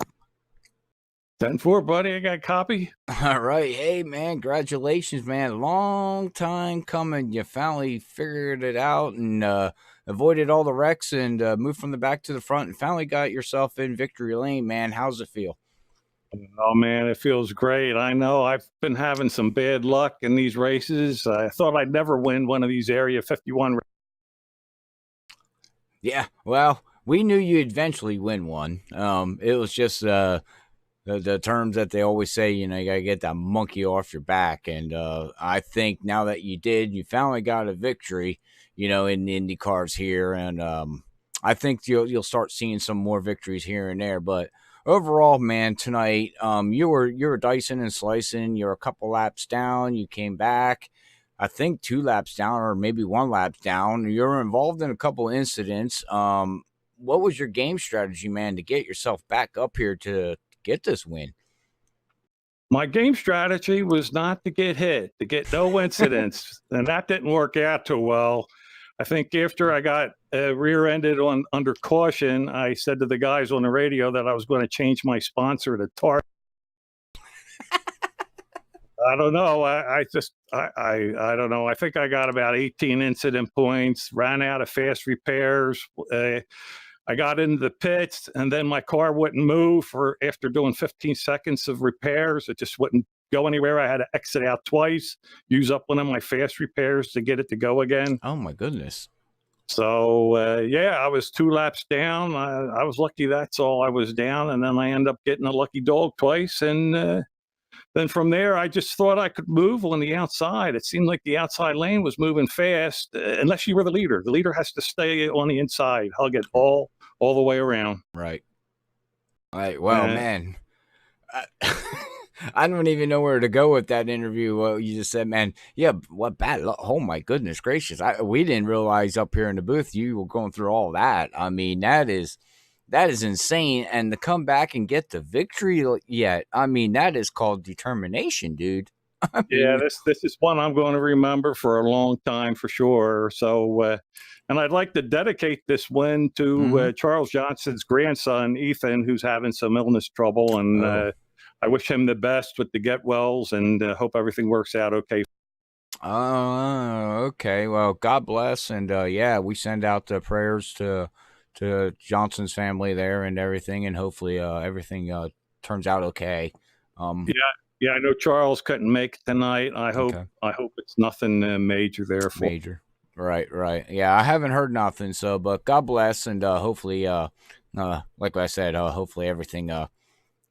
10-4, buddy. I got a copy. All right. Hey, man, congratulations, man. Long time coming. You finally figured it out and avoided all the wrecks and moved from the back to the front and finally got yourself in victory lane, man. How's it feel? Oh, man, it feels great. I know I've been having some bad luck in these races. I thought I'd never win one of these Area 51 races. Yeah, well, we knew you'd eventually win one. It was just the terms that they always say, you got to get that monkey off your back. And I think now that you did, you finally got a victory, in the Indy cars here. And I think you'll start seeing some more victories here and there. But overall, man, tonight, you were dicing and slicing. You're a couple laps down. You came back, I think 2 laps down or maybe 1 lap down. You're involved in a couple incidents. What was your game strategy, man, to get yourself back up here to get this win? My game strategy was not to get hit, to get no incidents, and that didn't work out too well. I think after I got rear-ended under caution, I said to the guys on the radio that I was going to change my sponsor to Tar. I don't know. I don't know. I think I got about 18 incident points, ran out of fast repairs. I got into the pits, and then my car wouldn't move after doing 15 seconds of repairs. It just wouldn't go anywhere. I had to exit out twice, use up one of my fast repairs to get it to go again. Oh, my goodness. So, I was 2 laps down. I was lucky that's all I was down, and then I ended up getting a lucky dog twice, and then from there, I just thought I could move on the outside. It seemed like the outside lane was moving fast, unless you were the leader. The leader has to stay on the inside, hug it all the way around. Right. All right. Well, man, I don't even know where to go with that interview. What you just said, man. Yeah, what bad luck. Oh, my goodness gracious. We didn't realize up here in the booth you were going through all that. I mean, that is insane. And to come back and get the victory yet, I mean, that is called determination, dude. Yeah, this is one I'm going to remember for a long time for sure. So, and I'd like to dedicate this win to Charles Johnson's grandson, Ethan, who's having some illness trouble. And I wish him the best with the get wells and hope everything works out okay. Okay. Well, God bless. And we send out the prayers to Johnson's family there and everything, and hopefully everything turns out okay. Yeah, I know Charles couldn't make it tonight. I hope it's nothing major there. Major, right. Yeah, I haven't heard nothing. So, but God bless, and hopefully, like I said, hopefully everything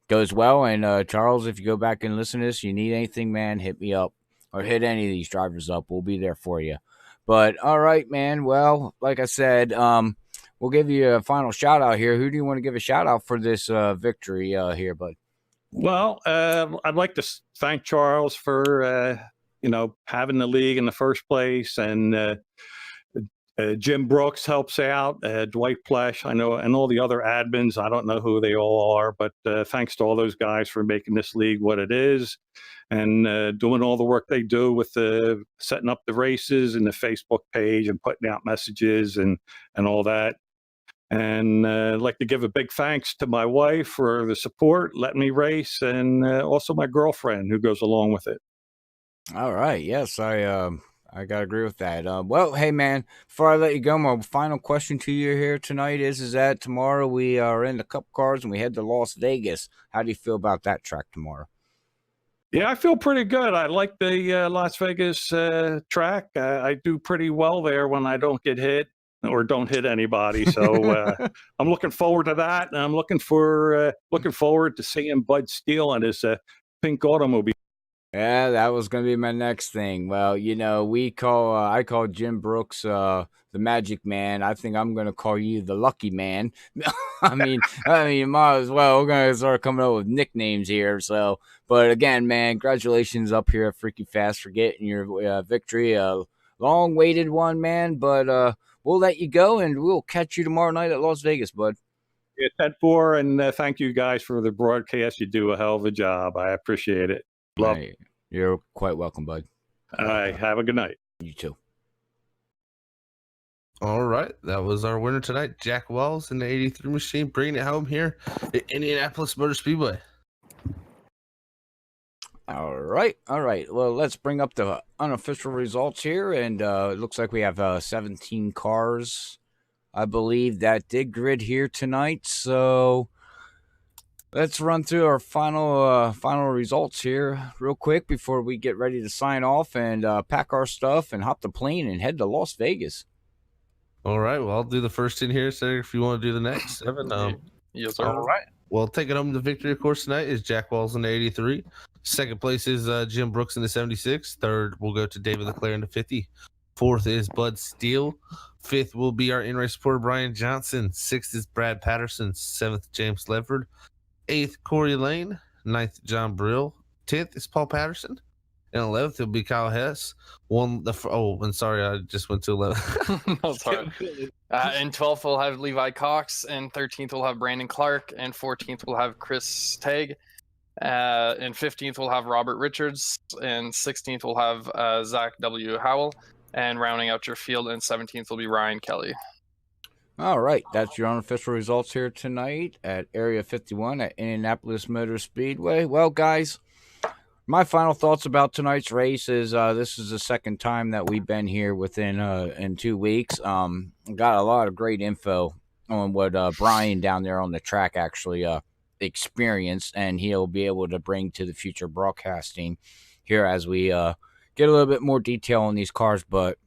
goes well. And Charles, if you go back and listen to this, you need anything, man, hit me up or hit any of these drivers up. We'll be there for you. But all right, man. Well, like I said, we'll give you a final shout out here. Who do you want to give a shout out for this victory here, bud? Well, I'd like to thank Charles for, having the league in the first place. And Jim Brooks helps out, Dwight Plesh, I know, and all the other admins. I don't know who they all are, but thanks to all those guys for making this league what it is and doing all the work they do with setting up the races and the Facebook page and putting out messages and all that. And I'd like to give a big thanks to my wife for the support, letting me race, and also my girlfriend who goes along with it. All right. Yes, I got to agree with that. Well, hey, man, before I let you go, my final question to you here tonight is that tomorrow we are in the Cup cars and we head to Las Vegas. How do you feel about that track tomorrow? Yeah, I feel pretty good. I like the Las Vegas track. I do pretty well there when I don't get hit or don't hit anybody. So I'm looking forward to that, and I'm looking forward to seeing Bud Steele and his pink automobile. Yeah, that was gonna be my next thing. Well, you know, I call Jim Brooks the Magic Man. I think I'm gonna call you the Lucky Man. I mean, might as well. We're gonna start coming up with nicknames here. So, but again, man, congratulations up here at Freaky Fast for getting your victory. Long-awaited one, man. But we'll let you go, and we'll catch you tomorrow night at Las Vegas, bud. Yeah, 10-4, and thank you guys for the broadcast. You do a hell of a job. I appreciate it. Love. Right. You're quite welcome, bud. All right. Have a good night. You too. All right, that was our winner tonight, Jack Wells in the 83 machine, bringing it home here at Indianapolis Motor Speedway. All right. Well, let's bring up the unofficial results here, and it looks like we have 17 cars, I believe, that did grid here tonight. So let's run through our final results here real quick before we get ready to sign off and pack our stuff and hop the plane and head to Las Vegas. All right, well, I'll do the first in here, Cedric, if you want to do the next. Seven. Yes, sir. All right. Well, taking home the victory, of course, tonight is Jack Walls in the 83. Second place is Jim Brooks in the 76. Third will go to David Leclerc in the 50. Fourth is Bud Steele. Fifth will be our in-race supporter, Brian Johnson. Sixth is Brad Patterson. Seventh, James Ledford. Eighth, Corey Lane. Ninth, John Brill. 10th is Paul Patterson. And 11th will be Kyle Hess. And sorry, I just went to 11. No, sorry. And 12th we'll have Levi Cox, and 13th we'll have Brandon Clark, and 14th we'll have Chris Tagg, and 15th we'll have Robert Richards, and 16th we'll have Zach W. Howell, and rounding out your field, and 17th will be Ryan Kelly. All right, that's your unofficial results here tonight at Area 51 at Indianapolis Motor Speedway. Well, guys, my final thoughts about tonight's race is this is the second time that we've been here within in 2 weeks. Got a lot of great info on what Brian down there on the track actually experienced, and he'll be able to bring to the future broadcasting here as we get a little bit more detail on these cars. But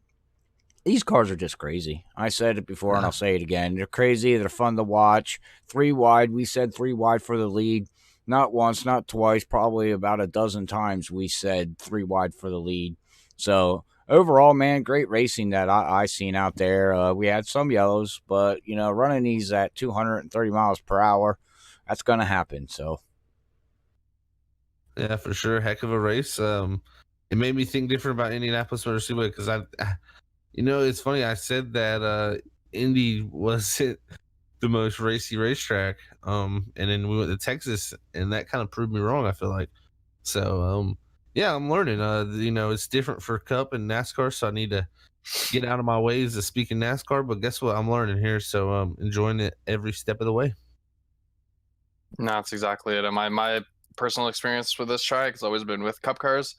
these cars are just crazy. I said it before, and I'll say it again. They're crazy. They're fun to watch. 3 wide. We said 3 wide for the lead. Not once, not twice, probably about a dozen times we said 3 wide for the lead. So overall, man, great racing that I seen out there. We had some yellows, but, you know, running these at 230 miles per hour, that's going to happen. So, yeah, for sure. Heck of a race. It made me think different about Indianapolis Motor Speedway because it's funny. I said that Indy wasn't the most racy racetrack. And then we went to Texas, and that kind of proved me wrong, I feel like. So, yeah, I'm learning. It's different for Cup and NASCAR, so I need to get out of my ways to speak in NASCAR. But guess what? I'm learning here, so enjoying it every step of the way. No, that's exactly it. And my personal experience with this track has always been with Cup cars,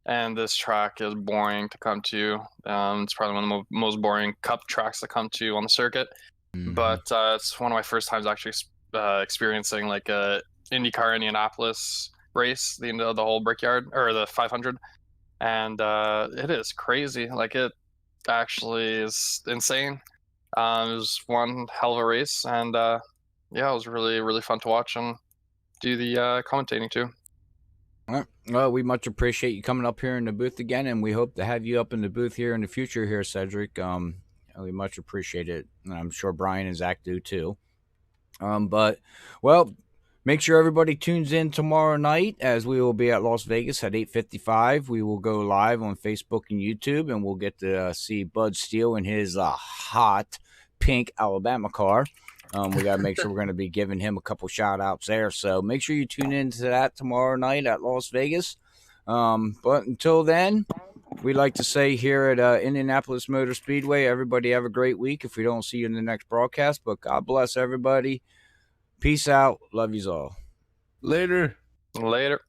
and this track is boring to come to. It's probably one of the most boring Cup tracks to come to on the circuit. Mm-hmm. But it's one of my first times actually experiencing like a IndyCar Indianapolis race, the whole Brickyard or the 500, and it is crazy. Like, it actually is insane. It was one hell of a race, and it was really, really fun to watch and do the commentating too. All right. Well, we much appreciate you coming up here in the booth again, and we hope to have you up in the booth here in the future here, Cedric. We much appreciate it, and I'm sure Brian and Zach do too. But, well, make sure everybody tunes in tomorrow night as we will be at Las Vegas at 8:55. We will go live on Facebook and YouTube, and we'll get to see Bud Steele in his hot pink Alabama car. We got to make sure we're going to be giving him a couple shout-outs there. So make sure you tune into that tomorrow night at Las Vegas. But until then, we'd like to say here at Indianapolis Motor Speedway, everybody have a great week if we don't see you in the next broadcast. But God bless everybody. Peace out. Love yous all. Later. Later.